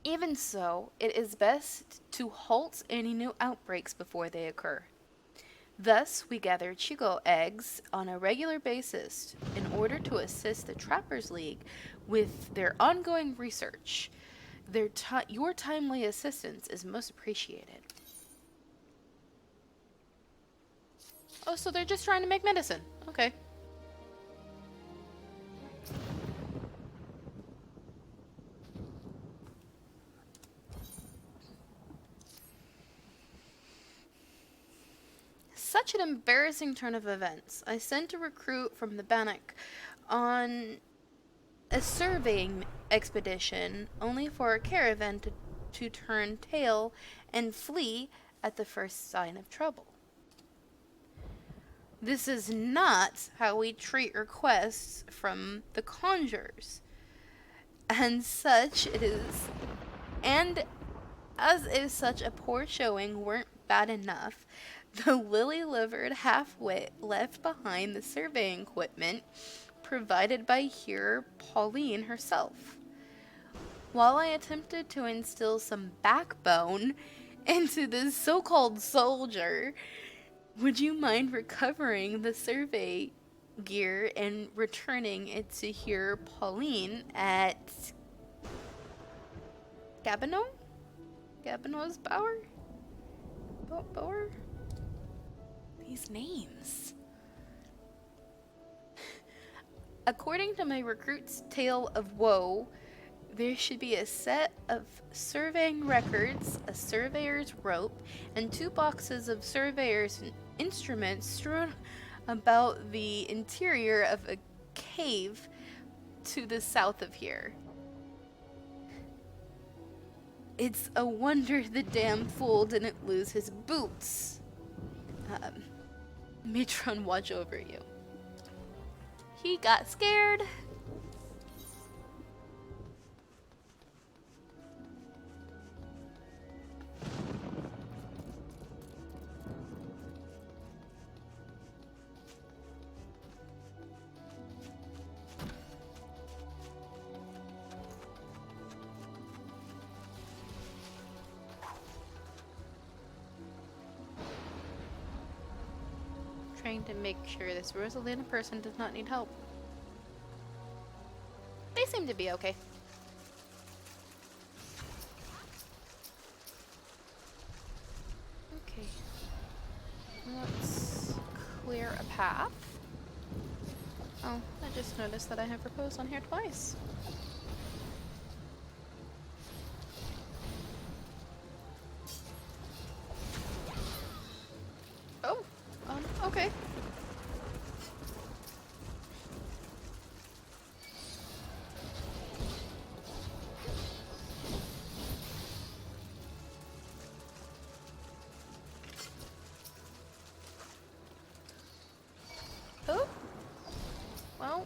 Even so, it is best to halt any new outbreaks before they occur. Thus, we gather Chigo eggs on a regular basis in order to assist the Trappers League with their ongoing research. Your timely assistance is most appreciated. Oh, so they're just trying to make medicine. Okay. Such an embarrassing turn of events. I sent a recruit from the Bannock on a surveying expedition, only for a caravan to turn tail and flee at the first sign of trouble. This is not how we treat requests from the conjurers. And as if such a poor showing weren't bad enough, the lily-livered half-wit left behind the surveying equipment provided by Hyur Pauline herself. While I attempted to instill some backbone into this so-called soldier, would you mind recovering the survey gear and returning it to Hyur Pauline at Gabino? Gabino's Bower? Bower? These names. According to my recruit's tale of woe, there should be a set of surveying records, a surveyor's rope, and 2 boxes of surveyor's instruments strewn about the interior of a cave to the south of here. It's a wonder the damn fool didn't lose his boots. Matron, watch over you. He got scared. Trying to make sure this Rosalina person does not need help. They seem to be okay. Okay. Let's clear a path. Oh, I just noticed that I have repose on here twice. Oh, okay. Oh, well.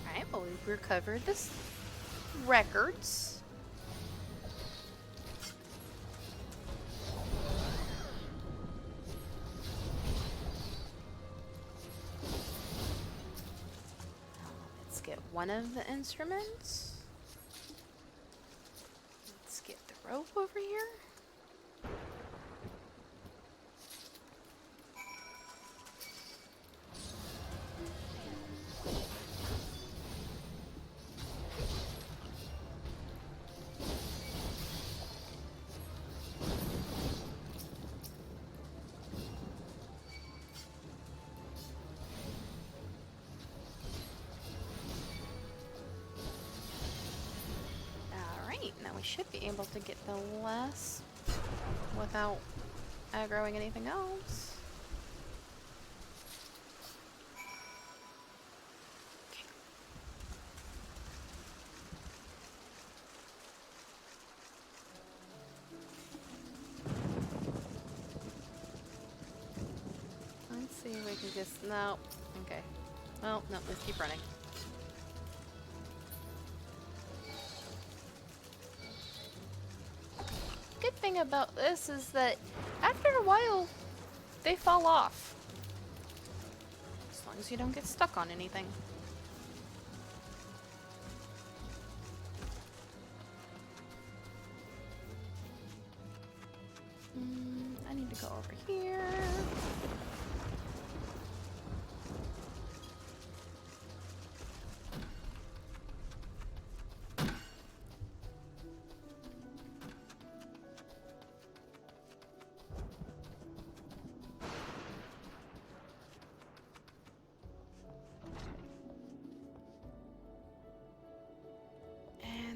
Alright, well, we've recovered this records. Let's get one of the instruments. Let's get the rope over here. Now we should be able to get the last without aggroing anything else. Okay. Let's see if we can just... No. Okay. Well, no, let's keep running. Good thing about this is that after a while they fall off, as long as you don't get stuck on anything. I need to go over here.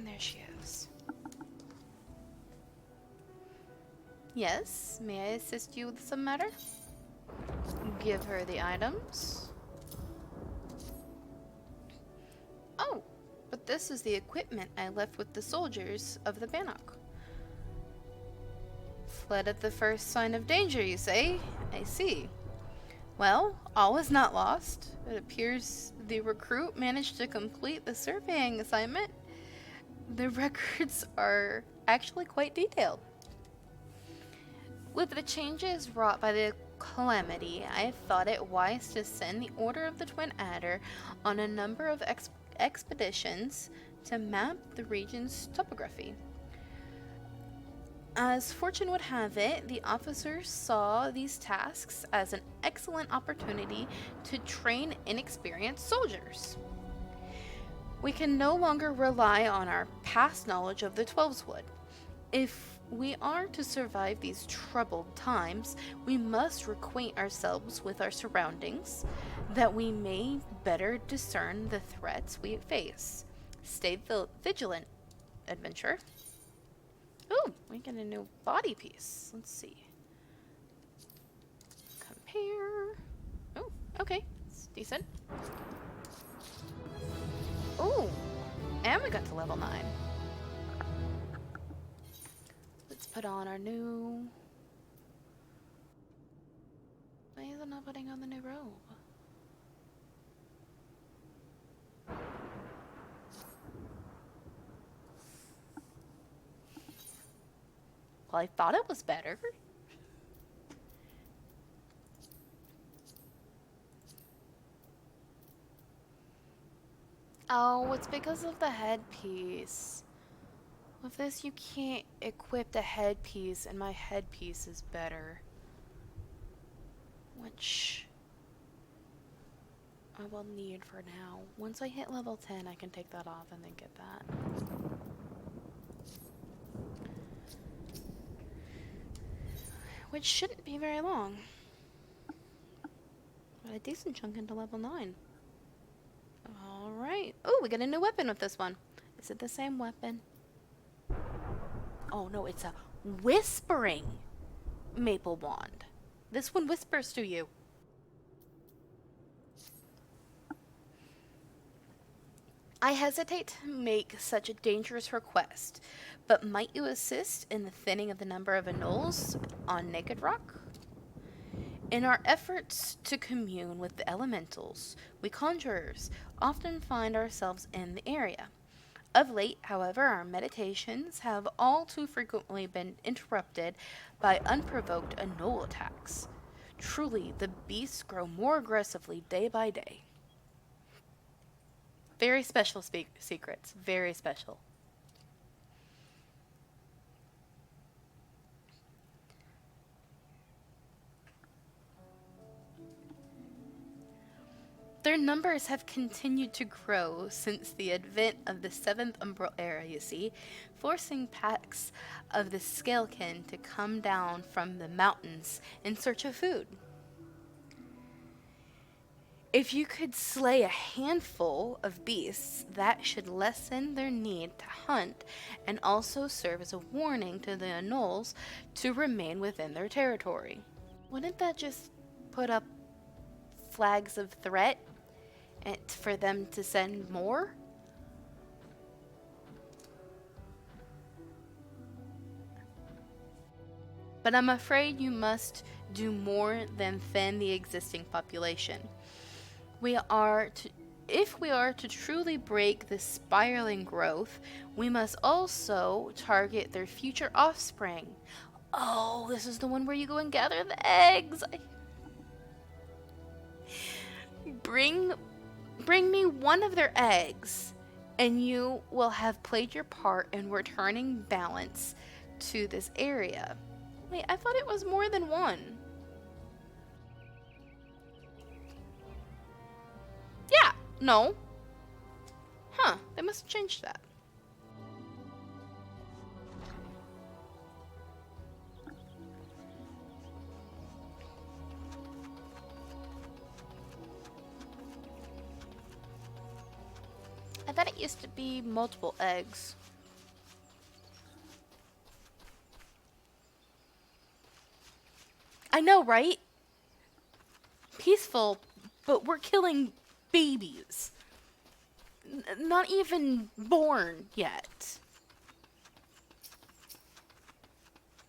There she is. Yes, may I assist you with some matter? Give her the items. Oh, but this is the equipment I left with the soldiers of the Bannock. Fled at the first sign of danger, you say? I see. Well, all is not lost. It appears the recruit managed to complete the surveying assignment. The records are actually quite detailed. With the changes wrought by the calamity, I thought it wise to send the Order of the Twin Adder on a number of expeditions to map the region's topography. As fortune would have it, the officers saw these tasks as an excellent opportunity to train inexperienced soldiers. We can no longer rely on our past knowledge of the Twelveswood. If we are to survive these troubled times, we must reacquaint ourselves with our surroundings, that we may better discern the threats we face. Stay vigilant, adventurer. Ooh, we get a new body piece. Let's see. Compare. Oh, okay. It's decent. Ooh, and we got to level 9. Let's put on our new... Why is it not putting on the new robe? Well, I thought it was better. Oh, it's because of the headpiece. With this, you can't equip the headpiece, and my headpiece is better. Which I will need for now. Once I hit level 10, I can take that off and then get that. Which shouldn't be very long. But a decent chunk into level 9. Alright. Oh, we got a new weapon with this one. Is it the same weapon? Oh no, it's a whispering maple wand. This one whispers to you. I hesitate to make such a dangerous request, but might you assist in the thinning of the number of anoles on Naked Rock? In our efforts to commune with the elementals, we conjurers often find ourselves in the area. Of late, however, our meditations have all too frequently been interrupted by unprovoked anole attacks. Truly, the beasts grow more aggressively day by day. Very special secrets. Very special. Their numbers have continued to grow since the advent of the 7th Umbral Era, you see, forcing packs of the Scalekin to come down from the mountains in search of food. If you could slay a handful of beasts, that should lessen their need to hunt and also serve as a warning to the anoles to remain within their territory. Wouldn't that just put up flags of threat and for them to send more? But I'm afraid you must do more than thin the existing population. If we are to truly break this spiraling growth, we must also target their future offspring. Oh, this is the one where you go and gather the eggs. Bring me one of their eggs, and you will have played your part in returning balance to this area. Wait, I thought it was more than one. Yeah, no. Huh, they must have changed that. I thought it used to be multiple eggs. I know, right? Peaceful, but we're killing babies. Not even born yet.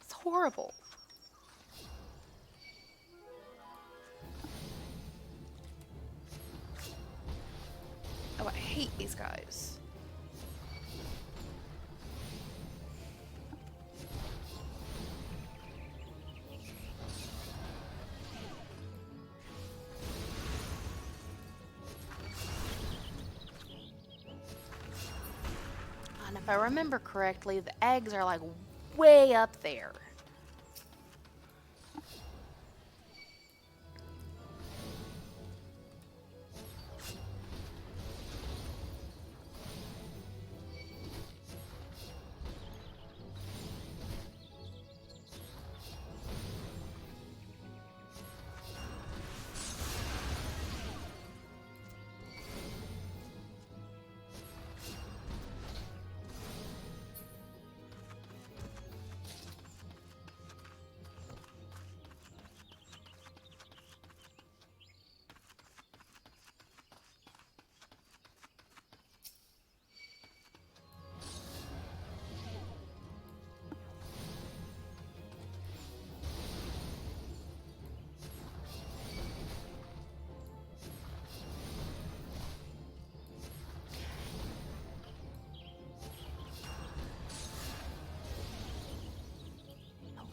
It's horrible. Oh, I hate these guys. And if I remember correctly, the eggs are like way up there.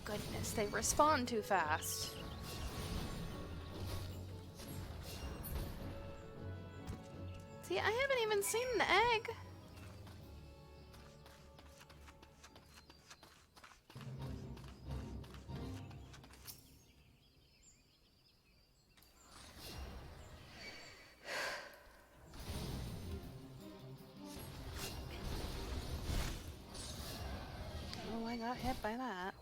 Goodness, they respond too fast. See, I haven't even seen the egg. Oh, I got hit by that.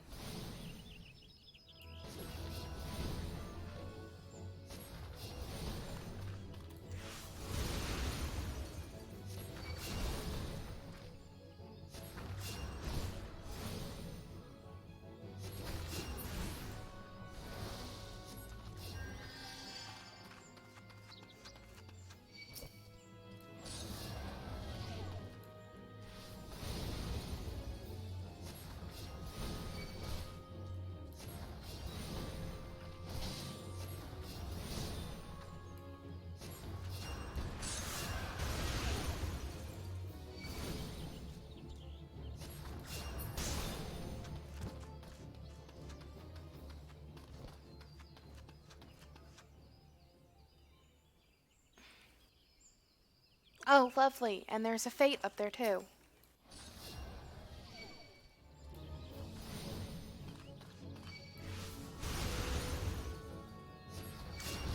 Oh, lovely. And there's a fate up there, too.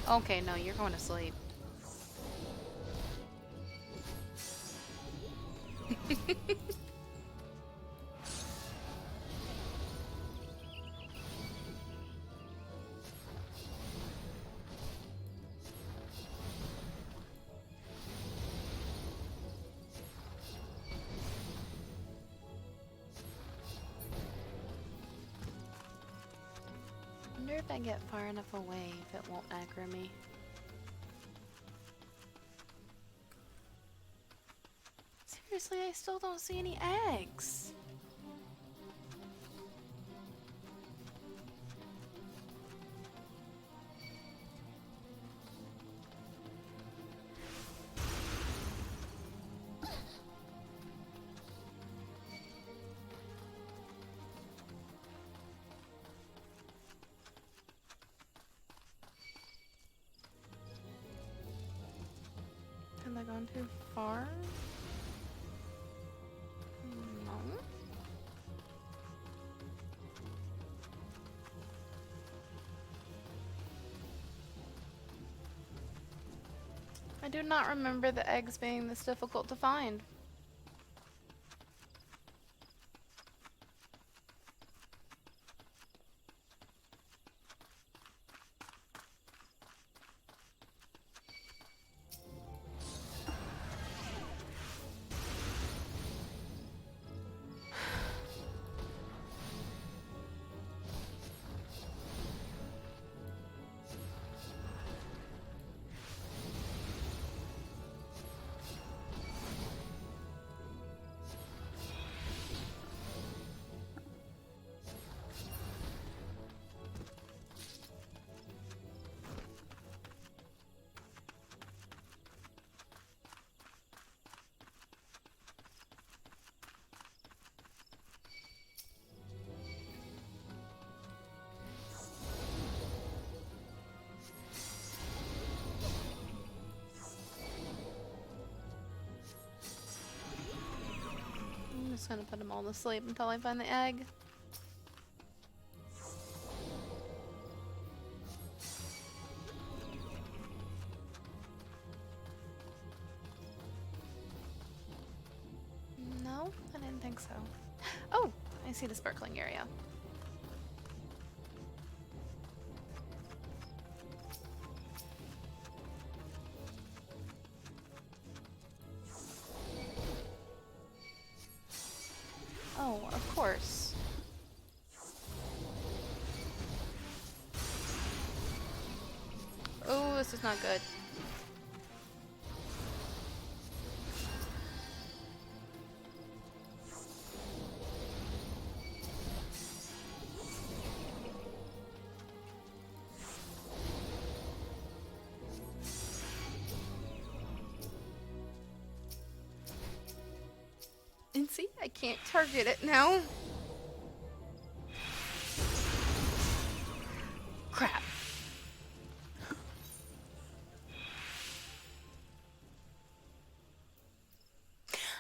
Okay, no, you're going to sleep. I wonder if I get far enough away if it won't aggro me. Seriously, I still don't see any eggs. Have I gone too far? No. I do not remember the eggs being this difficult to find. I'm just gonna put them all to sleep until I find the egg. think so. Oh, I see the sparkling area. Oh, of course. Oh, this is not good. And see, I can't target it now. Crap.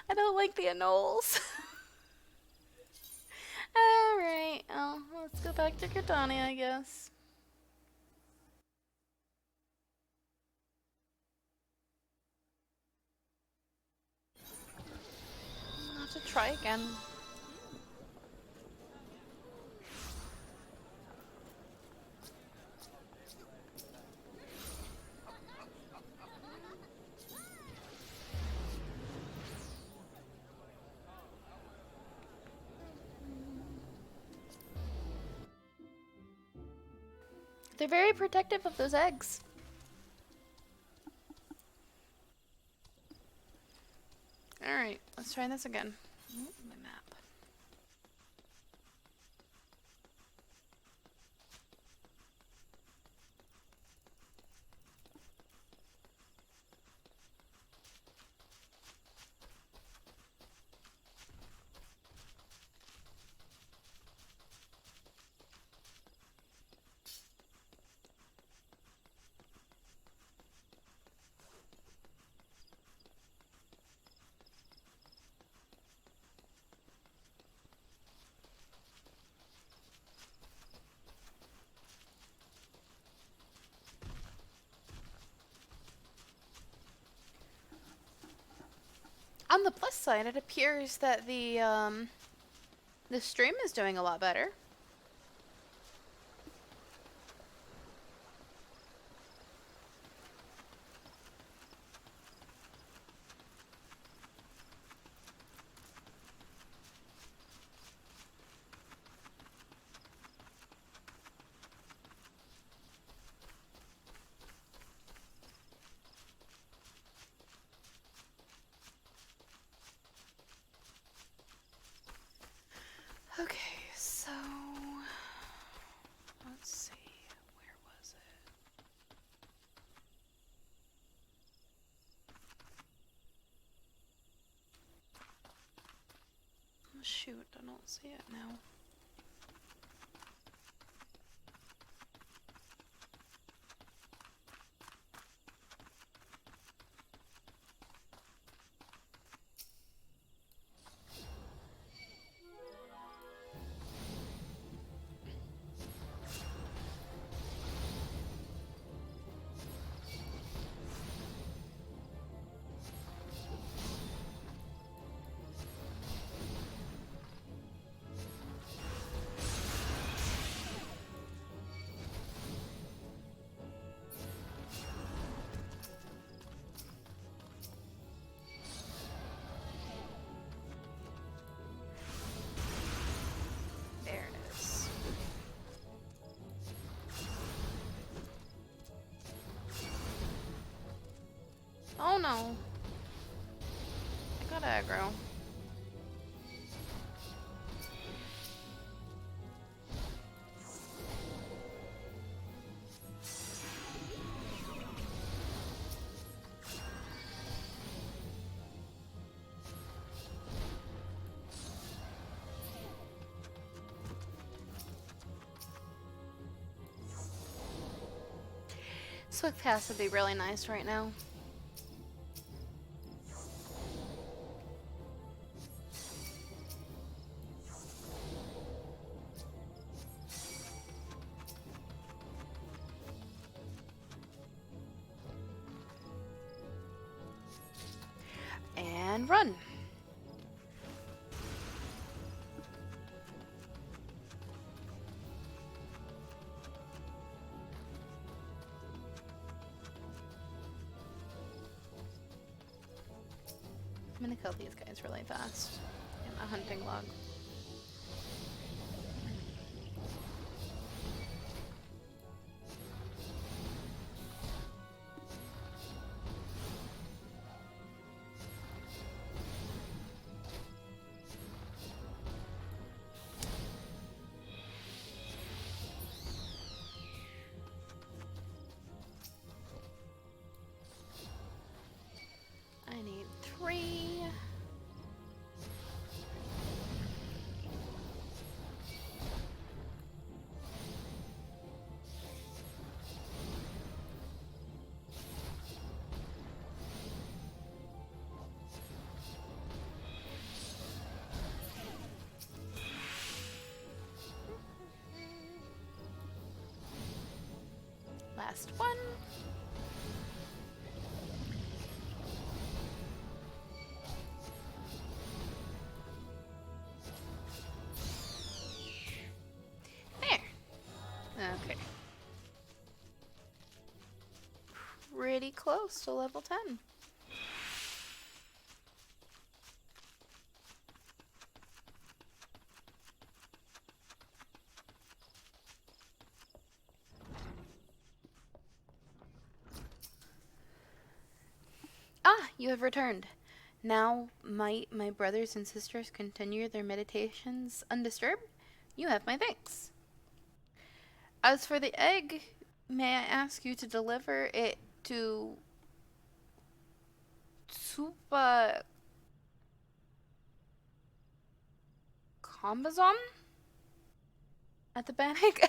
I don't like the anoles. Alright, let's go back to Gridania, I guess. I'll have to try again. They're very protective of those eggs. Alright, let's try this again. Ooh, my map. On the plus side, it appears that the stream is doing a lot better. Okay, so let's see, where was it? Oh shoot, I don't see it now. There it is. Oh no. I got aggro. Swift Pass would be really nice right now. And run. I'm gonna kill these guys really fast. Get my hunting log. I need 3. Last one. There. Okay. Pretty close to level 10. Ah, you have returned. Now might my brothers and sisters continue their meditations undisturbed? You have my thanks. As for the egg, may I ask you to deliver it to Tsuba Kombazon? At the Bannock?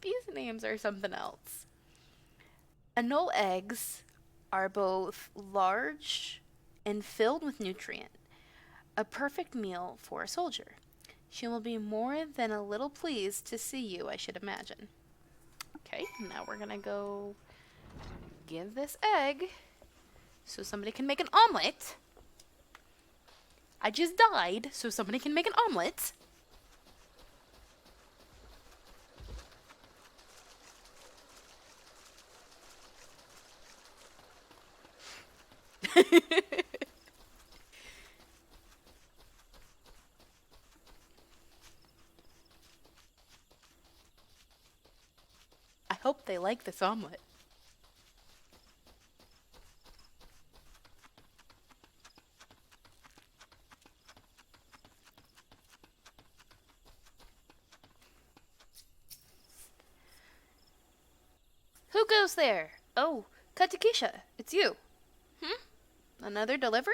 These names are something else. Anole eggs are both large and filled with nutrient. A perfect meal for a soldier. She will be more than a little pleased to see you, I should imagine. Okay, now we're gonna go give this egg so somebody can make an omelet. I just died so somebody can make an omelet. I hope they like this omelet. Who goes there? Oh, Katakisha, it's you. Another delivery?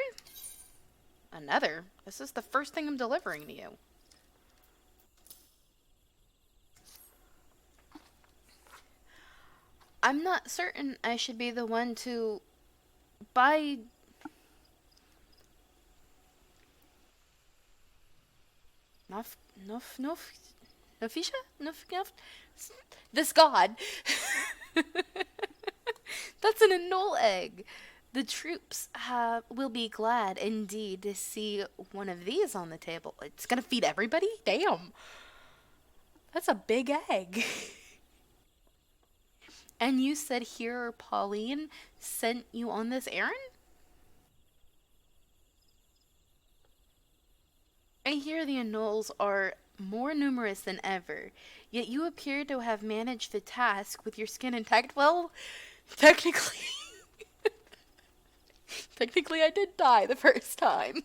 Another? This is the first thing I'm delivering to you. I'm not certain I should be the one to buy... Nofisha? This god. That's an anole egg. The troops will be glad indeed to see one of these on the table. It's gonna feed everybody? Damn. That's a big egg. And you said here Pauline sent you on this errand? I hear the anoles are more numerous than ever, yet you appear to have managed the task with your skin intact. Well, technically... Technically, I did die the first time.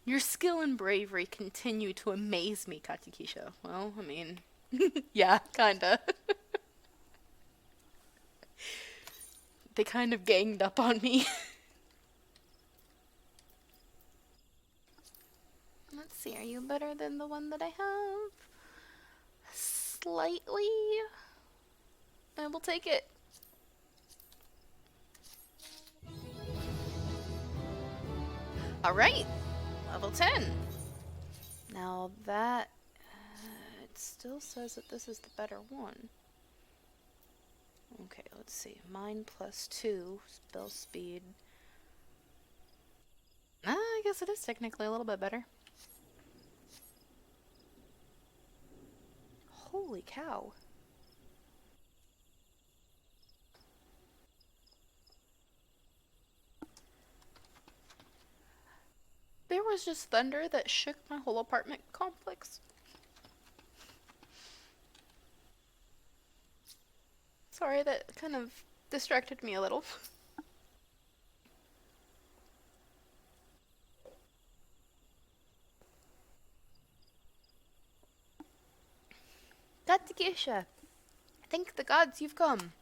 Your skill and bravery continue to amaze me, Katakisha. Well, I mean, yeah, kinda. They kind of ganged up on me. Let's see, are you better than the one that I have? Slightly. I will take it. Alright, level 10. Now that, it still says that this is the better one. Okay, let's see. Mine +2, spell speed. I guess it is technically a little bit better. Holy cow. was just thunder that shook my whole apartment complex. Sorry, that kind of distracted me a little. Tatikisha, thank the gods you've come.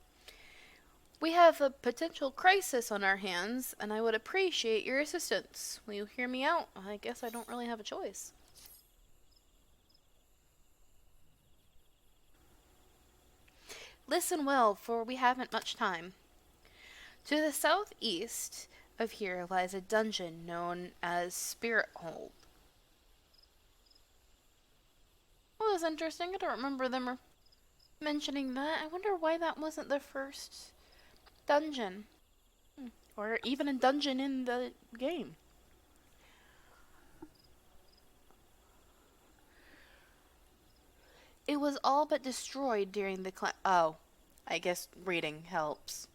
We have a potential crisis on our hands, and I would appreciate your assistance. Will you hear me out? I guess I don't really have a choice. Listen well, for we haven't much time. To the southeast of here lies a dungeon known as Spirit Hold. Well, that's interesting. I don't remember them mentioning that. I wonder why that wasn't the first dungeon. Or even a dungeon in the game. It was all but destroyed during the oh, I guess reading helps.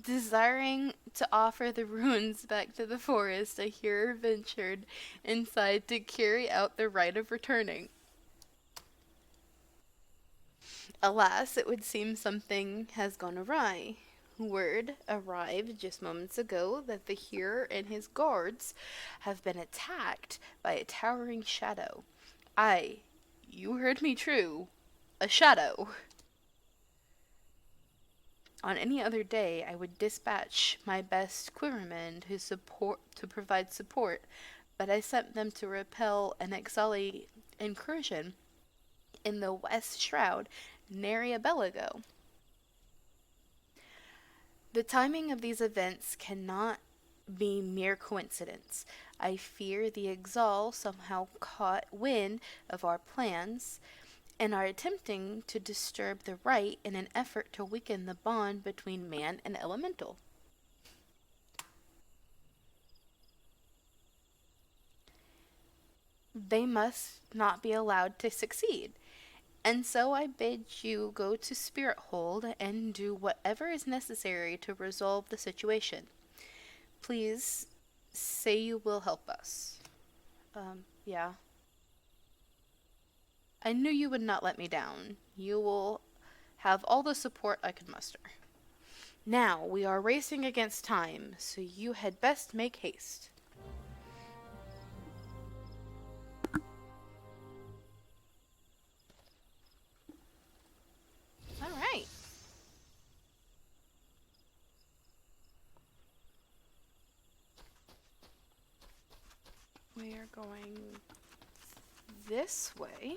Desiring to offer the ruins back to the forest, a hero ventured inside to carry out the rite of returning. Alas, it would seem something has gone awry. Word arrived just moments ago that the hero and his guards have been attacked by a towering shadow. Aye, you heard me true. A shadow. On any other day, I would dispatch my best quivermen to provide support, but I sent them to repel an Exali incursion in the West Shroud nary a bell ago. The timing of these events cannot be mere coincidence. I fear the Exal somehow caught wind of our plans and are attempting to disturb the rite in an effort to weaken the bond between man and elemental. They must not be allowed to succeed. And so I bid you go to Spirit Hold and do whatever is necessary to resolve the situation. Please say you will help us. Yeah. I knew you would not let me down. You will have all the support I could muster. Now, we are racing against time, so you had best make haste. Alright. We are going this way.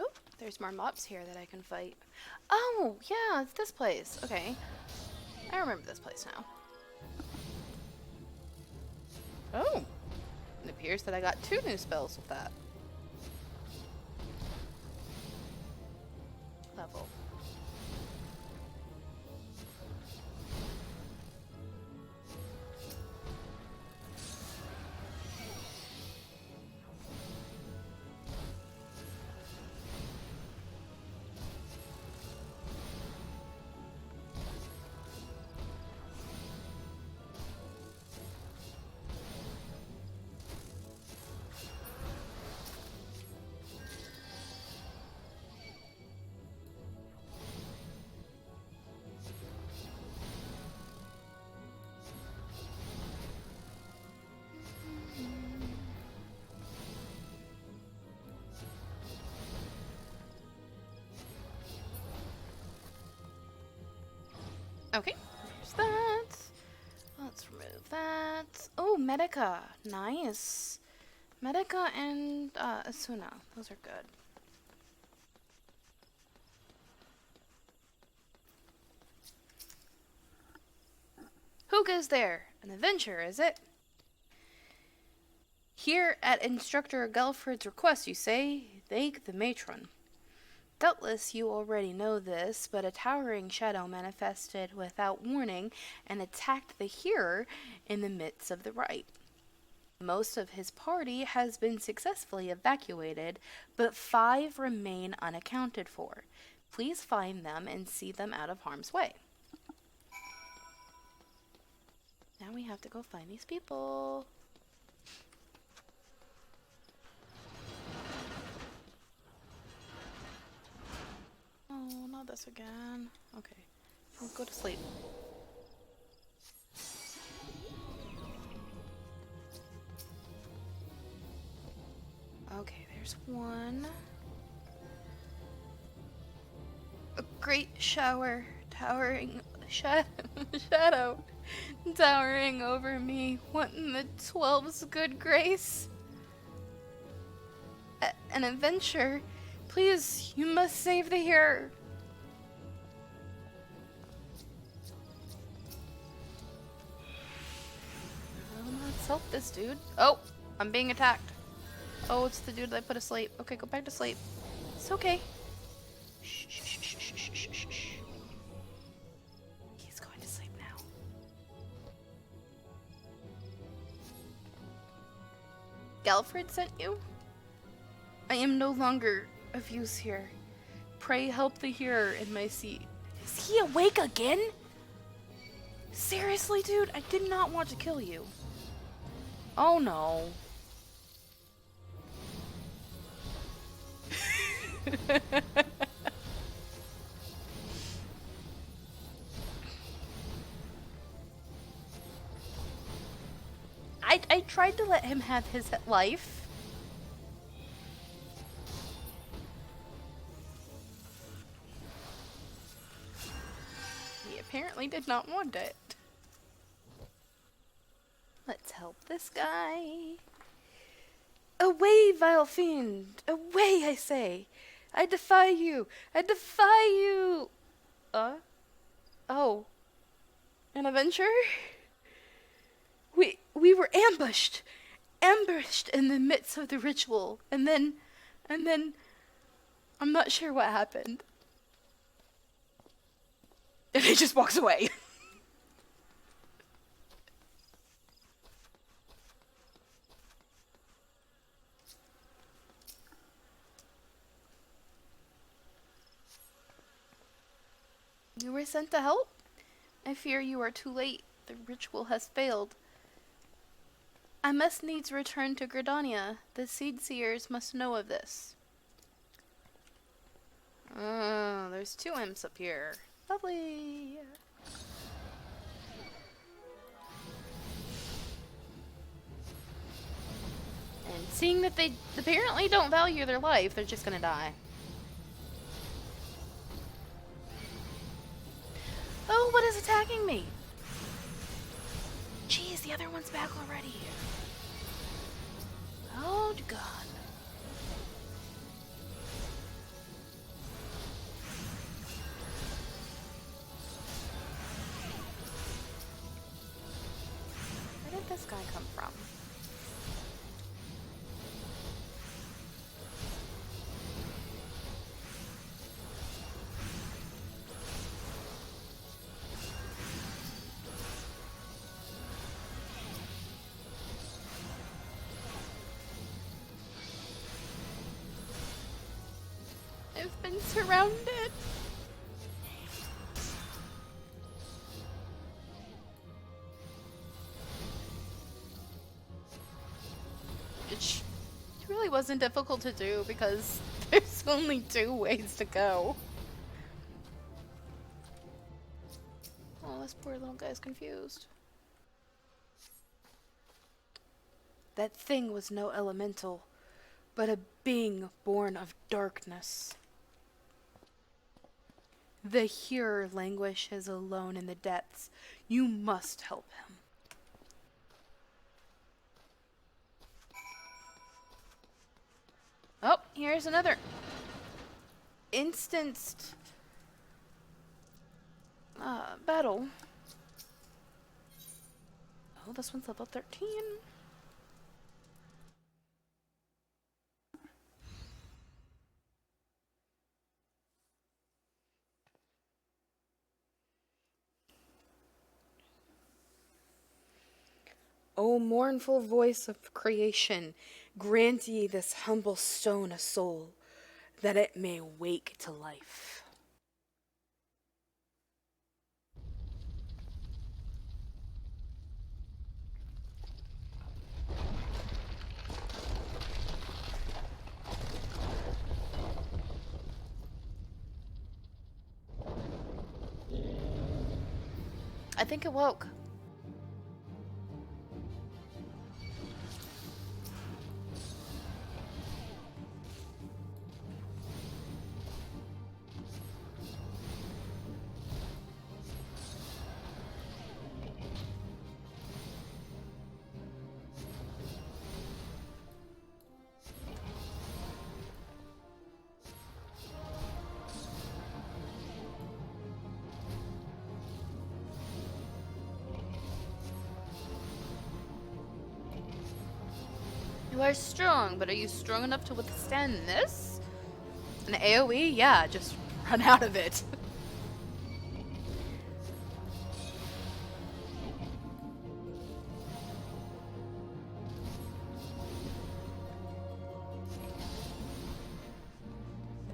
Oh, there's more mobs here that I can fight. Oh, yeah, it's this place. Okay. I remember this place now. Oh. It appears that I got 2 new spells with that. Level. that. Oh, Medica. Nice. Medica and Asuna. Those are good. Who goes there? An adventurer, is it? Here at Instructor Gelfred's request, you say? Thank the matron. Doubtless you already know this, but a towering shadow manifested without warning and attacked the hearer in the midst of the rite. Most of his party has been successfully evacuated, but 5 remain unaccounted for. Please find them and see them out of harm's way. Now we have to go find these people. Oh, not this again. Okay, we'll go to sleep. Okay, there's one. A great shower towering shadow towering over me, wanting the 12's good grace. An adventure. Please, you must save the hero. Let's help this dude. Oh, I'm being attacked. Oh, it's the dude that I put asleep. Okay, go back to sleep. It's okay. Shh, shh, shh, shh, shh, shh, shh, shh. He's going to sleep now. Gelfred sent you? I am no longer of use here. Pray help the hearer in my seat. Is he awake again? Seriously, dude? I did not want to kill you. Oh no. I tried to let him have his life. He apparently did not want it. Let's help this guy. Away, vile fiend! Away, I say! I defy you! I defy you! Oh. An adventure? We were ambushed! Ambushed in the midst of the ritual. And then, I'm not sure what happened. And he just walks away. You were sent to help? I fear you are too late. The ritual has failed. I must needs return to Gridania. The Seed Seers must know of this. There's 2 imps up here. Lovely. And seeing that they apparently don't value their life, they're just gonna die. Oh, what is attacking me? Jeez, the other one's back already. Oh, God. Where did this guy come from? I've been surrounded. Which really wasn't difficult to do because there's only 2 ways to go. Oh, this poor little guy's confused. That thing was no elemental, but a being born of darkness. The hearer languishes alone in the depths. You must help him. Here's another instanced battle. Oh, this one's level 13. O mournful voice of creation, grant ye this humble stone a soul, that it may wake to life. I think it woke. You are strong, but are you strong enough to withstand this? An AoE? Yeah, just run out of it.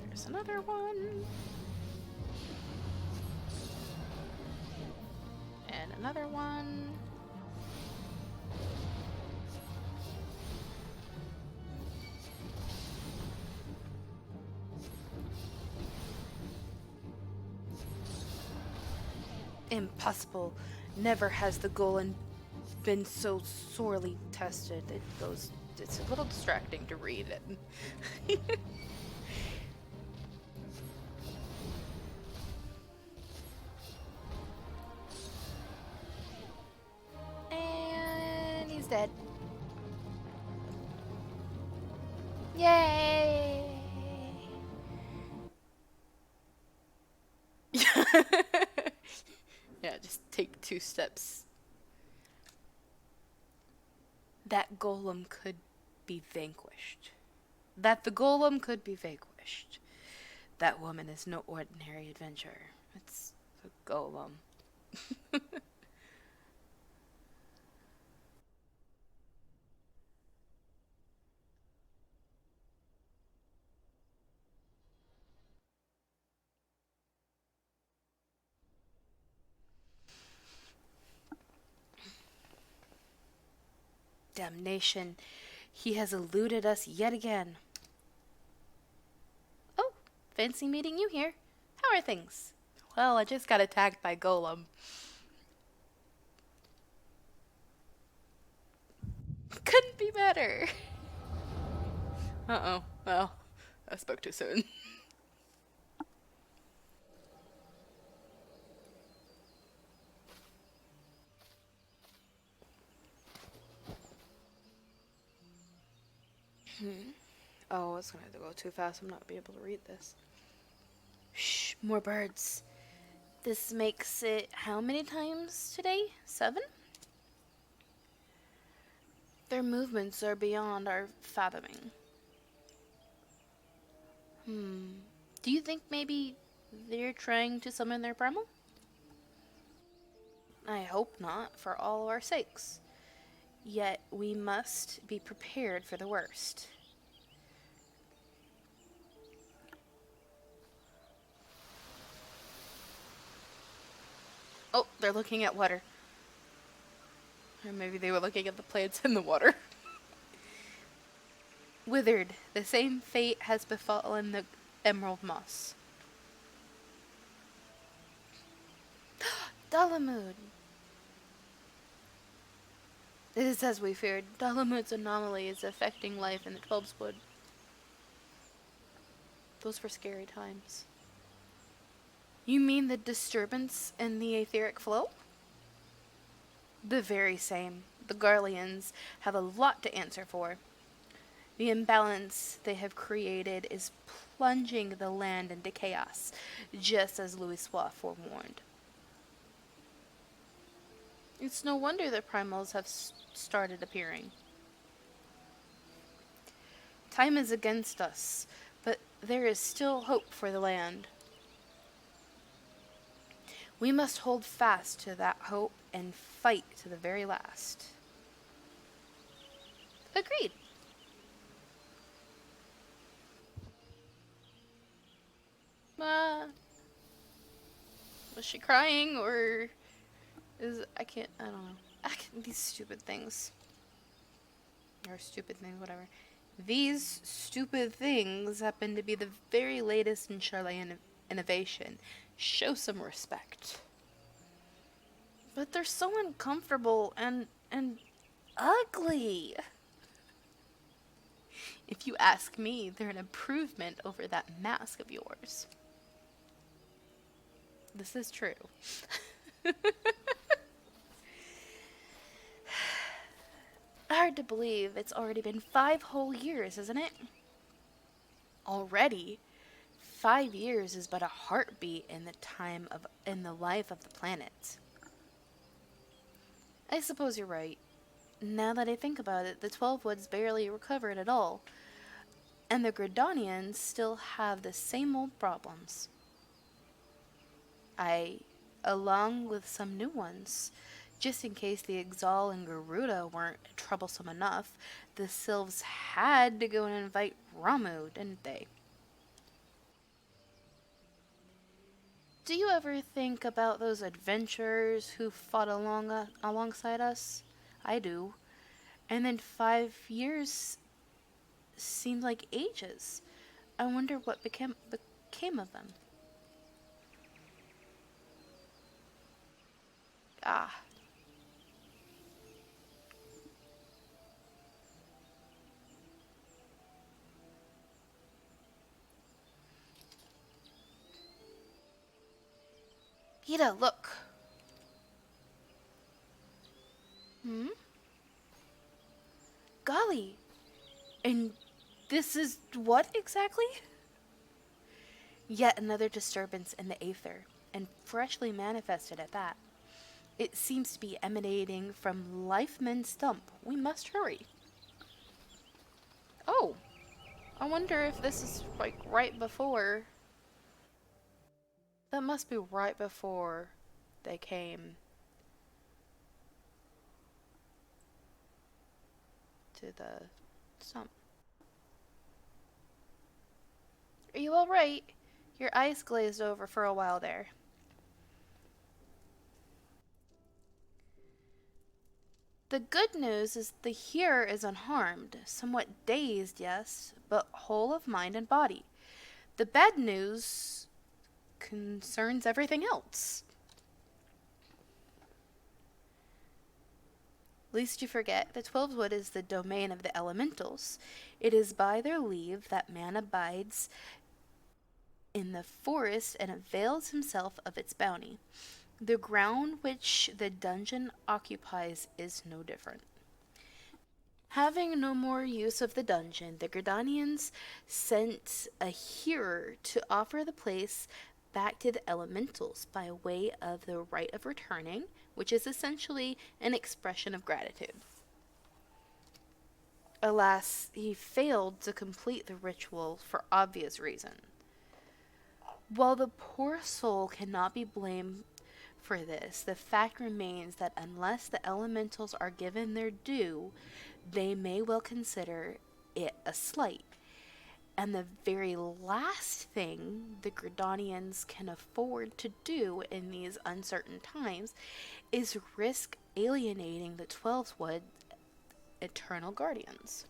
There's another one. And another one. Impossible. Never has the golem been so sorely tested. It's a little distracting to read it. And he's dead. Yay! Yeah, just take 2 steps. That golem could be vanquished. That the golem could be vanquished. That woman is no ordinary adventurer. It's a golem. Damnation. He has eluded us yet again. Oh, fancy meeting you here. How are things? Well, I just got attacked by golem. Couldn't be better. Uh-oh. Well, I spoke too soon. Oh, it's gonna have to go too fast. I'm not gonna be able to read this. Shh, more birds. This makes it how many times today? 7? Their movements are beyond our fathoming. Do you think maybe they're trying to summon their primal? I hope not, for all our sakes. Yet we must be prepared for the worst. Oh, they're looking at water. Or maybe they were looking at the plants in the water. Withered, the same fate has befallen the emerald moss. Dalamud! It is as we feared. Dalamud's anomaly is affecting life in the Twelves Wood. Those were scary times. You mean the disturbance in the etheric flow? The very same. The Garleans have a lot to answer for. The imbalance they have created is plunging the land into chaos, just as Louisoix forewarned. It's no wonder the primals have started appearing. Time is against us, but there is still hope for the land. We must hold fast to that hope and fight to the very last. Agreed. Was she crying or I don't know. These stupid things. Or stupid things, whatever. These stupid things happen to be the very latest in Charlayan innovation. Show some respect. But they're so uncomfortable and ugly. If you ask me, they're an improvement over that mask of yours. This is true. Hard to believe it's already been 5 whole years, isn't it? Already? 5 years is but a heartbeat in the life of the planet. I suppose you're right. Now that I think about it, the 12 Woods barely recovered at all, and the Gridanians still have the same old problems. Along with some new ones. Just in case the Exal and Garuda weren't troublesome enough, the Sylphs had to go and invite Ramu, didn't they? Do you ever think about those adventurers who fought alongside us? I do. And then 5 years seemed like ages. I wonder what became of them. Ah. Ida, look. Golly. And this is what exactly? Yet another disturbance in the aether, and freshly manifested at that. It seems to be emanating from Lifeman Stump. We must hurry. Oh. I wonder if this is like right before. That must be right before they came to the stump. Are you alright? Your eyes glazed over for a while there. The good news is the hearer is unharmed, somewhat dazed, yes, but whole of mind and body. The bad news concerns everything else. Lest you forget, the 12 Wood is the domain of the elementals. It is by their leave that man abides in the forest and avails himself of its bounty. The ground which the dungeon occupies is no different. Having no more use of the dungeon, the Gridanians sent a hearer to offer the place back to the elementals by way of the rite of returning, which is essentially an expression of gratitude. Alas, he failed to complete the ritual for obvious reasons. While the poor soul cannot be blamed for this, the fact remains that unless the elementals are given their due, they may well consider it a slight. And the very last thing the Gridanians can afford to do in these uncertain times is risk alienating the 12 Wood eternal guardians.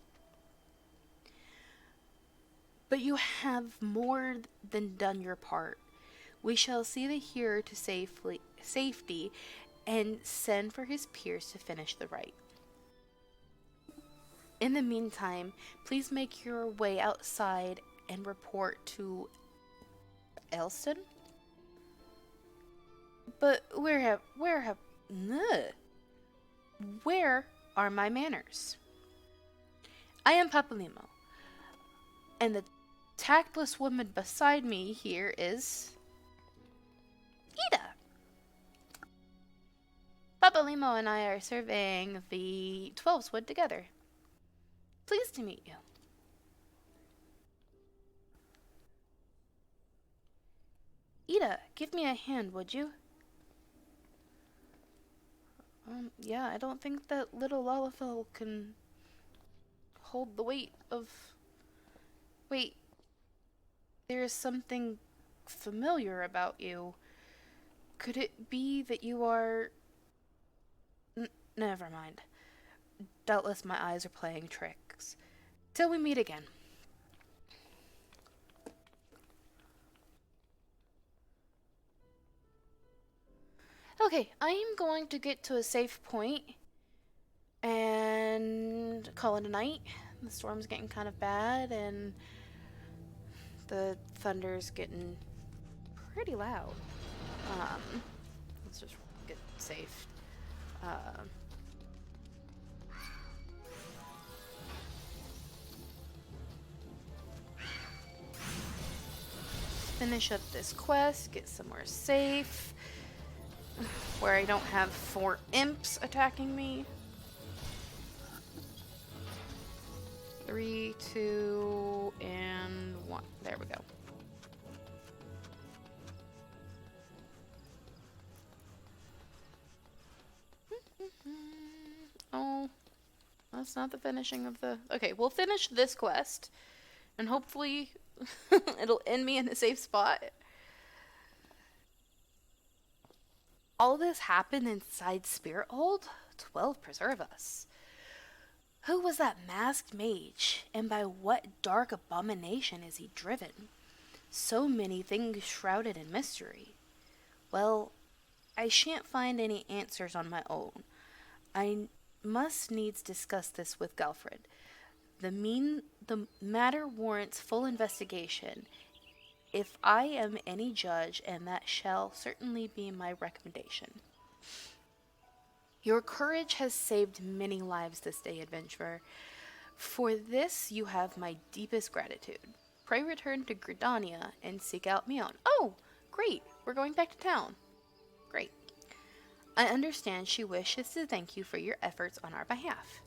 But you have more than done your part. We shall see the hearer to safety and send for his peers to finish the rite. In the meantime, please make your way outside and report to Elston. But where are my manners? I am Papalimo, And the tactless woman beside me here is Ida. Papa Limo and I are surveying the 12's wood together. Pleased to meet you. Ida, give me a hand, would you? Yeah, I don't think that little Lalafell can hold the weight of... Wait, there's something familiar about you. Could it be that you are... Never mind. Doubtless my eyes are playing tricks. Till we meet again. Okay, I am going to get to a safe point and call it a night. The storm's getting kind of bad and the thunder's getting pretty loud. Let's just get safe. Finish up this quest, get somewhere safe, where I don't have 4 imps attacking me. 3, 2, and 1. There we go. Oh, that's not the finishing of the... Okay, we'll finish this quest, and hopefully it'll end me in a safe spot. All this happened inside Spirit Hold? 12 preserve us. Who was that masked mage, and by what dark abomination is he driven? So many things shrouded in mystery. Well, I shan't find any answers on my own. I must needs discuss this with Galfred. The matter warrants full investigation, if I am any judge, and that shall certainly be my recommendation. Your courage has saved many lives this day, adventurer. For this you have my deepest gratitude. Pray return to Gridania and seek out Mion. Oh, great! We're going back to town. Great. I understand she wishes to thank you for your efforts on our behalf.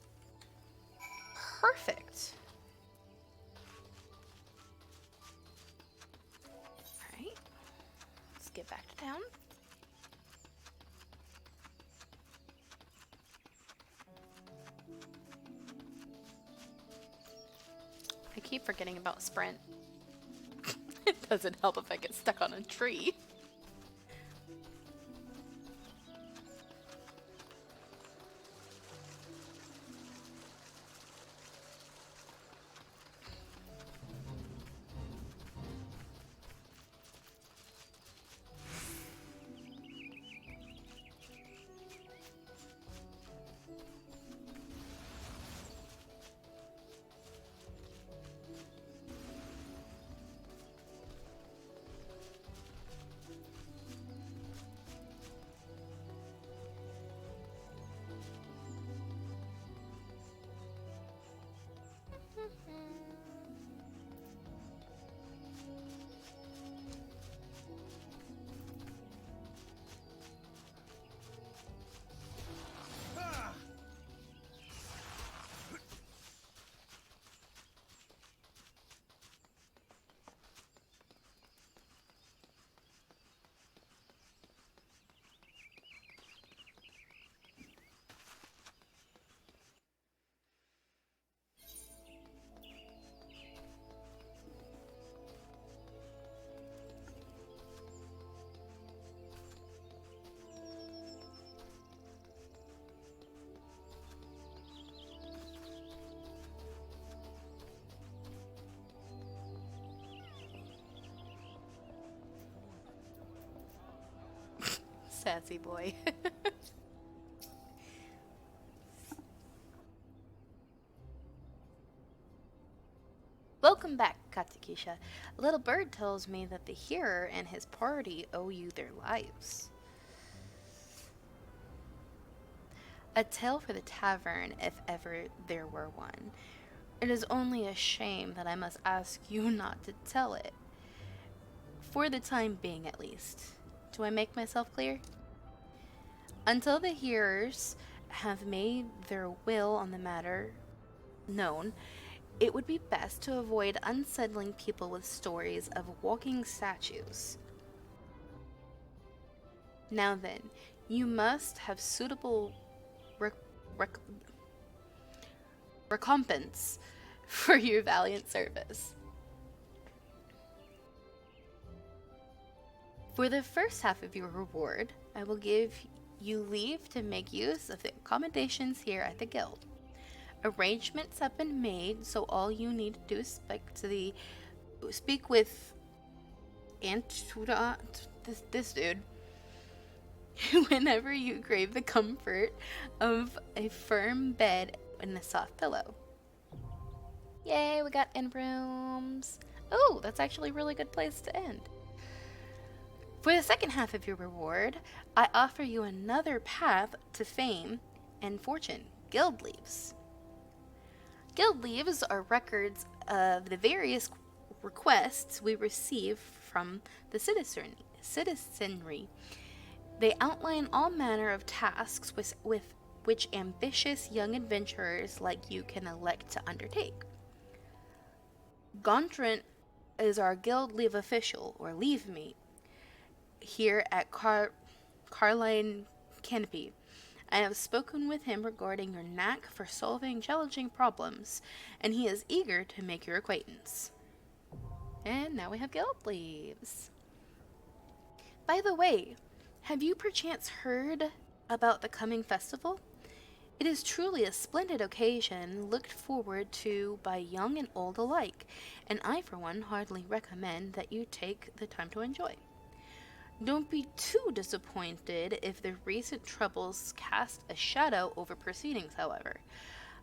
Perfect. Alright. Let's get back to town. I keep forgetting about sprint. It doesn't help if I get stuck on a tree. Sassy boy. Welcome back, Katakisha. A little bird tells me that the hearer and his party owe you their lives. A tale for the tavern, if ever there were one. It is only a shame that I must ask you not to tell it. For the time being, at least. Do I make myself clear? Until the hearers have made their will on the matter known, it would be best to avoid unsettling people with stories of walking statues. Now then, you must have suitable recompense for your valiant service. For the first half of your reward, I will give you leave to make use of the accommodations here at the guild. Arrangements have been made, so all you need to do is speak with this dude whenever you crave the comfort of a firm bed and a soft pillow. Yay, we got inn rooms. Oh, that's actually a really good place to end. For the second half of your reward, I offer you another path to fame and fortune, guild leaves. Guild leaves are records of the various requests we receive from the citizenry. They outline all manner of tasks with which ambitious young adventurers like you can elect to undertake. Gondrant is our guild leave official, or leave mate, here at Carline Canopy. I have spoken with him regarding your knack for solving challenging problems, and he is eager to make your acquaintance. And now we have guild leaves. By the way, have you perchance heard about the coming festival? It is truly a splendid occasion looked forward to by young and old alike, and I for one heartily recommend that you take the time to enjoy. Don't be too disappointed if the recent troubles cast a shadow over proceedings, however.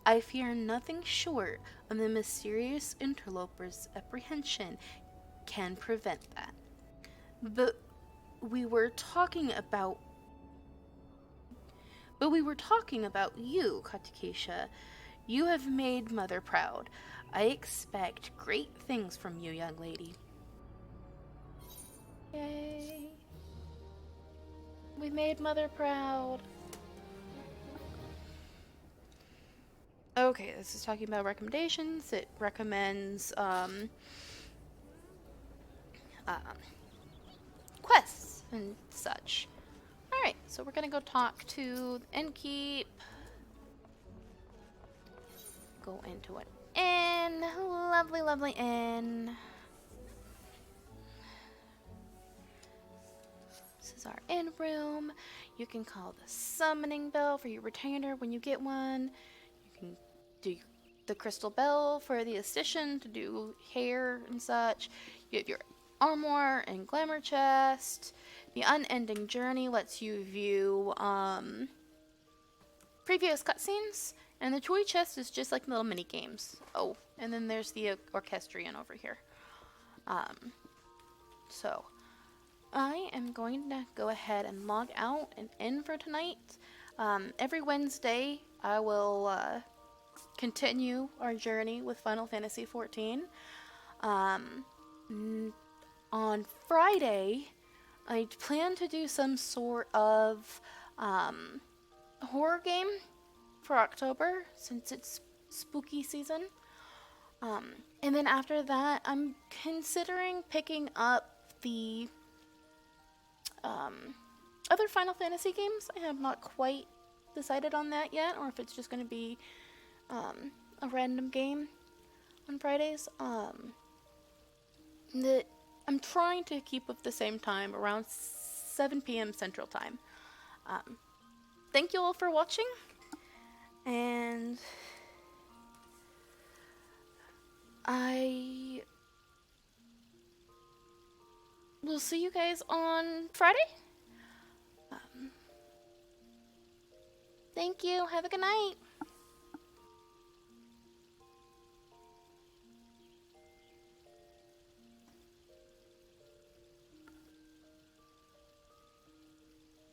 I fear nothing short of the mysterious interloper's apprehension can prevent that. But we were talking about you, Katakesha. You have made Mother proud. I expect great things from you, young lady. Yay. We made Mother proud. Okay, this is talking about recommendations. It recommends quests and such. Alright, so we're gonna go talk to the innkeep. Go into an inn. Lovely, lovely inn. This is our inn room. You can call the summoning bell for your retainer when you get one. You can do the crystal bell for the esthetician to do hair and such. You have your armor and glamour chest. The unending journey lets you view previous cutscenes, and the toy chest is just like little mini games. Oh, and then there's the orchestrion over here. So I am going to go ahead and log out and end for tonight. Every Wednesday, I will continue our journey with Final Fantasy XIV. On Friday, I plan to do some sort of horror game for October, since it's spooky season. And then after that, I'm considering picking up the other Final Fantasy games. I have not quite decided on that yet, or if it's just going to be a random game on Fridays. I'm trying to keep with the same time, around 7 p.m. Central Time. Thank you all for watching, and I will see you guys on Friday. Thank you. Have a good night.